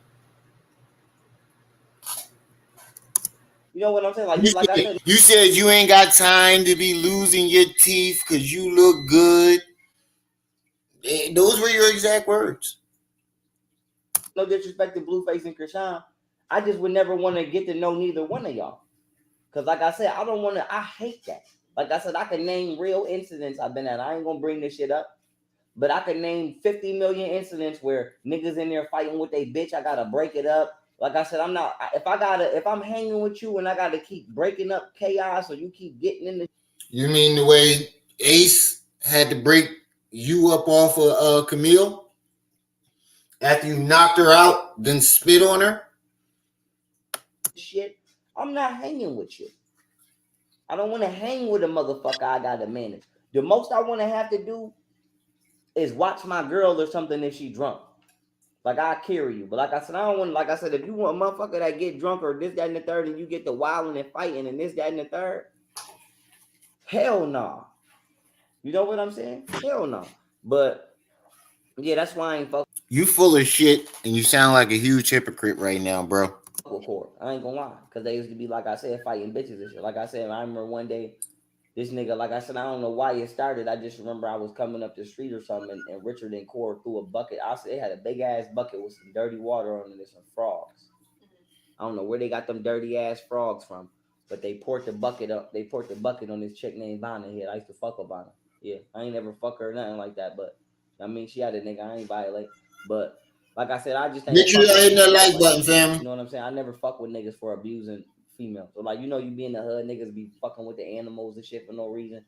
You know what I'm saying? Like I said, You said you ain't got time to be losing your teeth because you look good. Those were your exact words. no disrespect to Blueface and Krishan. I just would never want to get to know neither one of y'all. Because like I said, I don't want to, I hate that. Like I said, I can name real incidents I've been at. I ain't going to bring this shit up. But I can name 50 million incidents where niggas in there fighting with they bitch. I got to break it up. Like I said, I'm not, if I'm hanging with you and I got to keep breaking up chaos or you keep getting in the. You mean the way Ace had to break you up off of Camille? After you knocked her out, then spit on her? Shit, I'm not hanging with you. I don't want to hang with a motherfucker I got to manage. The most I want to have to do is watch my girl or something if she drunk. Like, I carry you. But like I said, I don't want, like I said, if you want a motherfucker that get drunk or this, that, and the third, and you get the wilding and fighting and this, that, and the third, hell no. Nah. You know what I'm saying? Hell no. Nah. But, yeah, that's why I ain't fucking. You full of shit, and you sound like a huge hypocrite right now, bro. With court. I ain't gonna lie. Because they used to be, like I said, fighting bitches and shit. Like I said, I remember one day, this nigga, like I said, I don't know why it started. I just remember I was coming up the street or something, and Richard and Core threw a bucket. I said they had a big ass bucket with some dirty water on it and some frogs. I don't know where they got them dirty ass frogs from, but they poured the bucket up. They poured the bucket on this chick named Vanna here. I used to fuck with Vanna. Yeah, I ain't never fuck her or nothing like that, but I mean, she had a nigga. I ain't violate, but like I said, I just ain't. Make sure you hit that like button, fam. You know what I'm saying? I never fuck with niggas for abusing females. So like, you know, you be in the hood, niggas be fucking with the animals and shit for no reason.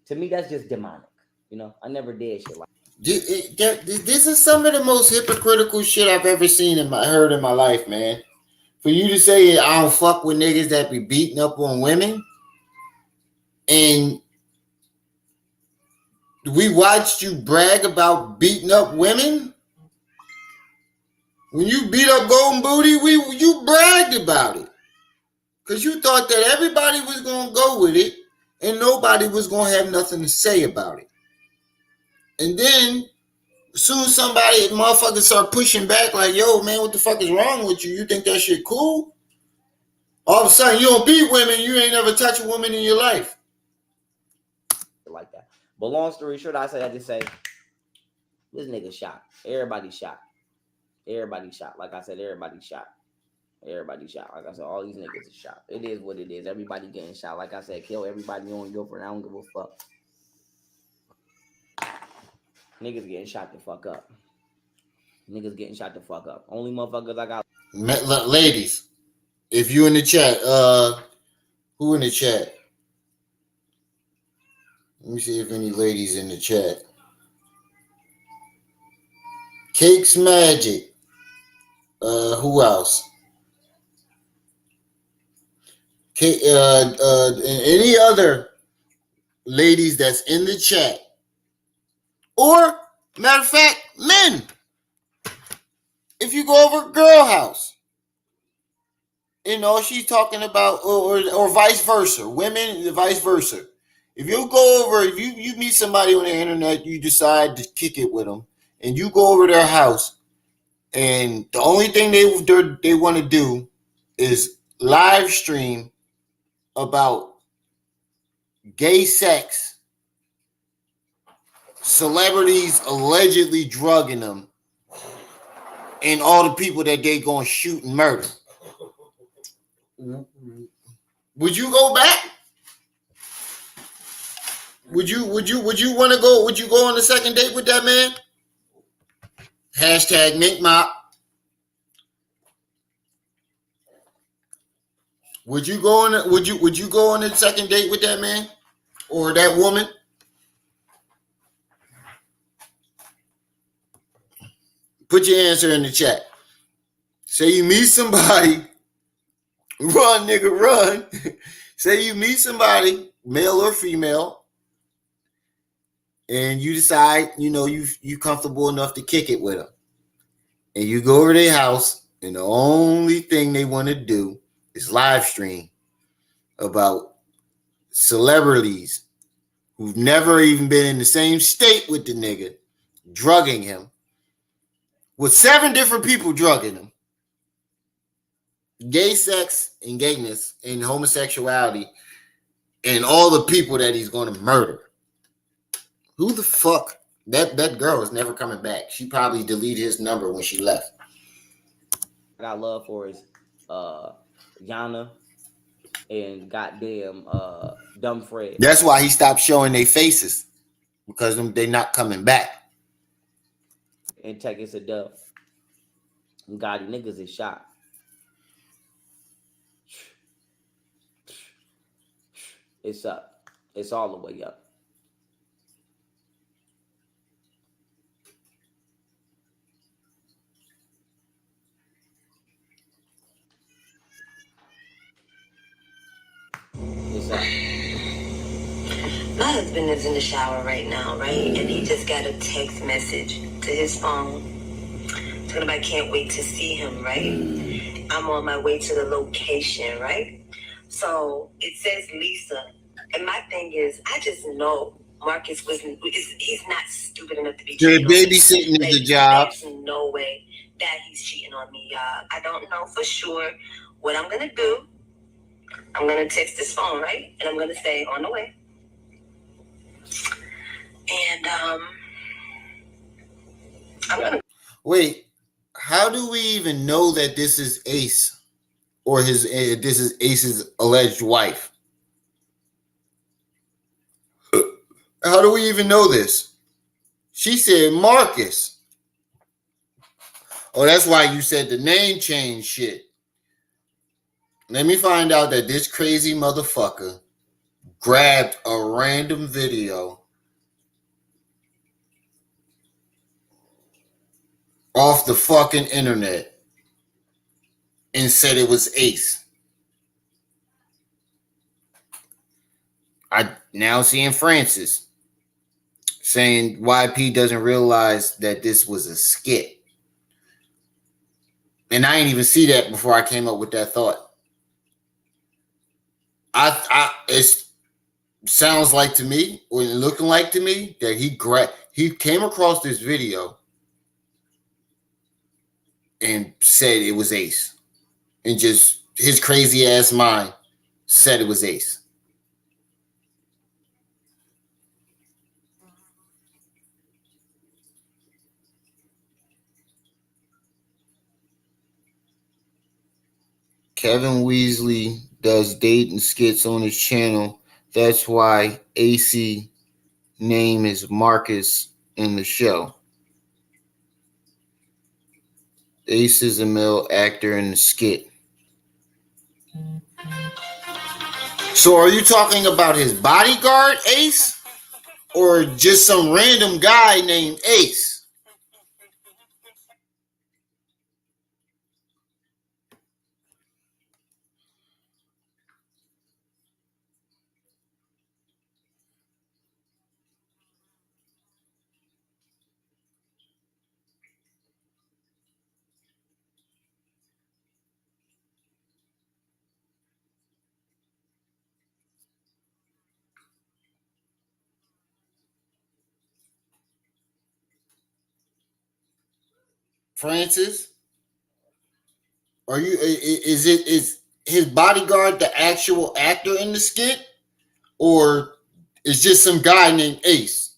To me, that's just demonic. You know, I never did shit like that. This is some of the most hypocritical shit I've ever heard in my life, man. For you to say I don't fuck with niggas that be beating up on women, and we watched you brag about beating up women. When you beat up Golden Booty, you bragged about it. Because you thought that everybody was going to go with it and nobody was going to have nothing to say about it. And then, as soon as motherfuckers start pushing back like, yo, man, what the fuck is wrong with you? You think that shit cool? All of a sudden, you don't beat women. You ain't never touched a woman in your life. Like that. But long story short, I just say, this nigga shot. Everybody shot. Everybody shot. Like I said, everybody shot. Everybody shot. Like I said, all these niggas are shot. It is what it is. Everybody getting shot. Like I said, kill everybody on your friend. I don't give a fuck. Niggas getting shot the fuck up. Niggas getting shot the fuck up. Only motherfuckers I got. Ladies, if you in the chat, who in the chat? Let me see if any ladies in the chat. Cakes Magic. Who else? Any other ladies that's in the chat, or matter of fact, men. If you go over Girl House, you know she's talking about, or vice versa, women, vice versa. If you go over, if you meet somebody on the internet, you decide to kick it with them, and you go over their house, and the only thing they want to do is live stream about gay sex, celebrities allegedly drugging them, and all the people that they gonna shoot and murder. Would you go back? Would you want to go? Would you go on a second date with that man? Hashtag Mink Mop. Would you go on? Would you go on a second date with that man or that woman? Put your answer in the chat. Say you meet somebody, run, nigga, run. Say you meet somebody, male or female, and you decide, you comfortable enough to kick it with them. And you go over their house, and the only thing they want to do is live stream about celebrities who've never even been in the same state with the nigga, drugging him, with 7 different people drugging him. Gay sex and gayness and homosexuality and all the people that he's going to murder. Who the fuck? That girl is never coming back. She probably deleted his number when she left. I got love for is Yana and goddamn Dumb Fred. That's why he stopped showing their faces, because they not coming back. And Tech is a dub. And Gotti niggas is shot. It's up. It's all the way up. It's up. My husband is in the shower right now, right? And he just got a text message to his phone talking about can't wait to see him, right? I'm on my way to the location, right? So it says Lisa. And my thing is, I just know Marcus he's not stupid enough to be cheating on me. Babysitting is a job. There's no way that he's cheating on me, y'all. I don't know for sure what I'm going to do. I'm going to text his phone, right? And I'm going to say, on the way. And I'm going to... Wait, how do we even know that this is Ace or this is Ace's alleged wife? How do we even know this? She said Marcus. Oh, that's why you said the name change shit. Let me find out that this crazy motherfucker grabbed a random video off the fucking internet and said it was Ace. I now seeing Francis saying YP doesn't realize that this was a skit. And I didn't even see that before I came up with that thought. It sounds like to me, or looking like to me, that he came across this video and said it was Ace. And just his crazy ass mind said it was Ace. Kevin Weasley does dating skits on his channel. That's why AC name is Marcus in the show. Ace is a male actor in the skit. So are you talking about his bodyguard, Ace? Or just some random guy named Ace? Francis? Is his bodyguard the actual actor in the skit? Or is just some guy named Ace?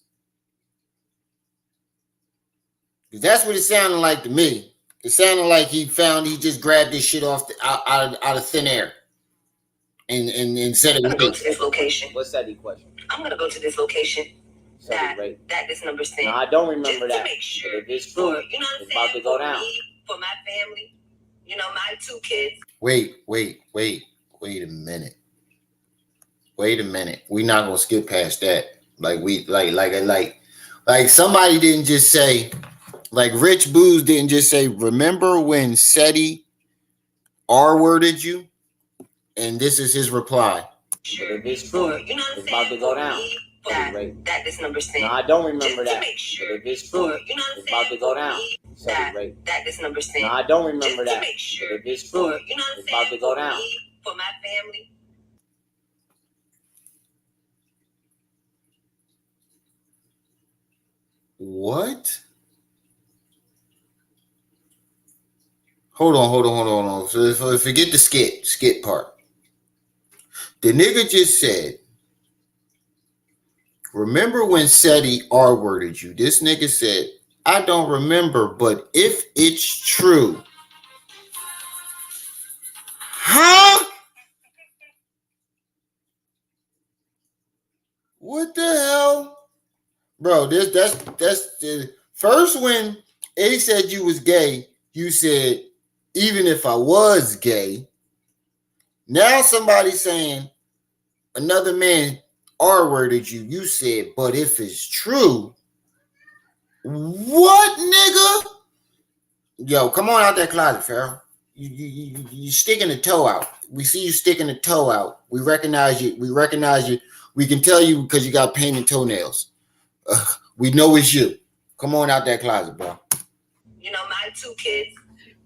Because that's what it sounded like to me. It sounded like he just grabbed this shit off out of thin air. And said it was I'm going to go to this location. What's that question? I'm going to go to this location that this number sent. No, I don't remember that. To make sure, but if it's true, you know what I'm it's about saying? to go down. Me, for my family, my 2 kids. Wait a minute. Wait a minute. We're not gonna skip past that. Like somebody didn't just say, like Rich Booz didn't just say, remember when SETI R-worded you, and this is his reply. But if it's true, you know what I'm it's about to go down. That this number sent. No, I don't remember Just to that. make sure. But if it's true, You know what I'm it's about to go down. That this number sent. No, I don't remember Just that. to make sure. But if it's true, You know what I'm it's about to go down. For my family. What? Hold on. So forget the skit part. The nigga just said, remember when Seti R-worded you? This nigga said, I don't remember, but if it's true. Huh? What the hell? Bro, that's the first when A said you was gay, you said, even if I was gay. Now somebody saying another man R-worded you, you said, but if it's true, what, nigga? Yo, come on out that closet, Pharaoh. You sticking the toe out. We see you sticking the toe out. We recognize you. We can tell you because you got painted toenails. We know it's you. Come on out that closet, bro. You know, my 2 kids,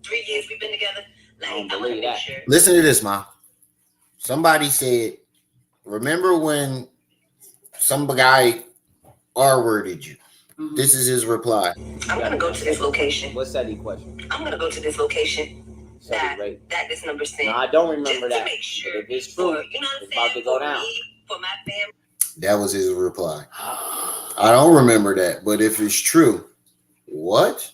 3 years we've been together. Like, I want to make sure. Listen to this, Ma. Somebody said, remember when some guy R-worded you? Mm-hmm. This is his reply. I'm going to go to this location. What's that question? I'm going to go to this location. That this number sent. No, I don't remember that. To make sure. But if it's true, you know what it's about to go down. For my family. That was his reply. I don't remember that, but if it's true, what?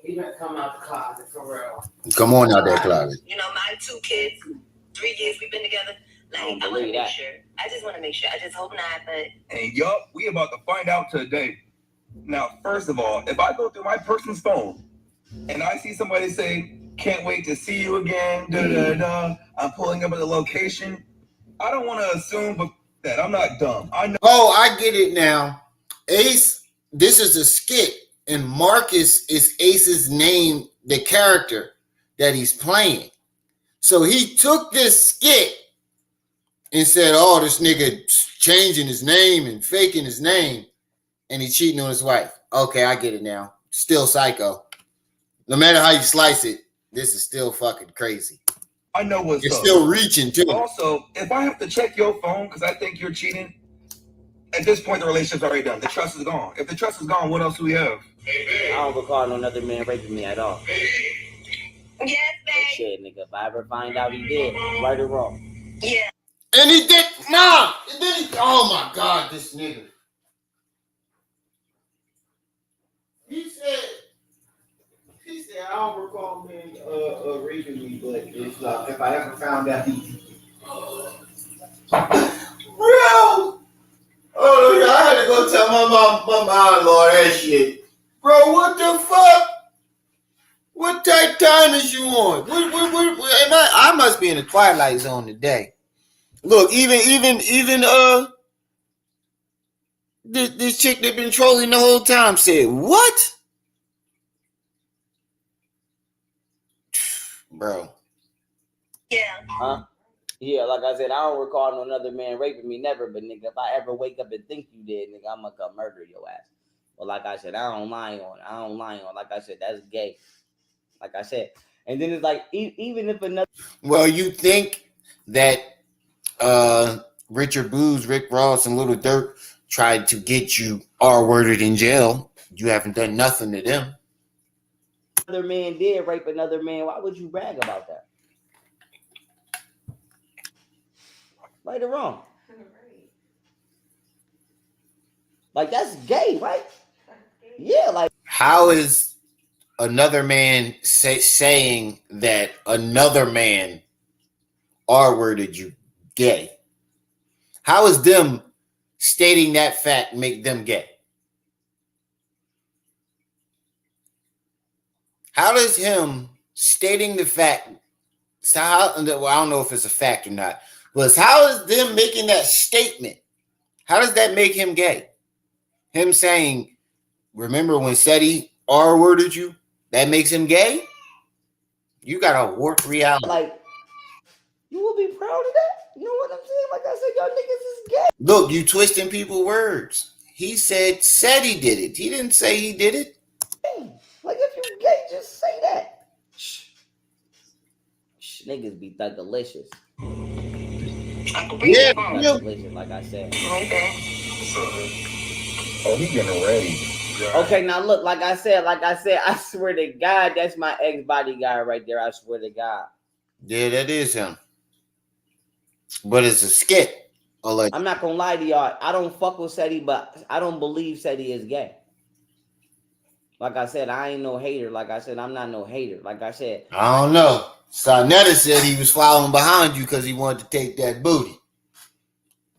He better come out the closet for real. Come on out that closet. You know, my 2 kids, 3 years we've been together. Like, I want to make sure. I just want to make sure. I just hope not, but. And yup, we about to find out today. Now, first of all, if I go through my person's phone and I see somebody say, can't wait to see you again, I'm pulling up at the location, I don't want to assume that I'm not dumb. I know. Oh, I get it now. Ace, this is a skit, and Marcus is Ace's name, the character that he's playing. So he took this skit and said, oh, this nigga changing his name and faking his name, and he cheating on his wife. Okay, I get it now. Still psycho. No matter how you slice it, this is still fucking crazy. I know what's You're up. still reaching, too. Also, if I have to check your phone because I think you're cheating, at this point, the relationship's already done. The trust is gone. If the trust is gone, what else do we have? I don't recall no other man raping me at all. Yes, babe. Shit, nigga. If I ever find out he did, right or wrong. Yeah. And he did, Mom. And then oh my God, this nigga. He said, I don't recall men raping me, but it's if I ever found out he. Bro! Oh, I had to go tell my mom-in-law that shit. Bro, what the fuck? What type time is you on? I must be in the Twilight Zone today. Look, even this chick that been trolling the whole time said, what? Bro. Yeah. Huh? Yeah, like I said, I don't recall no another man raping me, never. But nigga, if I ever wake up and think you did, nigga, I'm gonna come murder your ass. But like I said, I don't lie on. Like I said, that's gay. Like I said, and then it's like even if another. Well, you think that Richard Booz, Rick Ross, and Little Dirt tried to get you R-worded in jail? You haven't done nothing to them. Another man did rape another man. Why would you brag about that? Right or wrong? Like that's gay, right? Yeah, like how is another man saying that another man R-worded you gay? How is them stating that fact make them gay? How does him stating the fact? So I don't know if it's a fact or not, but how is them making that statement? How does that make him gay? Him saying, "Remember when Seti R-worded you?" That makes him gay? You got a warped reality. Like, you will be proud of that? You know what I'm saying? Like I said, y'all niggas is gay. Look, you twisting people's words. He said he did it. He didn't say he did it. Like, if you gay, just say that. Niggas be delicious. Yeah, Delicious, like I said. Oh, he getting ready. Okay, now look, like I said, I swear to God, that's my ex-bodyguard right there. I swear to God. Yeah, that is him. But it's a skit. I'm not gonna lie to y'all. I don't fuck with Seti, but I don't believe Seti is gay. Like I said, I ain't no hater. Like I said, I'm not no hater. Like I said, I don't know. Sarnetta said he was following behind you because he wanted to take that booty.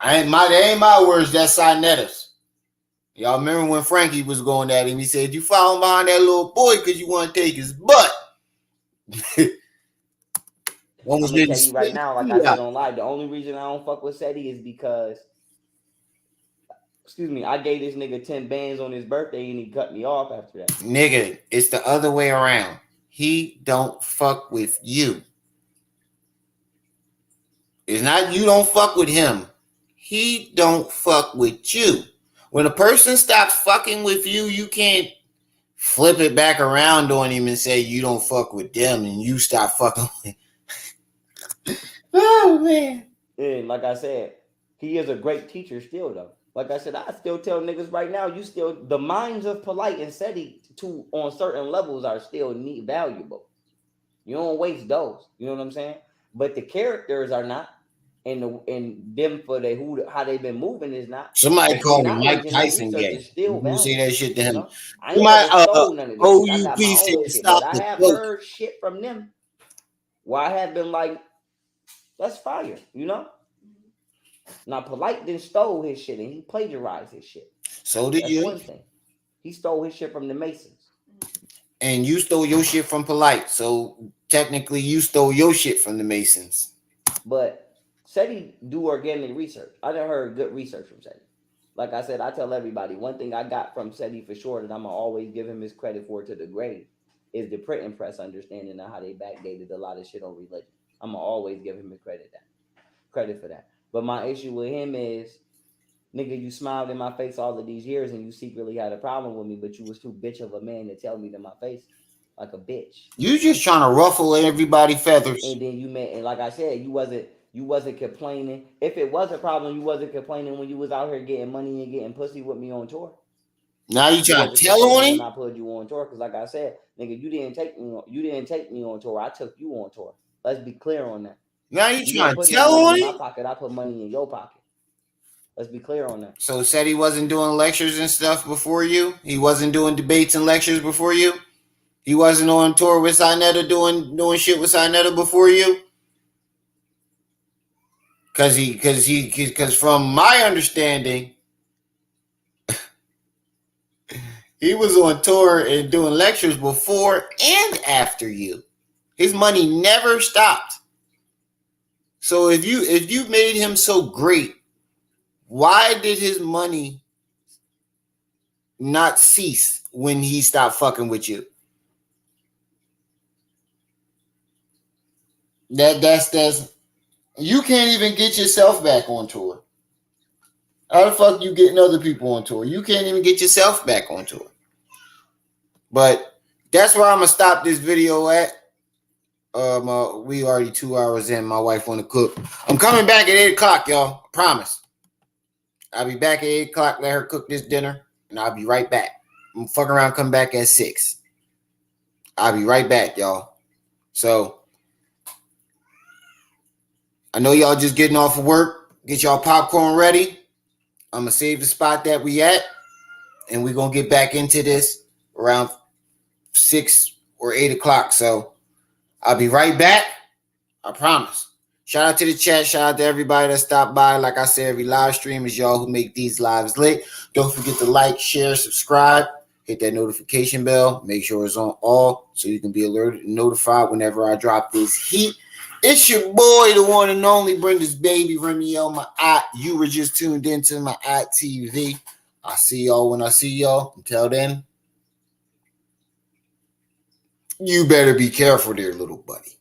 That ain't my words, that's Sarnetta's. Y'all remember when Frankie was going at him? He said, you following behind that little boy because you want to take his butt. I'm gonna tell you right now, like I said, don't lie. The only reason I don't fuck with Seti is because, I gave this nigga 10 bands on his birthday and he cut me off after that. Nigga, it's the other way around. He don't fuck with you. It's not you don't fuck with him. He don't fuck with you. When a person stops fucking with you, you can't flip it back around on him and say you don't fuck with them and you stop fucking with him. Oh, man. And like I said, he is a great teacher still, though. Like I said, I still tell niggas right now, the minds of Polite and Seti on certain levels are still valuable. You don't waste those. You know what I'm saying? But the characters are not. And them for how they've been moving is not. Somebody called me Mike Tyson gay. You say that shit to him. You know? I ain't never stole none of this. OUP I got my own shit, but I have heard shit from them where I have been like, that's fire, you know? Now, Polite didn't stole his shit and he plagiarized his shit. So did you. One thing. He stole his shit from the Masons. And you stole your shit from Polite. So technically you stole your shit from the Masons. But Seti do organic research. I done heard good research from Seti. Like I said, I tell everybody, one thing I got from Seti for sure that I'm going to always give him his credit for to the grave is the printing press understanding of how they backdated a lot of shit on religion. I'm going to always give him his credit for that. But my issue with him is, nigga, you smiled in my face all of these years and you secretly had a problem with me, but you was too bitch of a man to tell me to my face like a bitch. You just trying to ruffle everybody's feathers. And then and like I said, you wasn't complaining. If it was a problem, you wasn't complaining when you was out here getting money and getting pussy with me on tour. Now you trying to tell on him? When I put you on tour, because like I said, nigga, you didn't take me on tour. I took you on tour. Let's be clear on that. Now you trying to tell on him? In my pocket, I put money in your pocket. Let's be clear on that. So said he wasn't doing lectures and stuff before you? He wasn't doing debates and lectures before you? He wasn't on tour with Sinetta doing shit with Sinetta before you? Because from my understanding, he was on tour and doing lectures before and after you. His money never stopped. So if you made him so great, why did his money not cease when he stopped fucking with you? That's you can't even get yourself back on tour. How the fuck you getting other people on tour? You can't even get yourself back on tour. But that's where I'm gonna stop this video at. We already 2 hours in. My wife want to cook. I'm coming back at 8 o'clock, y'all. I promise. I'll be back at 8 o'clock. Let her cook this dinner, and I'll be right back. I'm fucking around. Come back at 6. I'll be right back, y'all. So I know y'all just getting off of work. Get y'all popcorn ready. I'm gonna save the spot that we at, and we're gonna get back into this around 6 or 8 o'clock. So I'll be right back. I promise. Shout out to the chat. Shout out to everybody that stopped by. Like I said, every live stream is y'all who make these lives lit. Don't forget to like, share, subscribe. Hit that notification bell. Make sure it's on all so you can be alerted and notified whenever I drop this heat. It's your boy, the one and only Brenda's baby, Remy my eye. You were just tuned into my TV. I'll see y'all when I see y'all. Until then, You better be careful there, little buddy.